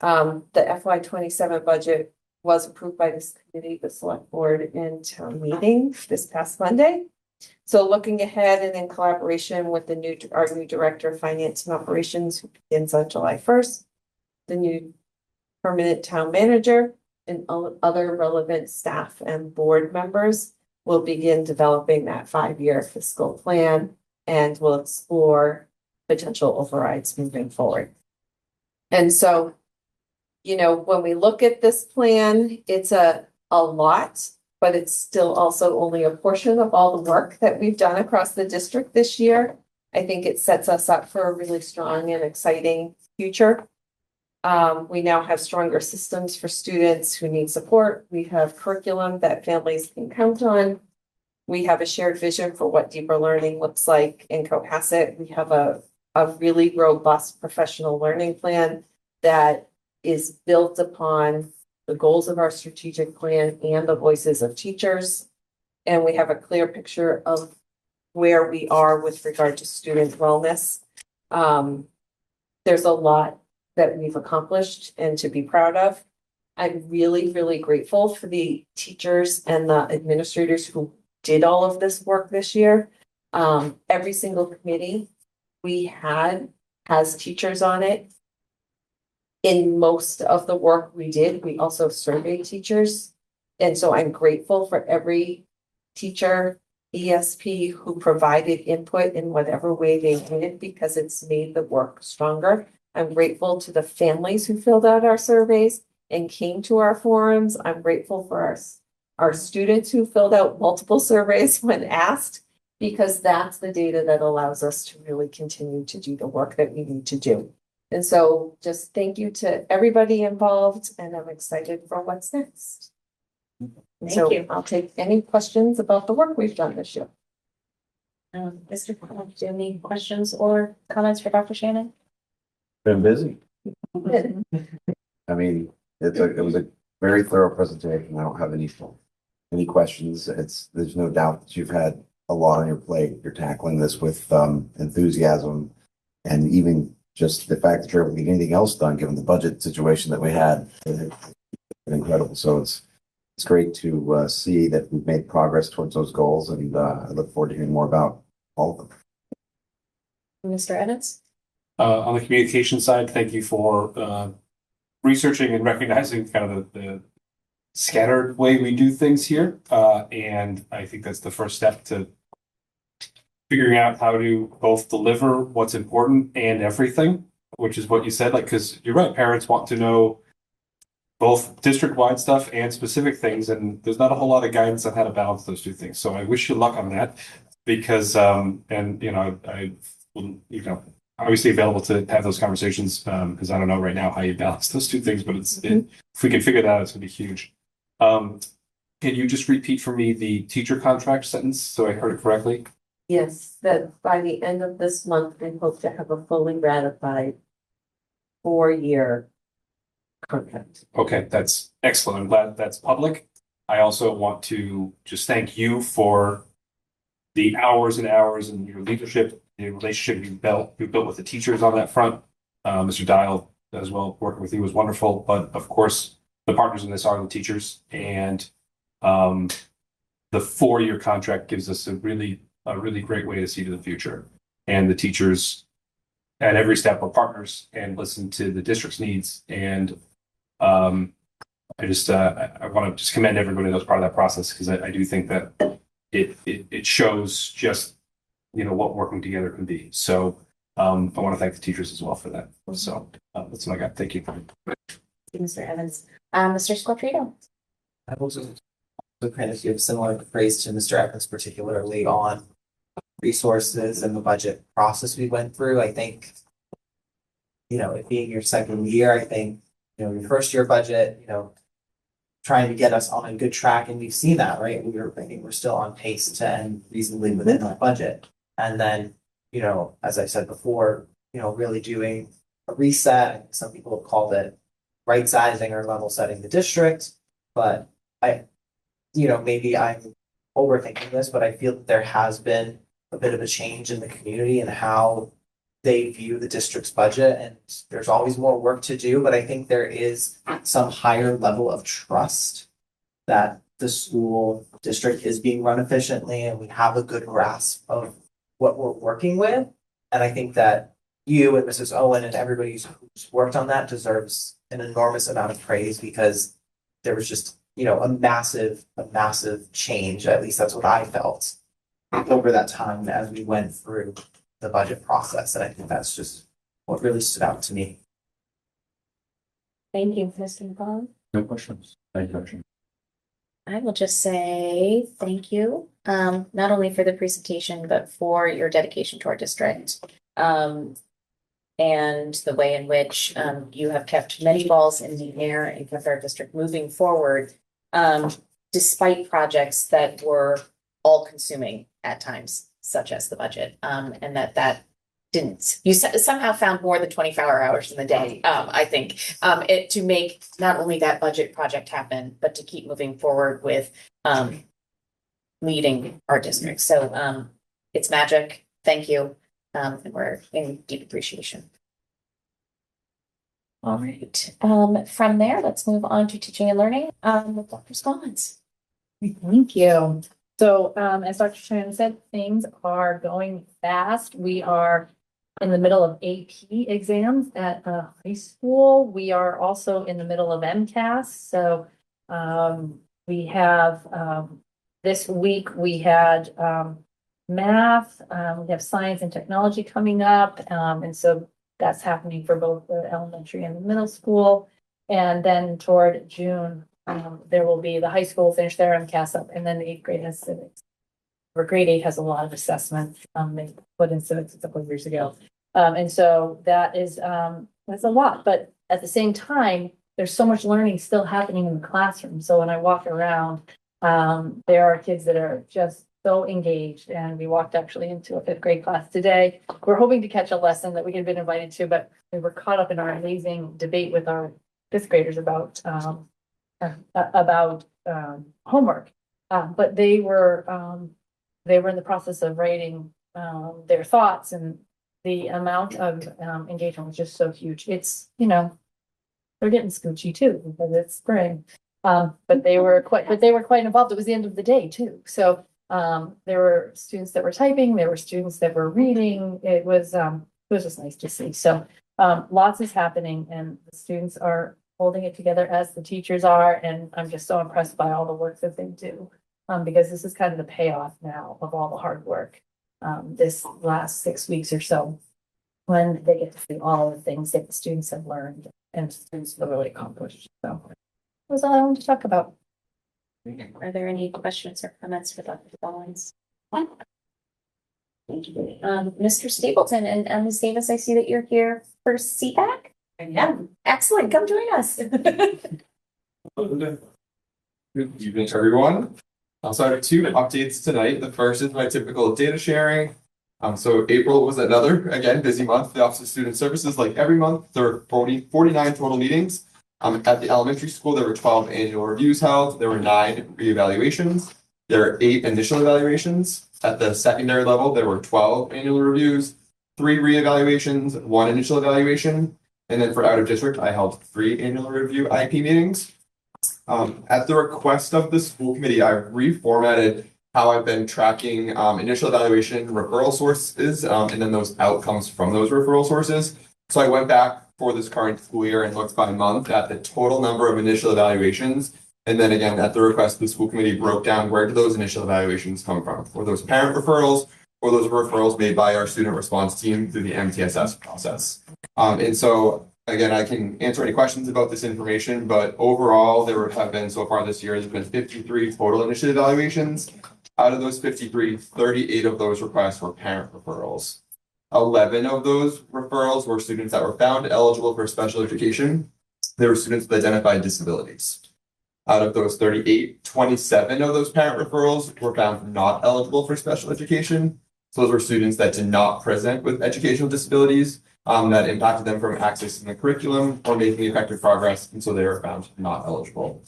The FY27 budget was approved by this committee, the select board, and town meeting this past Monday. So looking ahead and in collaboration with our new director of finance and operations, who begins on July 1st, the new permanent town manager, and other relevant staff and board members, we'll begin developing that 5-year fiscal plan and we'll explore potential overrides moving forward. And so, you know, when we look at this plan, it's a lot, but it's still also only a portion of all the work that we've done across the district this year. I think it sets us up for a really strong and exciting future. We now have stronger systems for students who need support. We have curriculum that families can count on. We have a shared vision for what deeper learning looks like in Cohasset. We have a really robust professional learning plan that is built upon the goals of our strategic plan and the voices of teachers. And we have a clear picture of where we are with regard to student wellness. There's a lot that we've accomplished and to be proud of. I'm really, really grateful for the teachers and the administrators who did all of this work this year. Every single committee we had has teachers on it. In most of the work we did, we also surveyed teachers. And so I'm grateful for every teacher, ESP who provided input in whatever way they did because it's made the work stronger. I'm grateful to the families who filled out our surveys and came to our forums. I'm grateful for our students who filled out multiple surveys when asked, because that's the data that allows us to really continue to do the work that we need to do. And so just thank you to everybody involved, and I'm excited for what's next. Thank you. I'll take any questions about the work we've done this year. Mr. Collins, do you have any questions or comments for Dr. Shannon? Been busy. I mean, it was a very thorough presentation. I don't have any questions. There's no doubt that you've had a lot on your plate. You're tackling this with enthusiasm, and even just the fact that you're able to get anything else done, given the budget situation that we had, is incredible. So it's great to see that we've made progress towards those goals, and I look forward to hearing more about all of them. Mr. Evans? On the communication side, thank you for researching and recognizing kind of the scattered way we do things here. And I think that's the first step to figuring out how to both deliver what's important and everything, which is what you said, like, because you're right, parents want to know both district-wide stuff and specific things, and there's not a whole lot of guidance on how to balance those two things. So I wish you luck on that, because and you know, I will, you know, obviously available to have those conversations, because I don't know right now how you balance those two things, but if we can figure that out, it's gonna be huge. Can you just repeat for me the teacher contract sentence so I heard it correctly? Yes, that by the end of this month, we hope to have a fully ratified 4-year contract. Okay, that's excellent. I'm glad that's public. I also want to just thank you for the hours and hours and your leadership, the relationship you've built with the teachers on that front. Mr. Dial as well, working with you was wonderful. But of course, the partners in this are the teachers, and the 4-year contract gives us a really great way to see to the future. And the teachers at every step are partners and listen to the district's needs. And I want to just commend everybody that's part of that process, because I do think that it shows just, you know, what working together can be. So I want to thank the teachers as well for that. So that's what I got. Thank you. Thank you, Mr. Evans. Mr. Squatrito? I also kind of give similar praise to Mr. Evans, particularly on resources and the budget process we went through. I think, you know, it being your second year, I think, you know, your first year budget, you know, trying to get us on a good track, and we've seen that, right? I think we're still on pace to end reasonably within that budget. And then, you know, as I said before, you know, really doing a reset. Some people have called it right sizing or level setting the district, but you know, maybe I'm overthinking this, but I feel that there has been a bit of a change in the community and how they view the district's budget, and there's always more work to do, but I think there is some higher level of trust that the school district is being run efficiently and we have a good grasp of what we're working with. And I think that you and Mrs. Owen and everybody who's worked on that deserves an enormous amount of praise, because there was just a massive change. At least that's what I felt over that time as we went through the budget process. And I think that's just what really stood out to me. Thank you, Mr. Bond. No questions. Thank you, Archie. I will just say thank you, not only for the presentation, but for your dedication to our district. And the way in which you have kept many balls in the air and kept our district moving forward, despite projects that were all consuming at times, such as the budget, and that didn't, you somehow found more than 24 hours in the day, I think, it to make not only that budget project happen, but to keep moving forward with leading our district. So it's magic. Thank you. And we're in deep appreciation. All right. From there, let's move on to teaching and learning with Dr. Scollins. Thank you. So, as Dr. Shannon said, things are going fast. We are in the middle of AP exams at high school. We are also in the middle of MCAS. So, we have this week we had math, we have science and technology coming up. And so that's happening for both the elementary and the middle school. And then toward June, there will be the high school finish their MCAS up, and then the 8th grade has civics. Or grade 8 has a lot of assessment. They put in civics a couple of years ago. And so that is, that's a lot, but at the same time, there's so much learning still happening in the classroom. So when I walk around, there are kids that are just so engaged, and we walked actually into a 5th grade class today. We're hoping to catch a lesson that we had been invited to, but we were caught up in our amazing debate with our 5th graders about homework. But they were in the process of writing their thoughts, and the amount of engagement was just so huge. It's, they're getting scoochy too because it's spring. But they were quite involved. It was the end of the day too. So there were students that were typing, there were students that were reading. It was just nice to see. So lots is happening, and the students are holding it together as the teachers are. And I'm just so impressed by all the work that they do, because this is kind of the payoff now of all the hard work this last 6 weeks or so, when they get to see all the things that the students have learned and students have really accomplished. So that was all I wanted to talk about. Are there any questions or comments for Dr. Scollins? Thank you. Mr. Stapleton and Ms. Davis, I see that you're here for CPAC. Yeah, excellent. Come join us. Good evening, everyone. So I have 2 updates tonight. The first is my typical data sharing. So April was another, again, busy month. The Office of Student Services, like every month, there were 49 total meetings. At the elementary school, there were 12 annual reviews held. There were 9 reevaluations. There were 8 initial evaluations. At the secondary level, there were 12 annual reviews, 3 reevaluations, 1 initial evaluation. And then for out of district, I held 3 annual review IEP meetings. At the request of the school committee, I reformatted how I've been tracking initial evaluation referral sources and then those outcomes from those referral sources. So I went back for this current school year and looked by month at the total number of initial evaluations. And then again, at the request of the school committee, broke down where did those initial evaluations come from? Were those parent referrals, or those referrals made by our student response team through the MTSS process? And so again, I can answer any questions about this information, but overall, there have been so far this year, there's been 53 total initial evaluations. Out of those 53, 38 of those requests were parent referrals. 11 of those referrals were students that were found eligible for special education. They were students with identified disabilities. Out of those 38, 27 of those parent referrals were found not eligible for special education. So those were students that did not present with educational disabilities that impacted them from accessing the curriculum or making effective progress, and so they were found not eligible.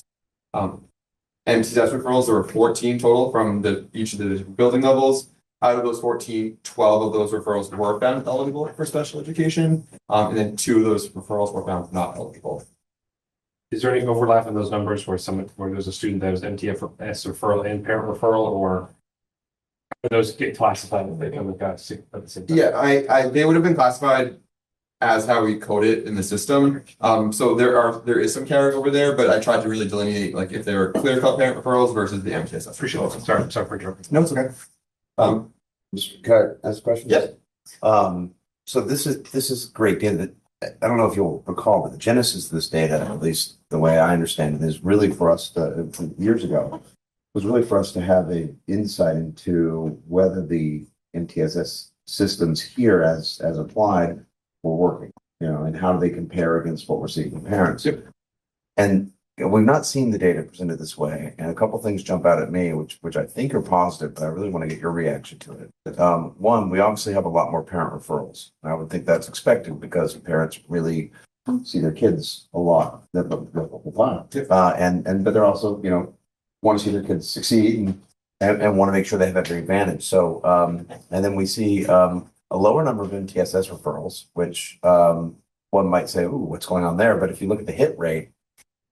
MTSS referrals, there were 14 total from each of the building levels. Out of those 14, 12 of those referrals were found eligible for special education, and then 2 of those referrals were found not eligible. Is there any overlap in those numbers where there's a student that was MTSS referral and parent referral, or those get classified when they come at the same time? Yeah, they would have been classified as how we code it in the system. So there is some carryover there, but I tried to really delineate like if there were clear cut parent referrals versus the MTSS. Appreciate it. Sorry for interrupting. No, it's okay. Can I ask a question? Yep. So this is great data that, I don't know if you'll recall, but the genesis of this data, at least the way I understand it, is really for us to, years ago, was really for us to have a insight into whether the MTSS systems here as applied were working, and how do they compare against what we're seeing from parents. Yep. And we've not seen the data presented this way, and a couple things jump out at me, which I think are positive, but I really want to get your reaction to it. One, we obviously have a lot more parent referrals. I would think that's expected because parents really see their kids a lot. But they're also, want to see their kids succeed and want to make sure they have every advantage. So, and then we see a lower number of MTSS referrals, which one might say, "Ooh, what's going on there?" But if you look at the hit rate,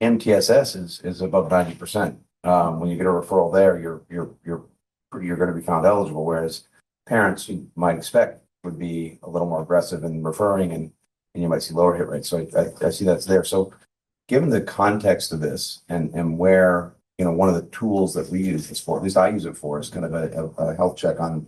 MTSS is above 90%. When you get a referral there, you're going to be found eligible. Whereas parents, you might expect, would be a little more aggressive in referring, and you might see lower hit rates. So I see that's there. So, given the context of this and where one of the tools that we use this for, at least I use it for, is kind of a health check on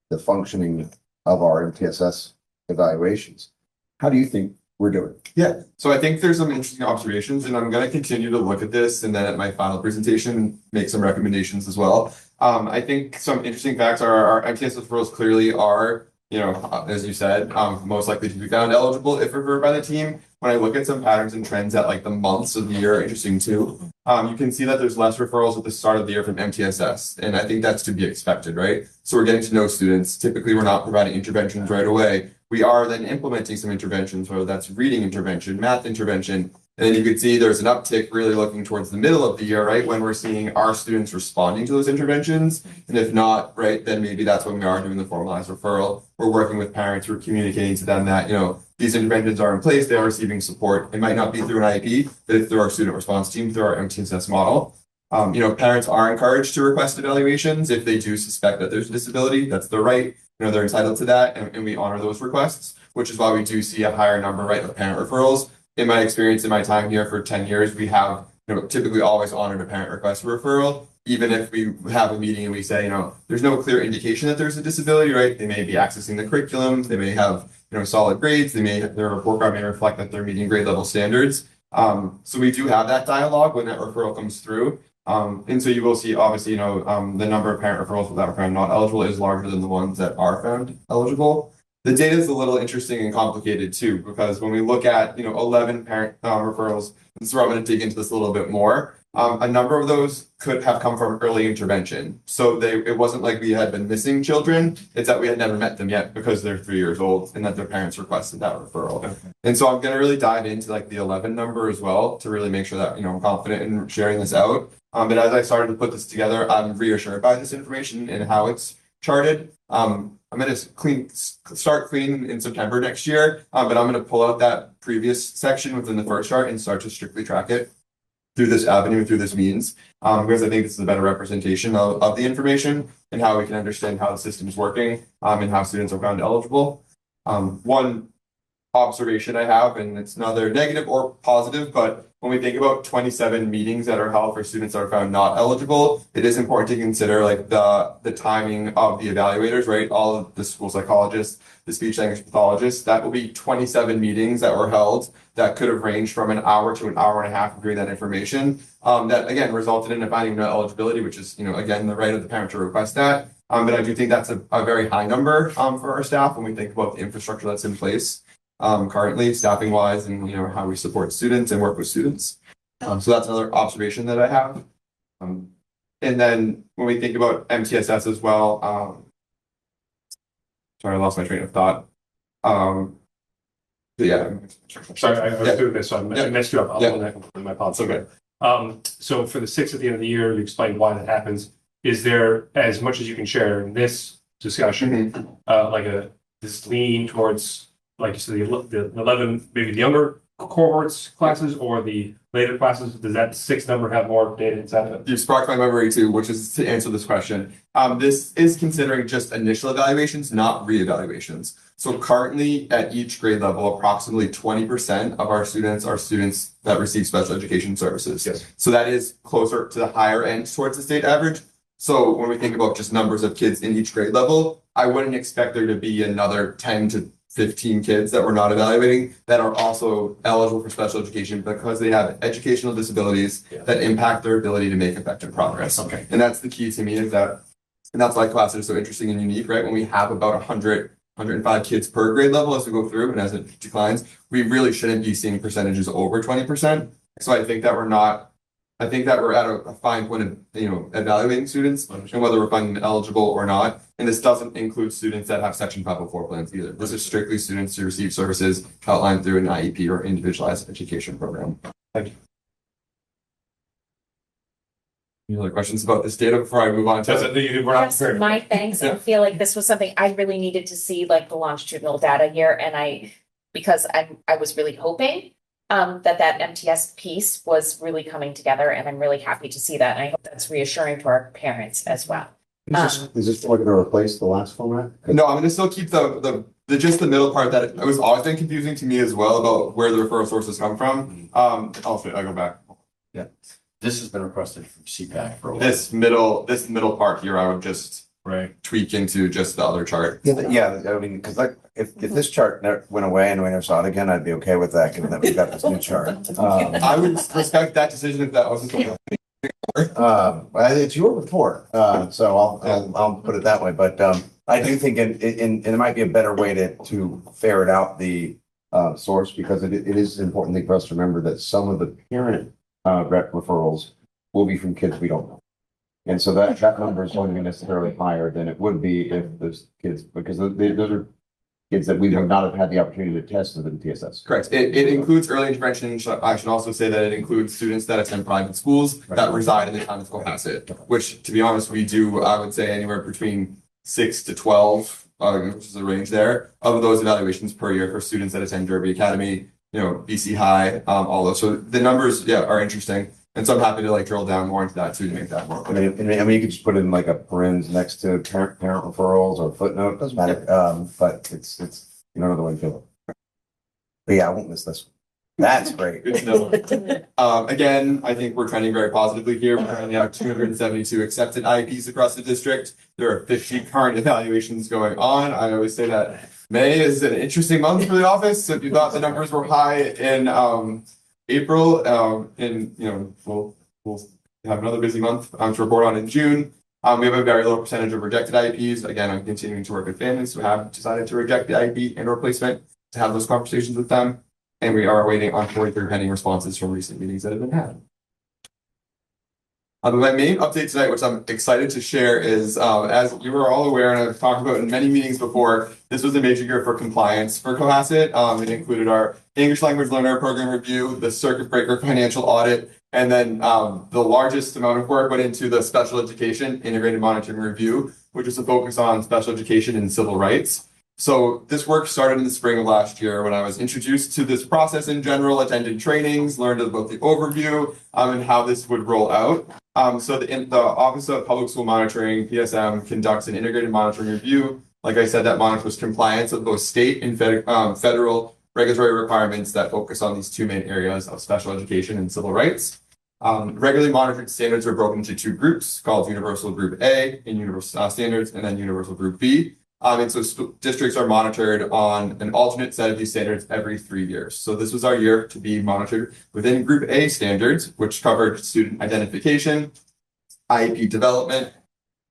the functioning of our MTSS evaluations. How do you think we're doing? Yeah, so I think there's some interesting observations, and I'm going to continue to look at this, and then at my final presentation, make some recommendations as well. I think some interesting facts are our MTSS referrals clearly are, as you said, most likely to be found eligible if referred by the team. When I look at some patterns and trends at like the months of the year are interesting too. You can see that there's less referrals at the start of the year from MTSS, and I think that's to be expected, right? So we're getting to know students. Typically, we're not providing interventions right away. We are then implementing some interventions, whether that's reading intervention, math intervention, and then you can see there's an uptick really looking towards the middle of the year, right? When we're seeing our students responding to those interventions. And if not, right, then maybe that's when we are doing the formalized referral. We're working with parents, we're communicating to them that, these interventions are in place, they are receiving support. It might not be through an IEP, but it's through our student response team, through our MTSS model. Parents are encouraged to request evaluations if they do suspect that there's a disability. That's their right. They're entitled to that, and we honor those requests, which is why we do see a higher number, right, of parent referrals. In my experience, in my time here for 10 years, we have, typically always honored a parent request for referral, even if we have a meeting and we say, there's no clear indication that there's a disability, right? They may be accessing the curriculum, they may have, solid grades, their report card may reflect that they're meeting grade level standards. So we do have that dialogue when that referral comes through. And so you will see, obviously, the number of parent referrals that are found not eligible is larger than the ones that are found eligible. The data is a little interesting and complicated too, because when we look at, 11 parent referrals, this is where I'm going to dig into this a little bit more. A number of those could have come from early intervention. So it wasn't like we had been missing children. It's that we had never met them yet because they're 3 years old and that their parents requested that referral. Okay. And so I'm going to really dive into like the 11 number as well to really make sure that, I'm confident in sharing this out. But as I started to put this together, I'm reassured by this information and how it's charted. I'm going to start clean in September next year, but I'm going to pull out that previous section within the first chart and start to strictly track it through this avenue, through this means, because I think this is a better representation of the information and how we can understand how the system is working and how students are found eligible. One observation I have, and it's neither negative or positive, but when we think about 27 meetings that are held for students that are found not eligible, it is important to consider like the timing of the evaluators, right? All of the school psychologists, the speech language pathologists, that will be 27 meetings that were held that could have ranged from an hour to an hour and a half of doing that information. That again resulted in a finding of no eligibility, which is, again, the right of the parent to request that. But I do think that's a very high number for our staff when we think about the infrastructure that's in place. Currently staffing wise and how we support students and work with students. So that's another observation that I have. And then when we think about MTSS as well, sorry, I lost my train of thought. Yeah. Sorry, I was doing this, so I messed you up. My apologies. Okay. So for the 6 at the end of the year, you explained why that happens. Is there, as much as you can share in this discussion, this lean towards, like you said, the 11, maybe the younger cohorts classes or the later classes? Does that 6 number have more data inside of it? You sparked my memory too, which is to answer this question. This is considering just initial evaluations, not reevaluations. So currently at each grade level, approximately 20% of our students are students that receive special education services. Yes. So that is closer to the higher end towards the state average. So when we think about just numbers of kids in each grade level, I wouldn't expect there to be another 10 to 15 kids that we're not evaluating that are also eligible for special education because they have educational disabilities that impact their ability to make effective progress. Okay. And that's the key to me is that, and that's why classes are so interesting and unique, right? When we have about 105 kids per grade level as we go through and as it declines, we really shouldn't be seeing percentages over 20%. So I think that we're at a fine point of, evaluating students and whether we're finding them eligible or not. And this doesn't include students that have Section 504 plans either. This is strictly students who receive services outlined through an IEP or individualized education program. Thank you. Any other questions about this data before I move on to? Yes, my thanks. I feel like this was something I really needed to see, like the longitudinal data here, and because I was really hoping that MTS piece was really coming together, and I'm really happy to see that. And I hope that's reassuring to our parents as well. Is this going to replace the last format? No, I'm gonna still keep the just the middle part that it was always been confusing to me as well about where the referral sources come from. I'll go back. Yeah, this has been requested from CPAC for a while. This middle part here, I would just tweak into just the other chart. Yeah, I mean, because like if this chart went away and we never saw it again, I'd be okay with that, given that we've got this new chart. I would respect that decision if that wasn't the it's your report, so I'll put it that way. But I do think and it might be a better way to ferret out the source, because it is an important thing for us to remember that some of the parent referrals will be from kids we don't know. And so that number is going to be necessarily higher than it would be if those kids, because those are kids that we would not have had the opportunity to test with TSS. Correct. It includes early intervention. I should also say that it includes students that attend private schools that reside in the town of Cohasset, which, to be honest, we do, I would say, anywhere between 6 to 12, which is a range there, of those evaluations per year for students that attend Derby Academy, BC High, all those. So the numbers, are interesting. And so I'm happy to drill down more into that too, to make that more clear. I mean, you could just put in like a parens next to parent referrals or footnote, doesn't matter. But it's another way to do it. But yeah, I won't miss this one. That's great. Good to know. Again, I think we're trending very positively here. We currently have 272 accepted IEPs across the district. There are 50 current evaluations going on. I always say that May is an interesting month for the office. So if you thought the numbers were high in April, we'll have another busy month to report on in June. We have a very low percentage of rejected IEPs. Again, I'm continuing to work with families who have decided to reject the IEP and replacement to have those conversations with them. And we are waiting on 43 pending responses from recent meetings that have been had. My main update tonight, which I'm excited to share, is as you are all aware, and I've talked about in many meetings before, this was a major year for compliance for Cohasset. It included our English language learner program review, the circuit breaker financial audit, and then the largest amount of work went into the special education integrated monitoring review, which was a focus on special education and civil rights. So this work started in the spring of last year when I was introduced to this process in general, attended trainings, learned about the overview, and how this would roll out. So the Office of Public School Monitoring, PSM, conducts an integrated monitoring review. Like I said, that monitors compliance with both state and federal regulatory requirements that focus on these two main areas of special education and civil rights. Regularly monitored standards are broken into two groups called Universal Group A and Universal Standards, and then Universal Group B. And so districts are monitored on an alternate set of these standards every 3 years. So this was our year to be monitored within Group A standards, which covered student identification, IEP development,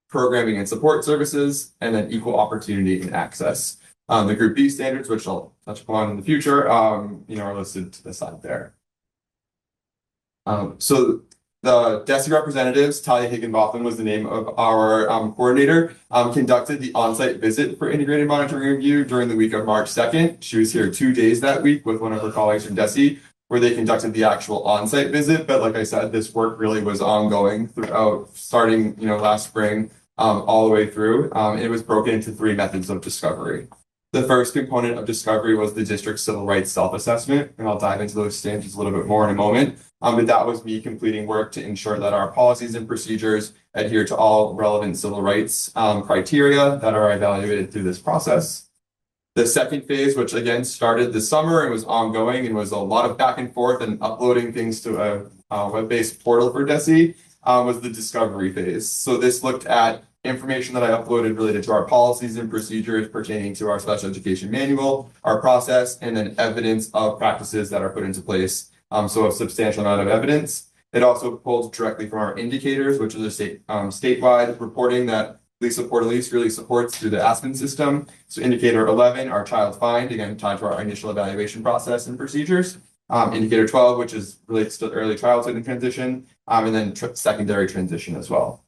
programming and support services, and then equal opportunity and access. The Group B standards, which I'll touch upon in the future, are listed to the side there. So the DESE representatives, Talia Higginbotham was the name of our coordinator, conducted the on-site visit for integrated monitoring review during the week of March 2nd. She was here 2 days that week with one of her colleagues from DESE, where they conducted the actual on-site visit. But like I said, this work really was ongoing throughout, starting last spring, all the way through. It was broken into 3 methods of discovery. The first component of discovery was the district's civil rights self-assessment, and I'll dive into those standards a little bit more in a moment. But that was me completing work to ensure that our policies and procedures adhere to all relevant civil rights criteria that are evaluated through this process. The second phase, which again started this summer and was ongoing and was a lot of back and forth and uploading things to a web-based portal for DESE, was the discovery phase. So this looked at information that I uploaded related to our policies and procedures pertaining to our special education manual, our process, and then evidence of practices that are put into place. So a substantial amount of evidence. It also pulled directly from our indicators, which is a statewide reporting that Lisa Portalese really supports through the Aspen system. So indicator 11, our child find, again, tied to our initial evaluation process and procedures. Indicator 12, which is relates to early childhood and transition, and then secondary transition as well.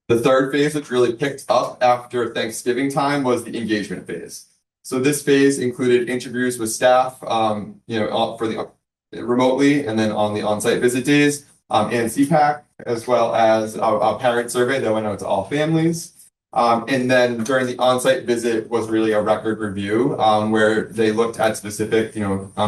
The third phase, which really picked up after Thanksgiving time, was the engagement phase. So this phase included interviews with staff, for the remotely and then on the on-site visit days, and CPAC, as well as a parent survey that went out to all families. And then during the on-site visit was really a record review, where they looked at specific,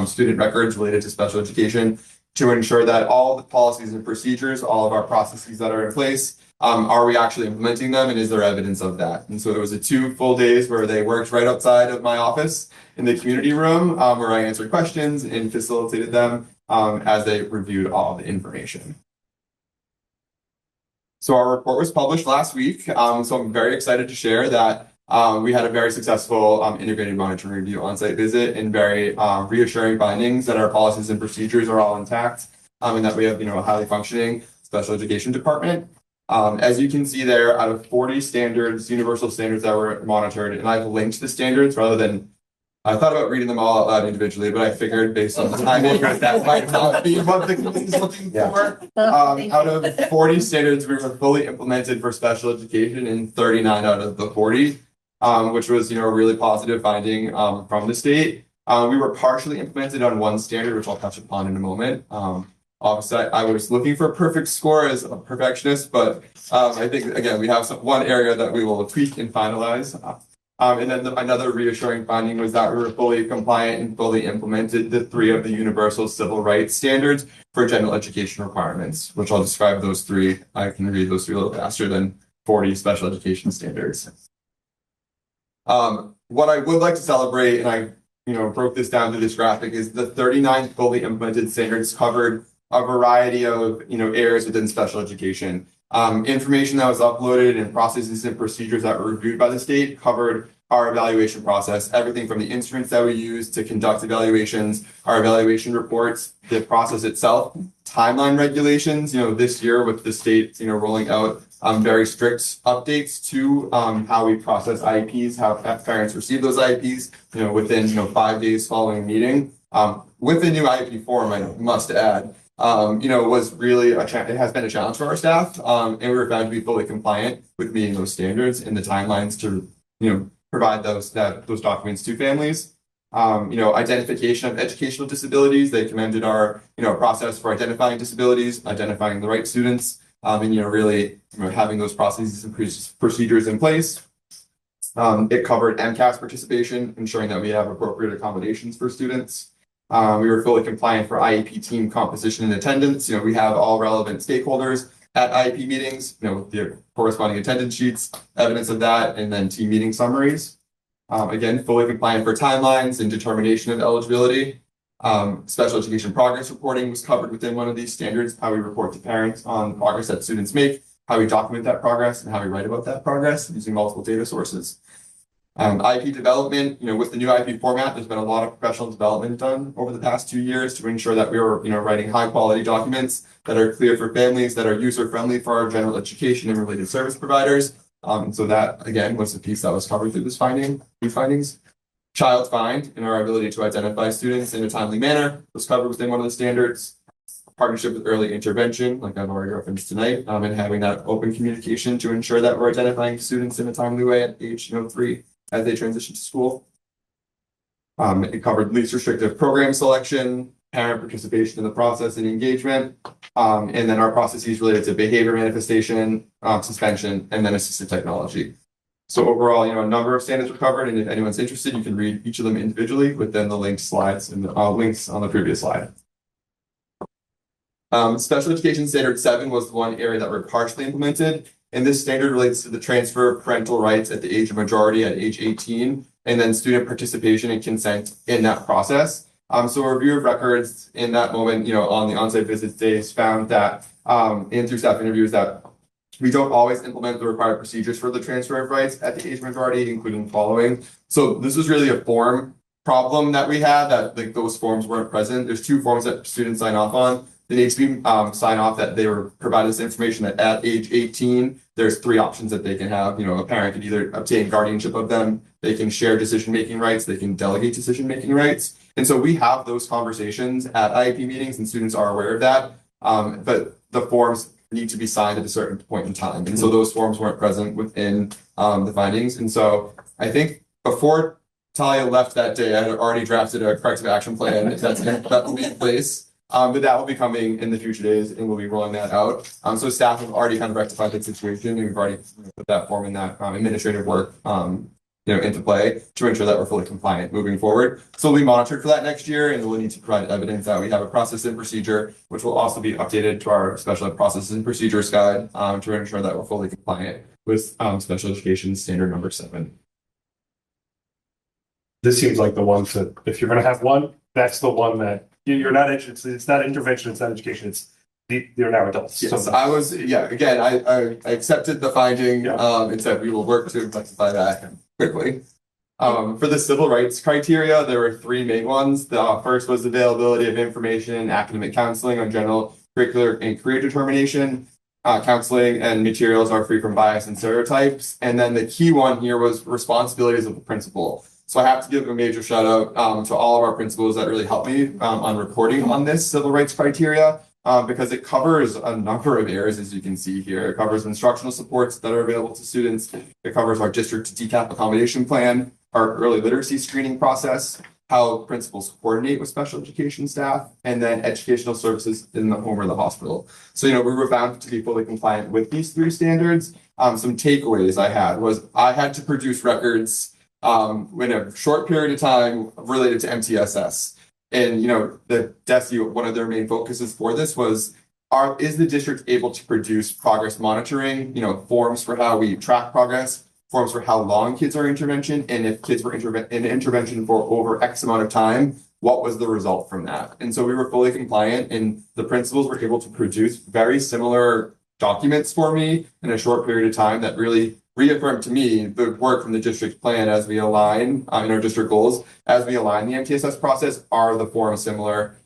student records related to special education to ensure that all the policies and procedures, all of our processes that are in place, are we actually implementing them, and is there evidence of that? And so there was 2 full days where they worked right outside of my office in the community room, where I answered questions and facilitated them as they reviewed all the information. So our report was published last week, so I'm very excited to share that we had a very successful integrated monitoring review on-site visit and very reassuring findings that our policies and procedures are all intact, and that we have a highly functioning special education department. As you can see there, out of 40 standards, universal standards that were monitored, and I've linked the standards rather than, I thought about reading them all out loud individually, but I figured based on the timing, that might not be what the committee's looking for. Out of 40 standards, we were fully implemented for special education in 39 out of the 40, which was, a really positive finding from the state. We were partially implemented on one standard, which I'll touch upon in a moment. Obviously, I was looking for a perfect score as a perfectionist, but I think, again, we have one area that we will tweak and finalize. And then another reassuring finding was that we were fully compliant and fully implemented the 3 of the universal civil rights standards for general education requirements, which I'll describe those 3. I can read those 3 a little faster than 40 special education standards. What I would like to celebrate, and I broke this down to this graphic, is the 39 fully implemented standards covered a variety of areas within special education. Information that was uploaded and processes and procedures that were reviewed by the state covered our evaluation process, everything from the instruments that we use to conduct evaluations, our evaluation reports, the process itself, timeline regulations. This year with the state rolling out very strict updates to how we process IEPs, how parents receive those IEPs, within 5 days following a meeting. With the new IEP form, I must add, was really it has been a challenge for our staff, and we were found to be fully compliant with meeting those standards and the timelines to provide those documents to families. Identification of educational disabilities. They commended our process for identifying disabilities, identifying the right students, and really having those processes and procedures in place. It covered MCAS participation, ensuring that we have appropriate accommodations for students. We were fully compliant for IEP team composition and attendance. We have all relevant stakeholders at IEP meetings, with the corresponding attendance sheets, evidence of that, and then team meeting summaries. Again, fully compliant for timelines and determination of eligibility. Special education progress reporting was covered within one of these standards, how we report to parents on progress that students make, how we document that progress, and how we write about that progress using multiple data sources. IEP development, with the new IEP format, there's been a lot of professional development done over the past 2 years to ensure that we were, writing high quality documents that are clear for families, that are user friendly for our general education and related service providers. So that again was the piece that was covered through these findings. Child find and our ability to identify students in a timely manner was covered within one of the standards. Partnership with early intervention, like I've already referenced tonight, and having that open communication to ensure that we're identifying students in a timely way at age 3 as they transition to school. It covered least restrictive program selection, parent participation in the process and engagement, and then our processes related to behavior manifestation, suspension, and then assistive technology. So overall, a number of standards were covered, and if anyone's interested, you can read each of them individually within the linked slides and links on the previous slide. Special education standard 7 was the one area that were partially implemented, and this standard relates to the transfer of parental rights at the age of majority at age 18, and then student participation and consent in that process. So a review of records in that moment, on the on-site visits days found that, and through staff interviews, that we don't always implement the required procedures for the transfer of rights at the age of majority, including the following. So this was really a form problem that we had, that like those forms weren't present. There's 2 forms that students sign off on. They need to be sign off that they were provided this information that at age 18, there's 3 options that they can have. A parent can either obtain guardianship of them, they can share decision-making rights, they can delegate decision-making rights. And so we have those conversations at IEP meetings, and students are aware of that. But the forms need to be signed at a certain point in time. And so those forms weren't present within the findings. And so I think before Talia left that day, I had already drafted a corrective action plan that will be in place. But that will be coming in the future days, and we'll be rolling that out. So staff have already kind of rectified that situation, and we've already put that form in that administrative work, into play to ensure that we're fully compliant moving forward. So we'll be monitored for that next year, and we'll need to provide evidence that we have a process and procedure, which will also be updated to our special ed processes and procedures guide to ensure that we're fully compliant with special education standard number 7. This seems like the one that if you're going to have one, that's the one that you're not. It's not intervention. It's not education. They're now adults. Yes, So I was. Yeah, again, I accepted the finding and said we will work to rectify that quickly. For the civil rights criteria, there were 3 main ones. The first was availability of information and academic counseling on general curricular and career determination. Counseling and materials are free from bias and stereotypes. And then the key one here was responsibilities of the principal. So I have to give a major shout out to all of our principals that really helped me on reporting on this civil rights criteria. Because it covers a number of areas, as you can see here. It covers instructional supports that are available to students. It covers our district DCAP accommodation plan, our early literacy screening process, how principals coordinate with special education staff, and then educational services in the home or the hospital. So, we were found to be fully compliant with these 3 standards. Some takeaways I had was I had to produce records in a short period of time related to MTSS. And, the DESE, one of their main focuses for this was, is the district able to produce progress monitoring, forms for how we track progress, forms for how long kids are in intervention, and if kids were in intervention for over X amount of time, what was the result from that? And so we were fully compliant, and the principals were able to produce very similar documents for me in a short period of time that really reaffirmed to me the work from the district plan as we align in our district goals, as we align the MTSS process. Are the forms similar?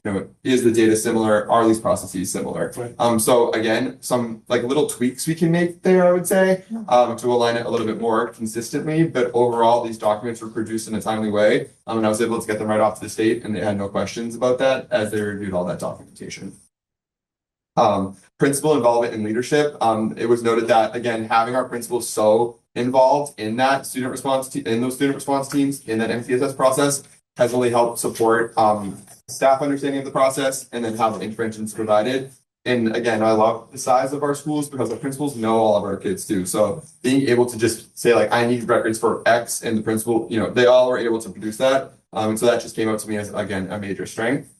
Is the data similar? Are these processes similar? Right. So again, some little tweaks we can make there, I would say, to align it a little bit more consistently. But overall, these documents were produced in a timely way, and I was able to get them right off to the state, and they had no questions about that as they reviewed all that documentation. Principal involvement in leadership. It was noted that, again, having our principals so involved in that student response in those student response teams in that MTSS process has really helped support staff understanding of the process and then how the interventions provided. And again, I love the size of our schools because the principals know all of our kids too. So being able to just say I need records for X, and the principal, they all were able to produce that. And so that just came out to me as, again, a major strength.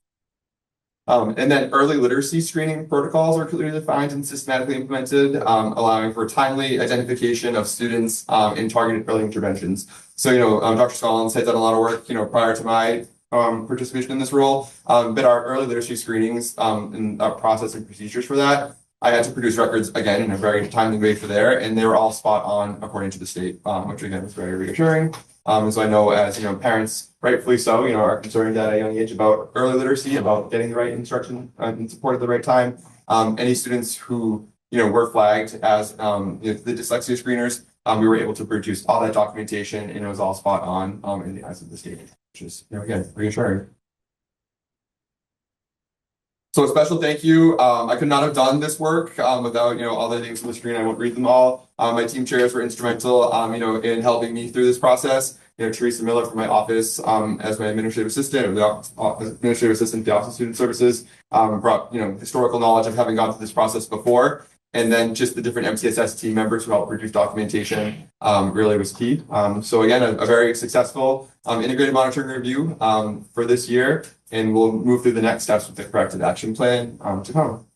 And then early literacy screening protocols are clearly defined and systematically implemented, allowing for timely identification of students in targeted early interventions. So, Dr. Scollins had done a lot of work, prior to my participation in this role, but our early literacy screenings and our process and procedures for that, I had to produce records, again, in a very timely way for there, and they were all spot on according to the state, which again was very reassuring. And so I know as, parents, rightfully so, are concerned at a young age about early literacy, about getting the right instruction and support at the right time. Any students who, were flagged as the dyslexia screeners, we were able to produce all that documentation, and it was all spot on in the eyes of the state, which is, again, reassuring. So a special thank you. I could not have done this work without, all the things on the screen. I won't read them all. My team chairs were instrumental, in helping me through this process. Teresa Miller from my office as my administrative assistant, or the administrative assistant, the Office of Student Services, brought, historical knowledge of having gone through this process before. And then just the different MTSS team members who helped produce documentation really was key. So again, a very successful integrated monitoring review for this year, and we'll move through the next steps with the corrective action plan to come.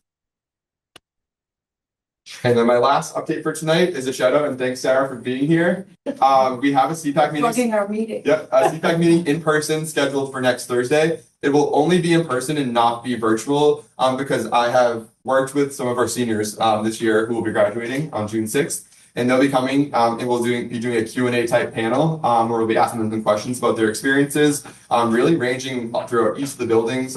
And then my last update for tonight is a shout out and thanks Sarah for being here. We have a CPAC meeting. Plugging our meeting. Yep, a CPAC meeting in person scheduled for next Thursday. It will only be in person and not be virtual because I have worked with some of our seniors this year who will be graduating on June 6th. And they'll be coming and we'll be doing a Q&A type panel where we'll be asking them some questions about their experiences, really ranging throughout each of the buildings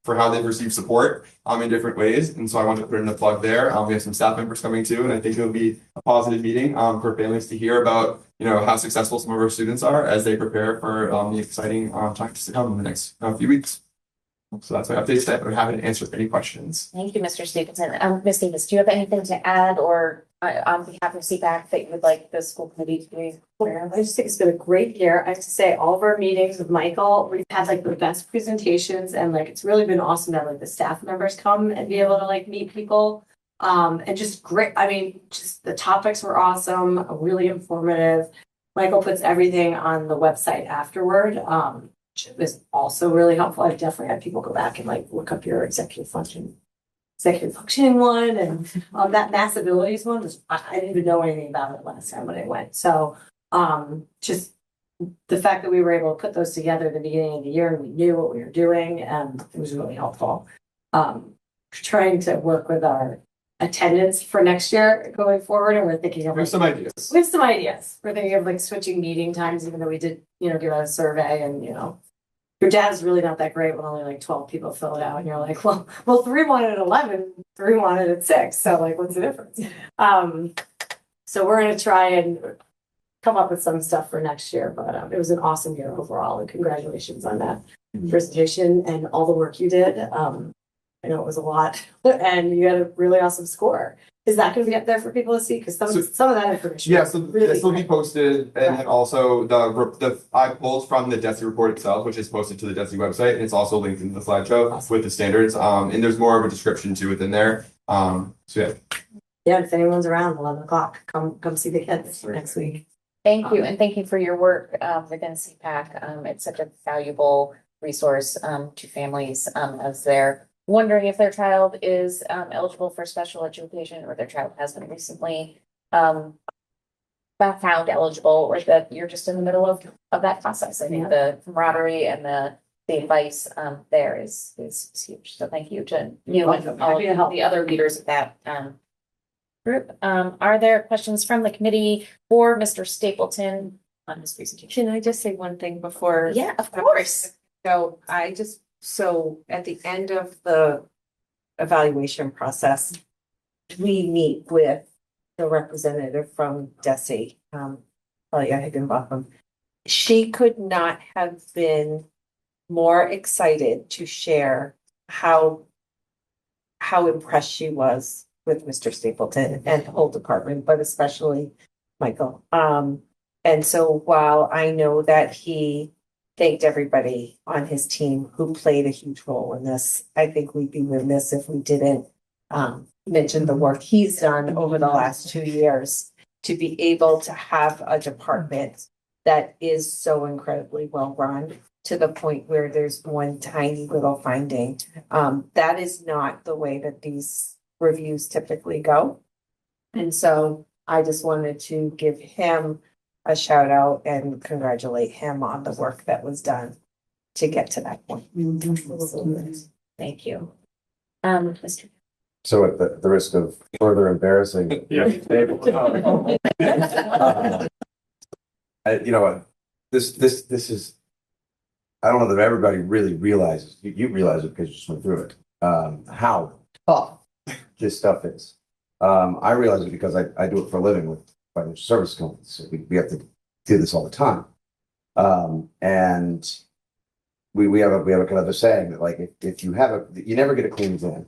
for how they've received support in different ways. And so I want to put in a plug there. We have some staff members coming too, and I think it'll be a positive meeting for families to hear about, you know, how successful some of our students are as they prepare for the exciting times to come in the next few weeks. So that's my update today, but I'm happy to answer any questions. Thank you, Mr. Stapleton. Ms. Davis, do you have anything to add or on behalf of CPAC that you would like the school committee to be aware of? I just think it's been a great year. I have to say, all of our meetings with Michael, we've had like the best presentations, and like it's really been awesome to have like the staff members come and be able to like meet people. And just great. I mean, just the topics were awesome, really informative. Michael puts everything on the website afterward. Which was also really helpful. I've definitely had people go back and like look up your executive functioning one, and that mass abilities one was, I didn't even know anything about it last time when I went. So just the fact that we were able to put those together at the beginning of the year and we knew what we were doing, and it was really helpful. Trying to work with our attendance for next year going forward, and we're thinking of some ideas. We have some ideas. We're thinking of like switching meeting times, even though we did, you know, give out a survey, and you know, your data's really not that great when only like 12 people fill it out, and you're like, well, 3 wanted at 11, 3 wanted at 6, so like, what's the difference? So we're gonna try and come up with some stuff for next year, but it was an awesome year overall, and congratulations on that presentation and all the work you did. I know it was a lot, and you had a really awesome score. Is that going to be up there for people to see? Because some of that information. Yeah, so this will be posted, and then also I pulled from the DESE report itself, which is posted to the DESE website, and it's also linked in the slideshow with the standards. And there's more of a description to within there. So yeah. Yeah, if anyone's around 11 o'clock, come see the kids for next week. Thank you, and thank you for your work within CPAC. It's such a valuable resource to families as they're wondering if their child is eligible for special education, or their child has been recently found eligible, or that you're just in the middle of that process. I think the camaraderie and the advice there is huge. So thank you to you and all of the other leaders of that group. Are there questions from the committee for Mr. Stapleton on his presentation? Can I just say one thing before? Yeah, of course. So at the end of the evaluation process, we meet with the representative from DESE, Talia Higginbotham. She could not have been more excited to share how impressed she was with Mr. Stapleton and the whole department, but especially Michael. And so while I know that he thanked everybody on his team who played a huge role in this, I think we'd be remiss if we didn't mention the work he's done over the last 2 years to be able to have a department that is so incredibly well run to the point where there's one tiny little finding. That is not the way that these reviews typically go. And so I just wanted to give him a shout out and congratulate him on the work that was done to get to that point. Thank you. Mr. So at the risk of further embarrassing. You know, this is, I don't know that everybody really realizes, you realize it because you just went through it, how tough this stuff is. I realize it because I do it for a living with financial service companies. So we have to do this all the time. And we have a kind of a saying that like, if you have you never get a clean exam.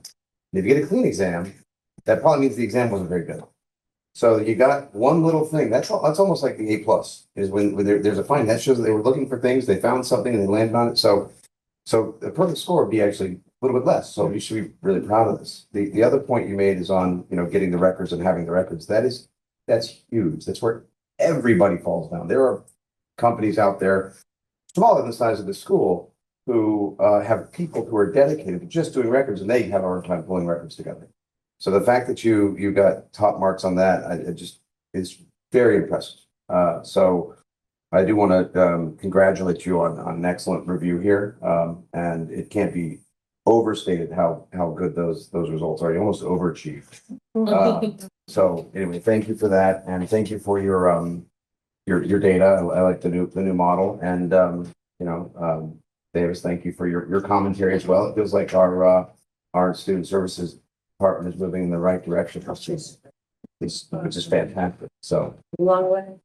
And if you get a clean exam, that probably means the exam wasn't very good. So you got one little thing. That's almost like the A+ is when there's a finding that shows that they were looking for things, they found something and they landed on it. So the perfect score would be actually little bit less, so we should be really proud of this. The other point you made is on, getting the records and having the records. That's huge. That's where everybody falls down. There are companies out there, smaller than the size of the school, who have people who are dedicated to just doing records, and they have a hard time pulling records together. So the fact that you got top marks on that, it just is very impressive. So I do want to congratulate you on an excellent review here, and it can't be overstated how good those results are. You almost overachieved. So anyway, thank you for that, and thank you for your data. I like the new model, and Davis, thank you for your commentary as well. It feels like our student services department is moving in the right direction, which is fantastic. So Long way.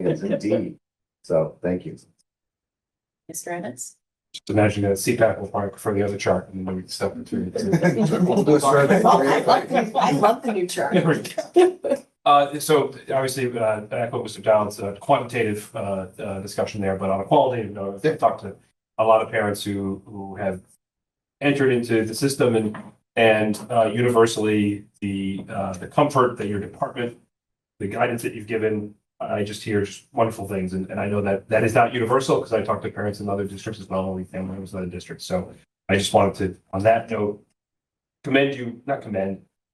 yes, indeed. So thank you. Mr. Evans? Just imagine that CPAC will probably prefer the other chart and then we can step into it. I love the new chart. So obviously, echo Mr. Dowd's quantitative discussion there, but on a qualitative note, I've talked to a lot of parents who have entered into the system and universally the comfort that your department, the guidance that you've given, I just hear just wonderful things. And I know that is not universal because I talk to parents in other districts as well, only family members in other districts. So I just wanted to, on that note,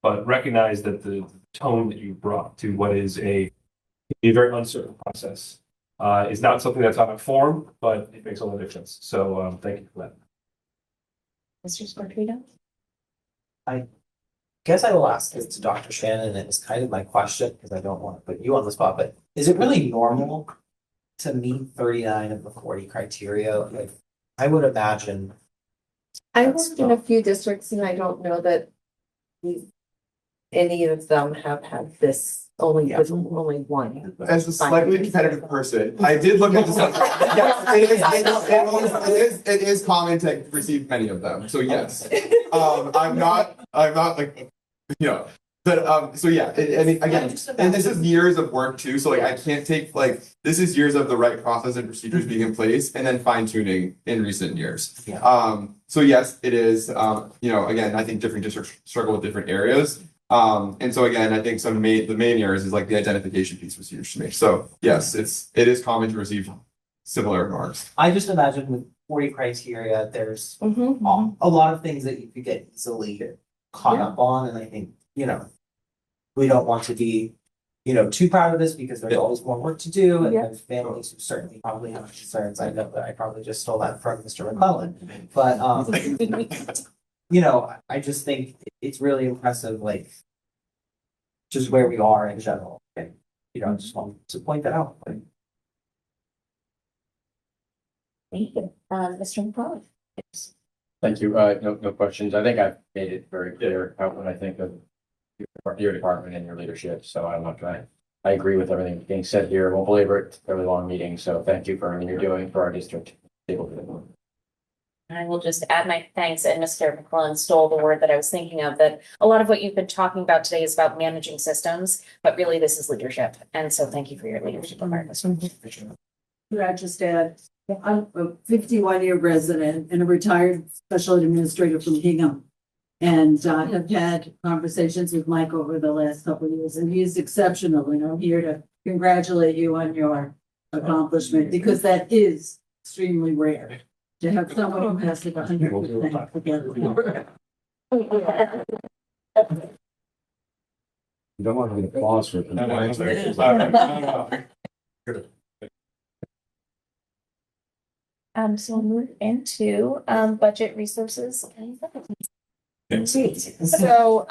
but recognize that the tone that you brought to what is a very uncertain process is not something that's out of form, but it makes all the difference. So thank you for that. Mr. Scarpino? I guess I will ask this to Dr. Shannon, and it's kind of my question, because I don't want to put you on the spot, but is it really normal to meet 39 of the 40 criteria? Like, I would imagine. I worked in a few districts and I don't know that any of them have had this only one. As a slightly competitive person, I did look at this. Yes, it is common to receive many of them. So yes, I'm not like, but so yeah, and again, and this is years of work too. So like, I can't take this is years of the right process and procedures being in place, and then fine tuning in recent years. Yeah. So yes, it is. Again, I think different districts struggle with different areas. And so again, I think the main areas is like the identification piece was huge to me. So yes, it is common to receive similar marks. I just imagine with 40 criteria, there's a lot of things that you could get easily caught up on. And I think, we don't want to be, too proud of this because there's always more work to do. And there's families who certainly probably have concerns. I know that I probably just stole that from Mr. McClellan. But, I just think it's really impressive, just where we are in general. And, I just wanted to point that out. Thank you. Mr. McClellan? Thank you. No questions. I think I've made it very clear what I think of your department and your leadership. So I'm not trying. I agree with everything being said here. Won't belabor it. Fairly long meeting. So thank you for everything you're doing for our district. I will just add my thanks, and Mr. McClellan stole the word that I was thinking of, that a lot of what you've been talking about today is about managing systems, but really this is leadership. And so thank you for your leadership on this one. Could I just add, I'm a 51-year resident and a retired special administrator from Hingham. And have had conversations with Mike over the last couple of years, and he's exceptional. And I'm here to congratulate you on your accomplishment, because that is extremely rare to have someone who has it 100% together. You don't want to get applause for compliance. So we'll move into budget resources. So,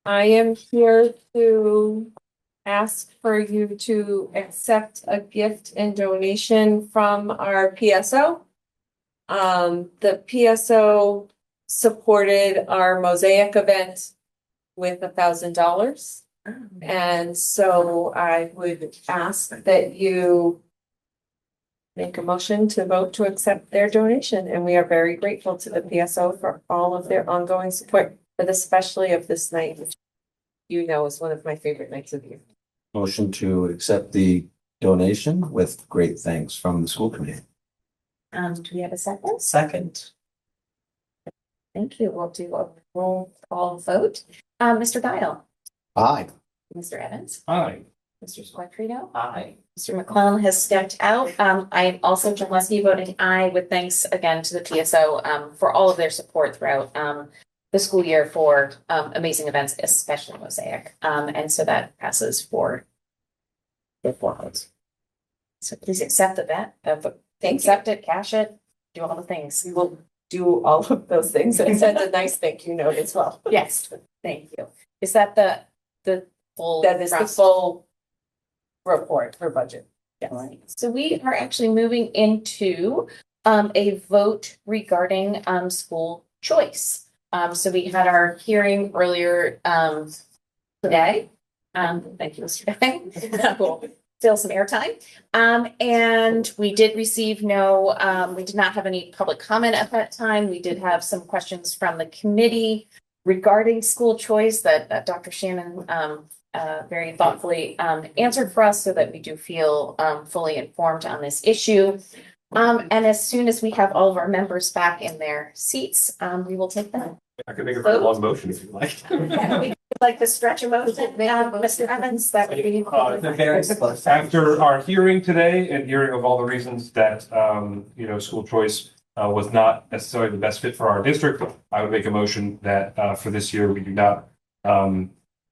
I am here to ask for you to accept a gift and donation from our PSO. The PSO supported our Mosaic event with $1,000. And so I would ask that you make a motion to vote to accept their donation. And we are very grateful to the PSO for all of their ongoing support, but especially of this night, which is one of my favorite nights of the year. Motion to accept the donation with great thanks from the school committee. Do we have a second? Second. Thank you. We'll do a roll call vote. Mr. Dial, Aye. Mr. Evans, Aye. Mr. Squatrito, Aye. Mr. McClellan has stepped out. I also, Jen Lesky, voting aye with thanks again to the PSO for all of their support throughout the school year for amazing events, especially Mosaic. And so that passes for the 4 votes. So please accept that, accept it, cash it, do all the things. We will do all of those things and send a nice thank you note as well. Yes, thank you. Is that the full? That is the process? full report for budget. Yes. So we are actually moving into a vote regarding school choice. So we had our hearing earlier today. Thank you, Mr. Guy. We'll fill some airtime. And we did receive we did not have any public comment at that time. We did have some questions from the committee regarding school choice that Dr. Shannon very thoughtfully answered for us so that we do feel fully informed on this issue. And as soon as we have all of our members back in their seats, we will take them. I could make a very long motion if you like. Yeah, we like the stretch of motion, Mr. Evans, that would be. The very close. After our hearing today and hearing of all the reasons that, school choice was not necessarily the best fit for our district, I would make a motion that for this year, we do not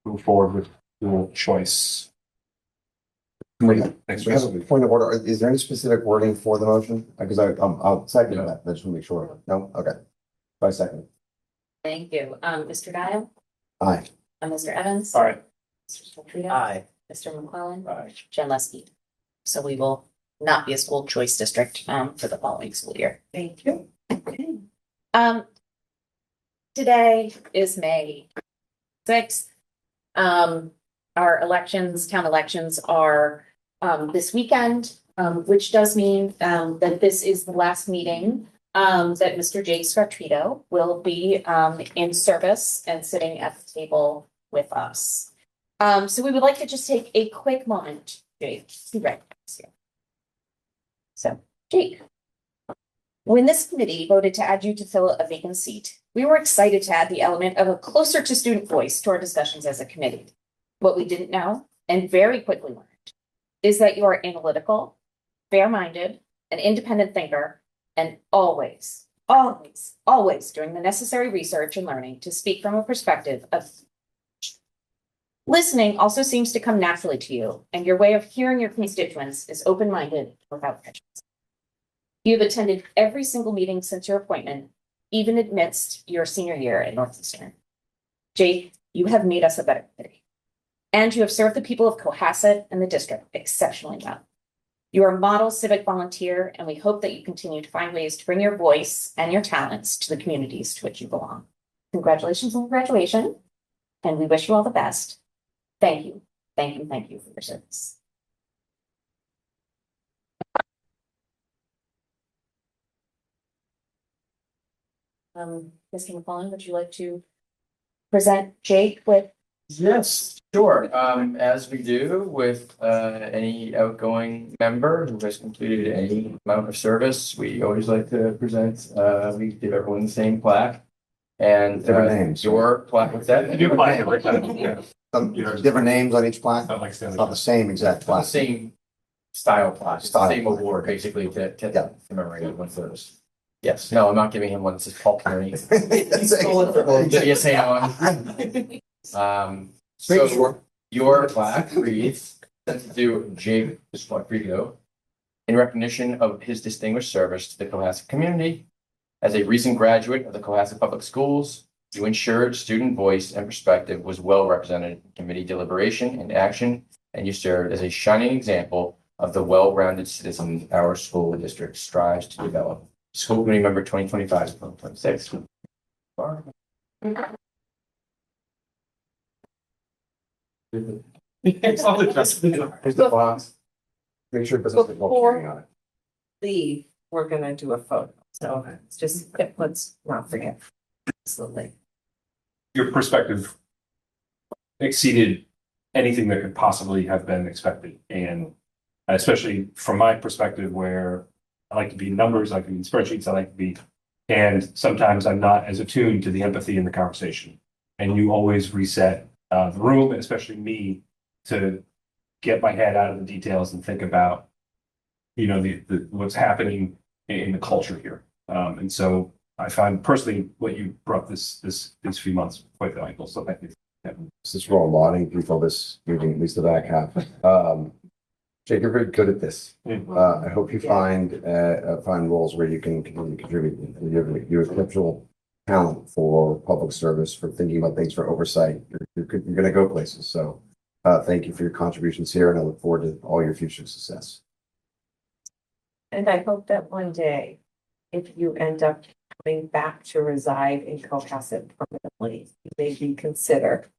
move forward with school choice. We Thanks, have a point of order. Is there any specific wording for the motion? Because I'll second that. I just want to make sure. No? Okay. By second. Thank you. Mr. Dial, Aye. Mr. Evans. All right. Mr. Squatrito, Aye. Mr. McClellan. Aye. Jen Lesky. So we will not be a school choice district for the following school year. Thank you. Okay. Today is May 6th. Our town elections are this weekend, which does mean that this is the last meeting that Mr. Jay Squatrito will be in service and sitting at the table with us. So we would like to just take a quick moment, Jake, to recognize you. So, Jake, when this committee voted to add you to fill a vacant seat, we were excited to add the element of a closer to student voice to our discussions as a committee. What we didn't know, and very quickly learned, is that you are analytical, fair-minded, an independent thinker, and always doing the necessary research and learning to speak from a perspective of listening also seems to come naturally to you, and your way of hearing your constituents is open-minded without prejudice. You have attended every single meeting since your appointment, even amidst your senior year at Northeastern. Jake, you have made us a better committee, and you have served the people of Cohasset and the district exceptionally well. You are a model civic volunteer, and we hope that you continue to find ways to bring your voice and your talents to the communities to which you belong. Congratulations on graduation, and we wish you all the best. Thank you for your service. Mr. McClellan, would you like to present Jake with? Yes, sure. As we do with any outgoing member who has completed any amount of service, we always like to present, we give everyone the same plaque. And Different names. Your plaque with that. New plaque every time. Yeah. Some different names on each plaque, Not like Stanley. not the same exact The plaque. same style plaque, it's the Style same plaque. award, basically, to Yeah. commemorate everyone's service. Yes, no, I'm not giving him one that says Paul Kearney. Yes, I know. Make So sure. your plaque reads, sent to Jake Squatrito in recognition of his distinguished service to the Cohasset community. As a recent graduate of the Cohasset Public Schools, you ensured student voice and perspective was well represented in committee deliberation and action, and you served as a shining example of the well-rounded citizen our school district strives to develop. School committee member 2025 to 2026. It's all the best. Here's the box. Make sure it doesn't say Paul Kearney on it. Leave, we're gonna do a photo, so it's just, let's not forget. Absolutely. Your perspective exceeded anything that could possibly have been expected. And especially from my perspective, where I like to be in numbers, I like to be in spreadsheets, I like to be, and sometimes I'm not as attuned to the empathy in the conversation. And you always reset the room, especially me, to get my head out of the details and think about, you know, the what's happening in the culture here. And so I find personally what you brought these few months quite valuable. So thank you. Yeah. Since we're all lauding people this meeting, at least the back half. Jake, you're very good at this. I hope you find roles where you can continue to contribute. You're exceptional talent for public service, for thinking about things, for oversight. You're going to go places. So thank you for your contributions here, and I look forward to all your future success. And I hope that one day, if you end up coming back to reside in Cohasset permanently, you may reconsider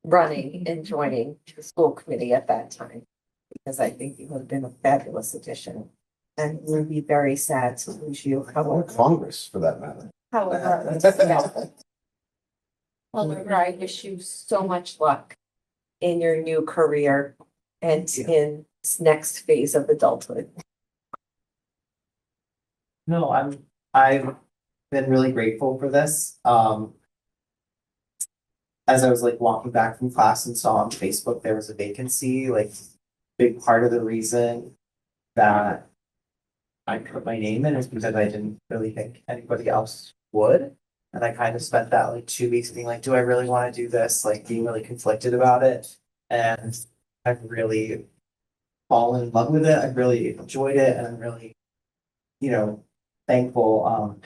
running and joining the school committee at that time, because I think you have been a fabulous addition. And we'll be very sad to lose you. Or Congress, for that matter. However, I wish you so much luck in your new career and in this next phase of adulthood. No, I've been really grateful for this. As I was like walking back from class and saw on Facebook there was a vacancy, like big part of the reason that I put my name in is because I didn't really think anybody else would. And I kind of spent that like 2 weeks being like, do I really want to do this? Like being really conflicted about it. And I've really fallen in love with it. I've really enjoyed it. And I'm really, thankful,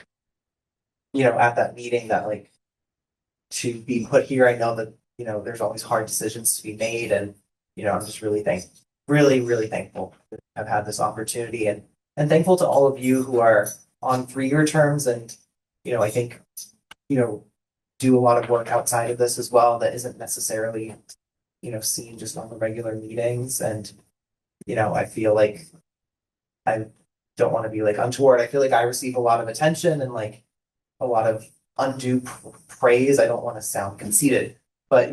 at that meeting that like to be put here. I know that, there's always hard decisions to be made. And, I'm just really really thankful that I've had this opportunity and thankful to all of you who are on 3-year terms and, I think, do a lot of work outside of this as well that isn't necessarily, seen just on the regular meetings. And, I feel like I don't want to be like untoward. I feel like I receive a lot of attention and like a lot of undue praise. I don't want to sound conceited, but,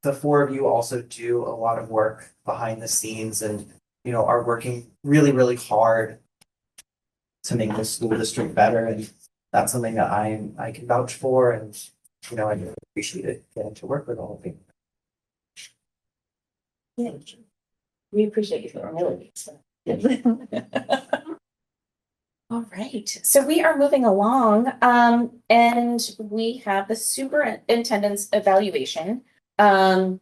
the 4 of you also do a lot of work behind the scenes and, are working really, really hard to make the school district better. And that's something that I can vouch for. And, I really appreciate it getting to work with all of you. Yeah. We appreciate you for humility. So. All right, so we are moving along, and we have the superintendent's evaluation coming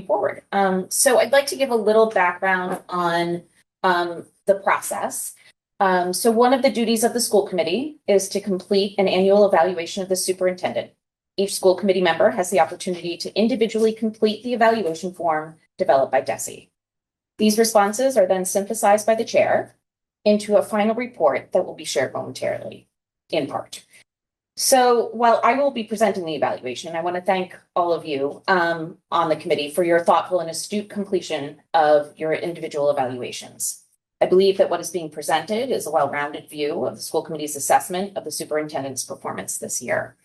forward. So I'd like to give a little background on the process. So one of the duties of the school committee is to complete an annual evaluation of the superintendent. Each school committee member has the opportunity to individually complete the evaluation form developed by DESE. These responses are then synthesized by the chair into a final report that will be shared momentarily, in part. So while I will be presenting the evaluation, I want to thank all of you on the committee for your thoughtful and astute completion of your individual evaluations. I believe that what is being presented is a well-rounded view of the school committee's assessment of the superintendent's performance this year.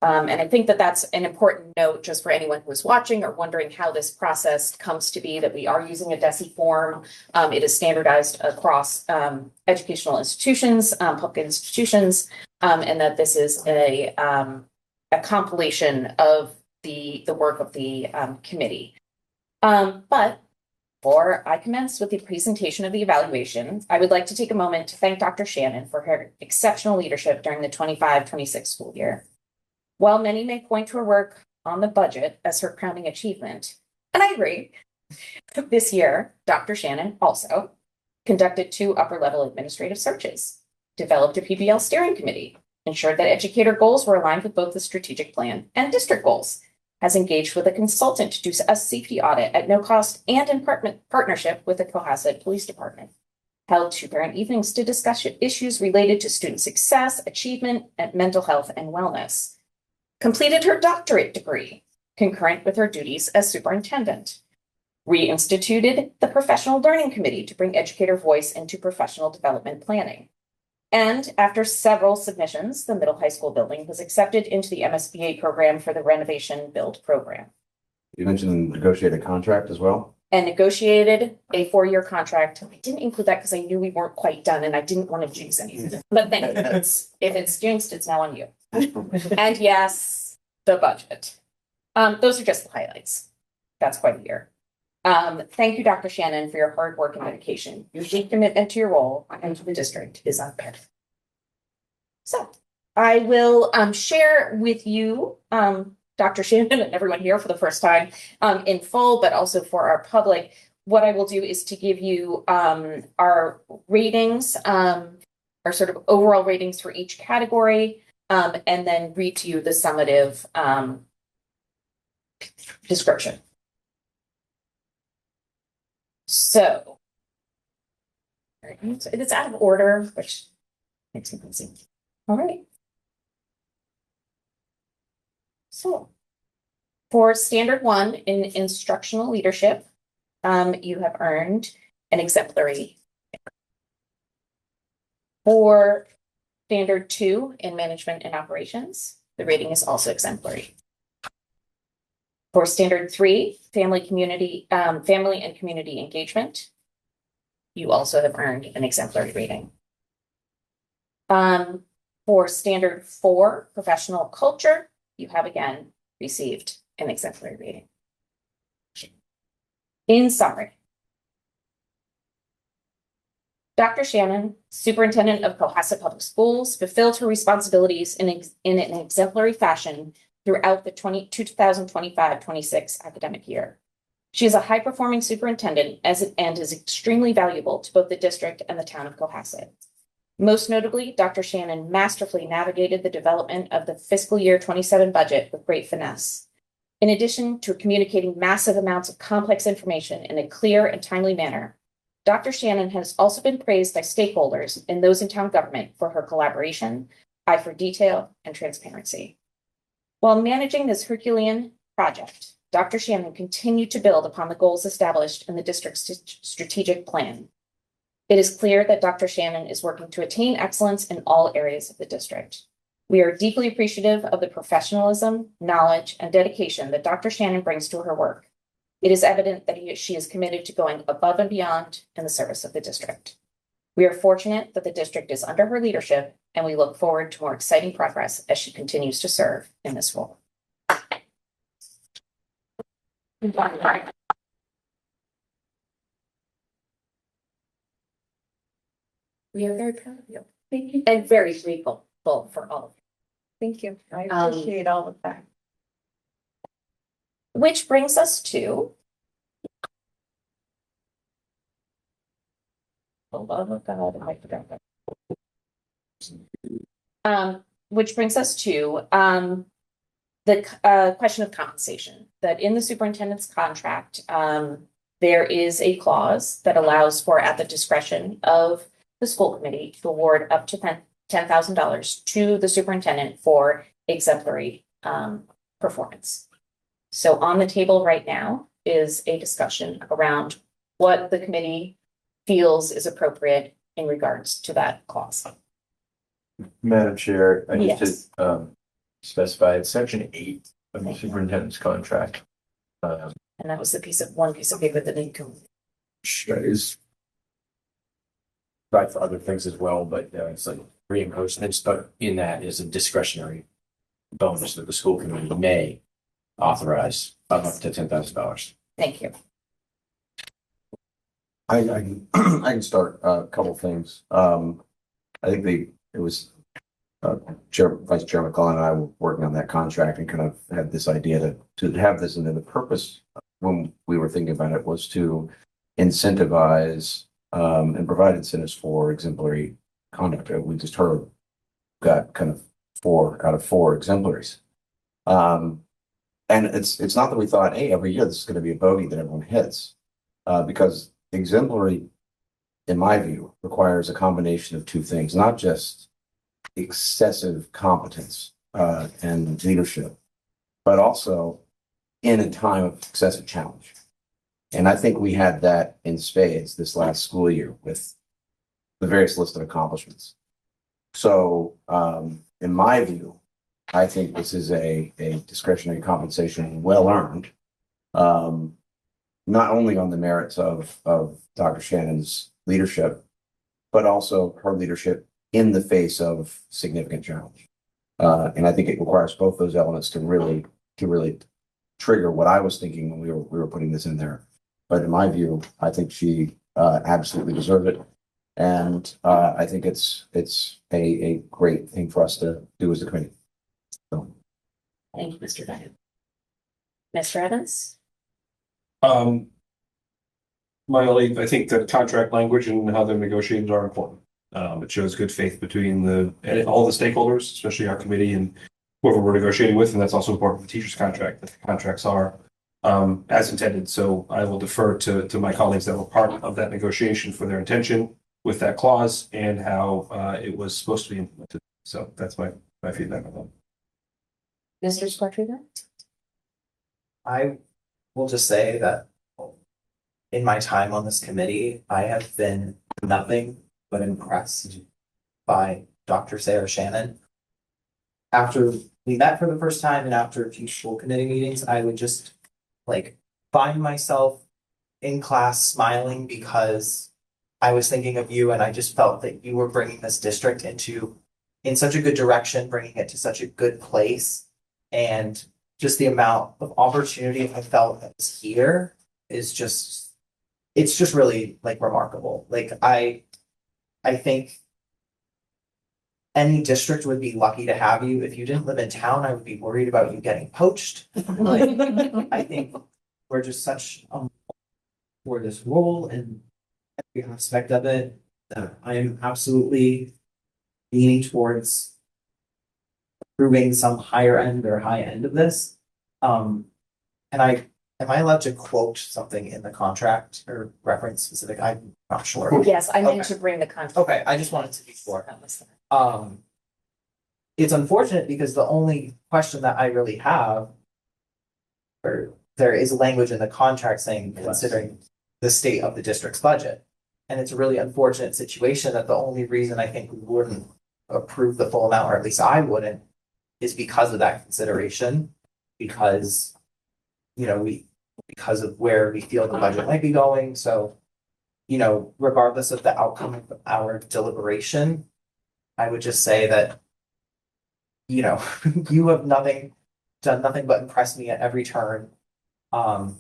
And I think that that's an important note just for anyone who is watching or wondering how this process comes to be, that we are using a DESE form. It is standardized across educational institutions, public institutions, and that this is a compilation of the work of the committee. But before I commence with the presentation of the evaluation, I would like to take a moment to thank Dr. Shannon for her exceptional leadership during the 25-26 school year. While many may point to her work on the budget as her crowning achievement, and I agree, this year, Dr. Shannon also conducted 2 upper-level administrative searches, developed a PBL steering committee, ensured that educator goals were aligned with both the strategic plan and district goals, has engaged with a consultant to do a safety audit at no cost and in partnership with the Cohasset Police Department, held 2 parent evenings to discuss issues related to student success, achievement, and mental health and wellness, completed her doctorate degree concurrent with her duties as superintendent, reinstituted the professional learning committee to bring educator voice into professional development planning. And after several submissions, the middle high school building was accepted into the MSBA program for the renovation build program. You mentioned negotiate a contract as well? and negotiated a 4-year contract. I didn't include that because I knew we weren't quite done and I didn't want to jinx anything. But then if it's jinxed, it's now on you. And yes, the budget. Those are just the highlights. That's quite a year. Thank you, Dr. Shannon, for your hard work and dedication. Your deep commitment to your role and to the district is unparalleled. So I will share with you, Dr. Shannon and everyone here for the first time in full, but also for our public. What I will do is to give you our ratings, our sort of overall ratings for each category, and then read to you the summative description. So it's out of order, which makes me busy. All right. So for standard 1 in instructional leadership, you have earned an exemplary. For standard 2 in management and operations, the rating is also exemplary. For standard 3, family and community engagement, you also have earned an exemplary rating. For standard 4, professional culture, you have again received an exemplary rating. In summary, Dr. Shannon, Superintendent of Cohasset Public Schools, fulfilled her responsibilities in an exemplary fashion throughout the 2025-26 academic year. She is a high-performing superintendent and is extremely valuable to both the district and the town of Cohasset. Most notably, Dr. Shannon masterfully navigated the development of the fiscal year 27 budget with great finesse. In addition to communicating massive amounts of complex information in a clear and timely manner, Dr. Shannon has also been praised by stakeholders and those in town government for her collaboration, eye for detail, and transparency. While managing this Herculean project, Dr. Shannon continued to build upon the goals established in the district's strategic plan. It is clear that Dr. Shannon is working to attain excellence in all areas of the district. We are deeply appreciative of the professionalism, knowledge, and dedication that Dr. Shannon brings to her work. It is evident that she is committed to going above and beyond in the service of the district. We are fortunate that the district is under her leadership, and we look forward to more exciting progress as she continues to serve in this role. We are very proud of you. Thank you. And very grateful for all of you. Thank you. I appreciate all of that. Which brings us to which brings us to the question of compensation. That in the superintendent's contract, there is a clause that allows for, at the discretion of the school committee, to award up to $10,000 to the superintendent for exemplary performance. So on the table right now is a discussion around what the committee feels is appropriate in regards to that clause. Madam Chair, I need Yes. to specify it's section 8 of the superintendent's contract. And that was one piece of paper that didn't come. Is right for other things as well, but it's like reimbursements, but in that is a discretionary bonus that the school committee may authorize up to $10,000. Thank you. I can start a couple things. I think it was Vice Chair McClellan and I were working on that contract and kind of had this idea to have this, and then the purpose when we were thinking about it was to incentivize and provide incentives for exemplary conduct. We just got kind of 4 out of 4 exemplaries. And it's not that we thought, hey, every year this is going to be a bogey that everyone hits, because exemplary, in my view, requires a combination of 2 things, not just excessive competence and leadership, but also in a time of excessive challenge. And I think we had that in spades this last school year with the various list of accomplishments. So in my view, I think this is a discretionary compensation well earned. not only on the merits of Dr. Shannon's leadership, but also her leadership in the face of significant challenge. And I think it requires both those elements to really trigger what I was thinking when we were putting this in there. But in my view, I think she absolutely deserved it. And I think it's a great thing for us to do as a committee. So. Thank you, Mr. Duncan. Mr. Evans? I think the contract language and how the negotiations are important. It shows good faith between all the stakeholders, especially our committee and whoever we're negotiating with, and that's also important for the teacher's contract, that the contracts are as intended. So I will defer to my colleagues that were part of that negotiation for their intention with that clause and how it was supposed to be implemented. So that's my feedback on that. Mr. Squatruga? I will just say that in my time on this committee, I have been nothing but impressed by Dr. Sarah Shannon. After we met for the first time and after a few school committee meetings, I would just find myself in class smiling because I was thinking of you and I just felt that you were bringing this district in such a good direction, bringing it to such a good place. And just the amount of opportunity I felt that was here is it's just really remarkable. I think any district would be lucky to have you. If you didn't live in town, I would be worried about you getting poached. I think we're just such for this role and every aspect of it that I am absolutely leaning towards approving some higher end or high end of this. Am I allowed to quote something in the contract or reference specific? I'm not sure. Yes, I meant Okay. to bring the contract. Okay, I just wanted to be sure. It's unfortunate because the only question that I really have, or there is language in the contract saying considering the state of the district's budget. And it's a really unfortunate situation that the only reason I think we wouldn't approve the full amount, or at least I wouldn't, is because of that consideration. Because, because of where we feel the budget might be going. So, regardless of the outcome of our deliberation, I would just say that, you have done nothing but impress me at every turn. And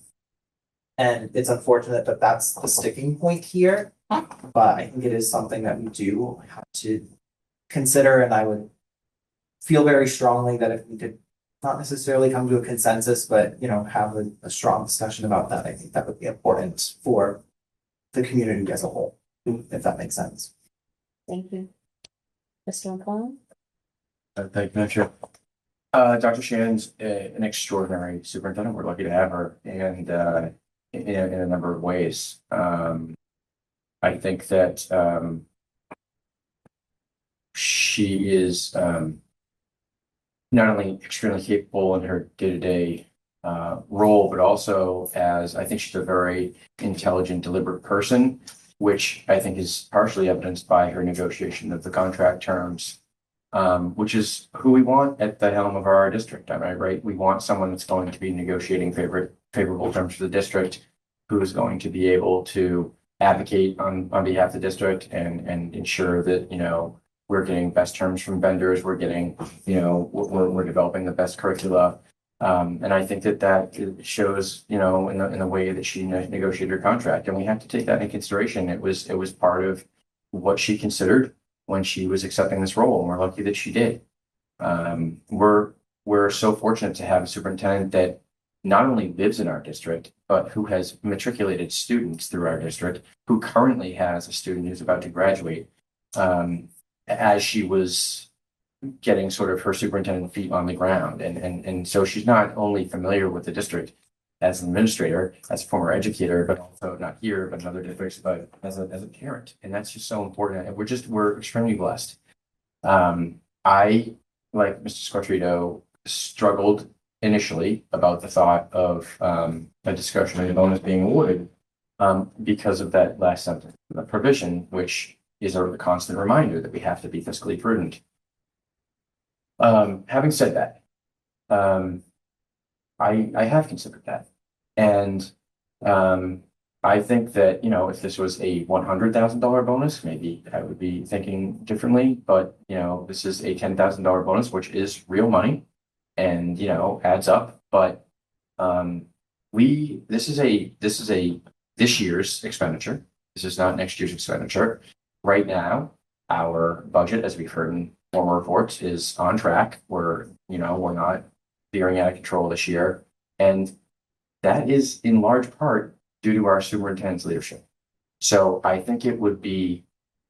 it's unfortunate that that's the sticking point here, but I think it is something that we do have to consider, and I would feel very strongly that if we could not necessarily come to a consensus, but, have a strong discussion about that, I think that would be important for the community as a whole, if that makes sense. Thank you. Mr. McCollum? Thank you, Madam Chair. Dr. Shannon's an extraordinary superintendent. We're lucky to have her, and in a number of ways. I think that she is not only extremely capable in her day-to-day role, but also as I think she's a very intelligent, deliberate person, which I think is partially evidenced by her negotiation of the contract terms, which is who we want at the helm of our district. Am I right? We want someone that's going to be negotiating favorable terms for the district, who is going to be able to advocate on behalf of the district and ensure that, we're getting best terms from vendors, we're getting, we're developing the best curricula. And I think that shows, in the way that she negotiated her contract, and we have to take that into consideration. It was part of what she considered when she was accepting this role, and we're lucky that she did. We're so fortunate to have a superintendent that not only lives in our district, but who has matriculated students through our district, who currently has a student who's about to graduate, as she was getting sort of her superintendent feet on the ground. And so she's not only familiar with the district as an administrator, as a former educator, but also not here, but in other districts, but as a parent. And that's just so important. And we're extremely blessed. I, like Mr. Squartrito, struggled initially about the thought of a discretionary bonus being awarded because of that last sentence, the provision, which is a constant reminder that we have to be fiscally prudent. Having said that, I have considered that, and I think that, you know, if this was a $100,000 bonus, maybe I would be thinking differently, but you know, this is a $10,000 bonus, which is real money and, you know, adds up, but this is this year's expenditure. This is not next year's expenditure. Right now, our budget, as we've heard in former reports, is on track. We're not veering out of control this year. And that is in large part due to our superintendent's leadership. So I think it would be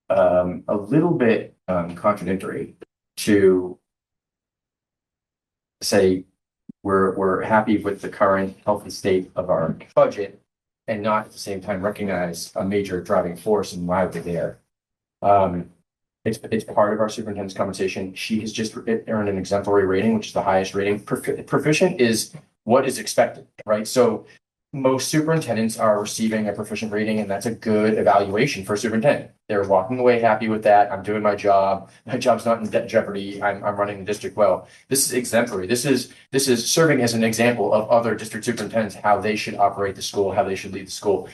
a little bit contradictory to say we're happy with the current healthy state of our budget and not at the same time recognize a major driving force and why we're there. It's part of our superintendent's compensation. She has just earned an exemplary rating, which is the highest rating. Proficient is what is expected, right? So most superintendents are receiving a proficient rating, and that's a good evaluation for a superintendent. They're walking away happy with that. I'm doing my job. My job's not in jeopardy. I'm running the district well. This is exemplary. This is serving as an example of other district superintendents, how they should operate the school, how they should lead the school.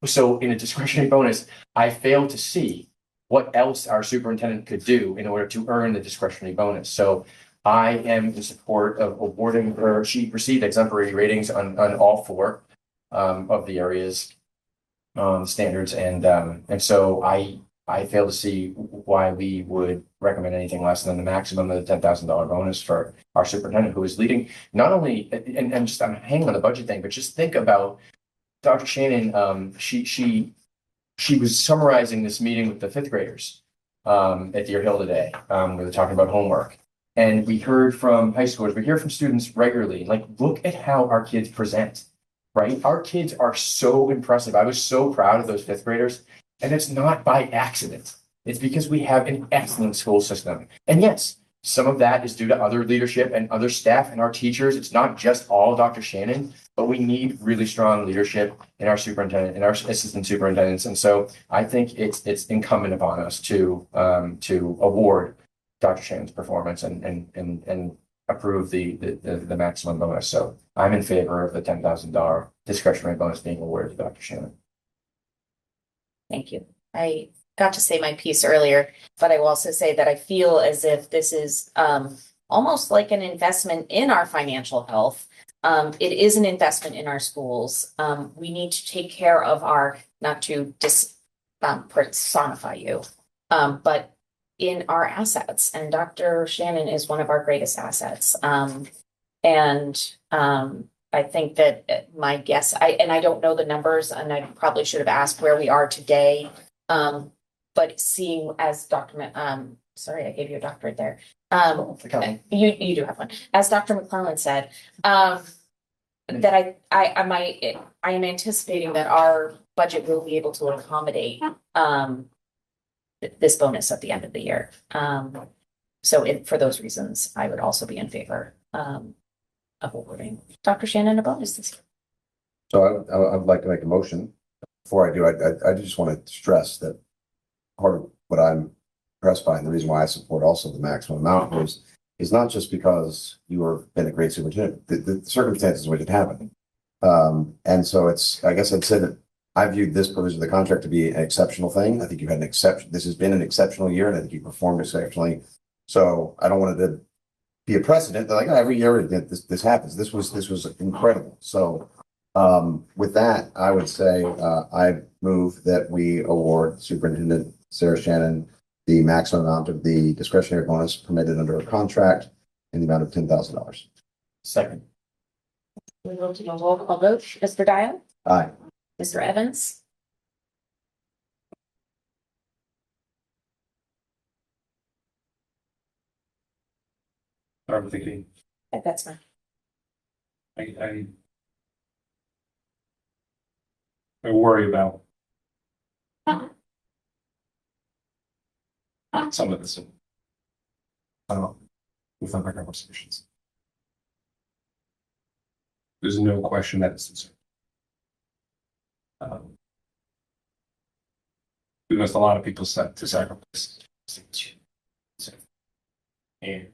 So in a discretionary bonus, I fail to see what else our superintendent could do in order to earn the discretionary bonus. So I am in support of awarding her. She received exemplary ratings on all four of the areas standards, and so I fail to see why we would recommend anything less than the maximum of the $10,000 bonus for our superintendent, who is leading not only and just I'm hanging on the budget thing, but just think about Dr. Shannon. She was summarizing this meeting with the fifth graders at Deer Hill today. We were talking about homework. And we heard from high schoolers, we hear from students regularly, like, look at how our kids present, right? Our kids are so impressive. I was so proud of those fifth graders. And it's not by accident. It's because we have an excellent school system. And yes, some of that is due to other leadership and other staff and our teachers. It's not just all Dr. Shannon, but we need really strong leadership in our superintendent and our assistant superintendents. And so I think it's incumbent upon us to award Dr. Shannon's performance and approve the maximum bonus. So I'm in favor of the $10,000 discretionary bonus being awarded to Dr. Shannon. Thank you. I got to say my piece earlier, but I will also say that I feel as if this is almost like an investment in our financial health. It is an investment in our schools. We need to take care of our, not to personify you, but in our assets. And Dr. Shannon is one of our greatest assets. I think that my guess, I don't know the numbers, and I probably should have asked where we are today. But seeing as sorry, I gave you a doctorate there. You do have one. As Dr. McClellan said, that I am anticipating that our budget will be able to accommodate this bonus at the end of the year. So for those reasons, I would also be in favor of awarding Dr. Shannon a bonus this year. So I'd like to make a motion. Before I do, I just want to stress that part of what I'm impressed by, and the reason why I support also the maximum amount is not just because you have been a great superintendent, the circumstances in which it happened. And so I guess I'd say that I viewed this provision of the contract to be an exceptional thing. I think you had this has been an exceptional year, and I think you performed exceptionally. So I don't want it to be a precedent that, like, every year this happens. This was incredible. So with that, I would say I move that we award Superintendent Sarah Shannon the maximum amount of the discretionary bonus permitted under a contract in the amount of $10,000. Second. We will do a roll call vote. Mr. Dial? Aye. Mr. Evans? I'm thinking, That's fine. I worry about some of this. I don't know. Within my conversations. There's no question that it's sincere. We must a lot of people set to sacrifice. And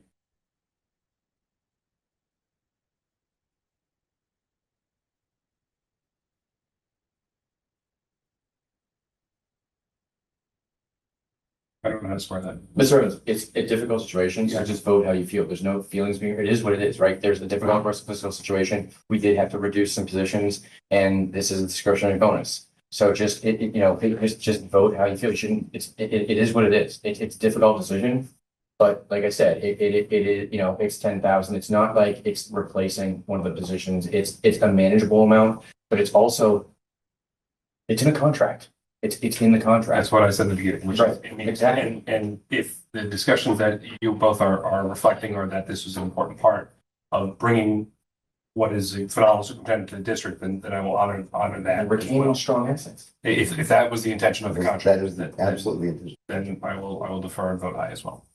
I don't know how to swear that. Mr. Evans, it's a difficult situation, so just vote how you feel. There's no feelings being, it is what it is, right? There's a difficult fiscal situation. We did have to reduce some positions, and this is a discretionary bonus. So just, just vote how you feel. You shouldn't, it is what it is. It's a difficult decision. But like I said, it's 10,000. It's not like it's replacing one of the positions. It's a manageable amount, but it's also, it's in a contract. It's in the contract. That's what I said in the beginning, which is, Right, I mean, exactly. and if the discussions that you both are reflecting are that this was an important part of bringing what is a phenomenal superintendent to the district, then I will honor that. And retaining strong assets. If that was the intention of the contract. That is absolutely. Then I will defer and vote aye as well.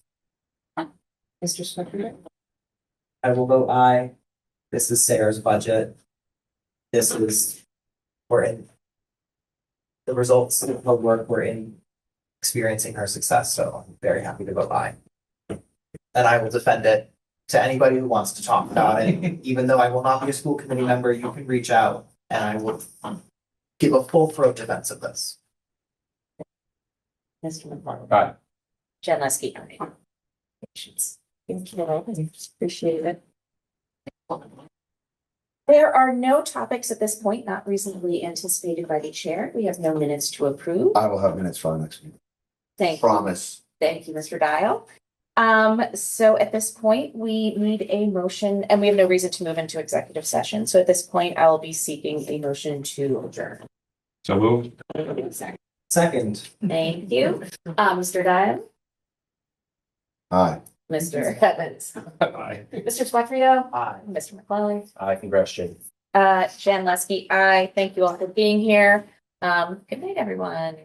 Mr. Swiffer? I will vote aye. This is Sarah's budget. We're in the results of the work we're in experiencing her success, so I'm very happy to vote aye. And I will defend it to anybody who wants to talk about it. Even though I will not be a school committee member, you can reach out and I will give a full throat defense of this. Mr. McFarland? Aye. Jen Leske, aye. Patience. Thank you, appreciate it. There are no topics at this point not reasonably anticipated by the chair. We have no minutes to approve. I will have minutes for our next meeting. Thank you. Promise. Thank you, Mr. Dial. So at this point, we need a motion, and we have no reason to move into executive session. So at this point, I will be seeking a motion to adjourn. So moved. Second. Thank you. Mr. Dial, Aye. Mr. Evans, Aye. Mr. Squatrito, Aye. Mr. McClellan, Aye, congrats, Jay. Jen Leske, aye. Thank you all for being here. Good night, everyone.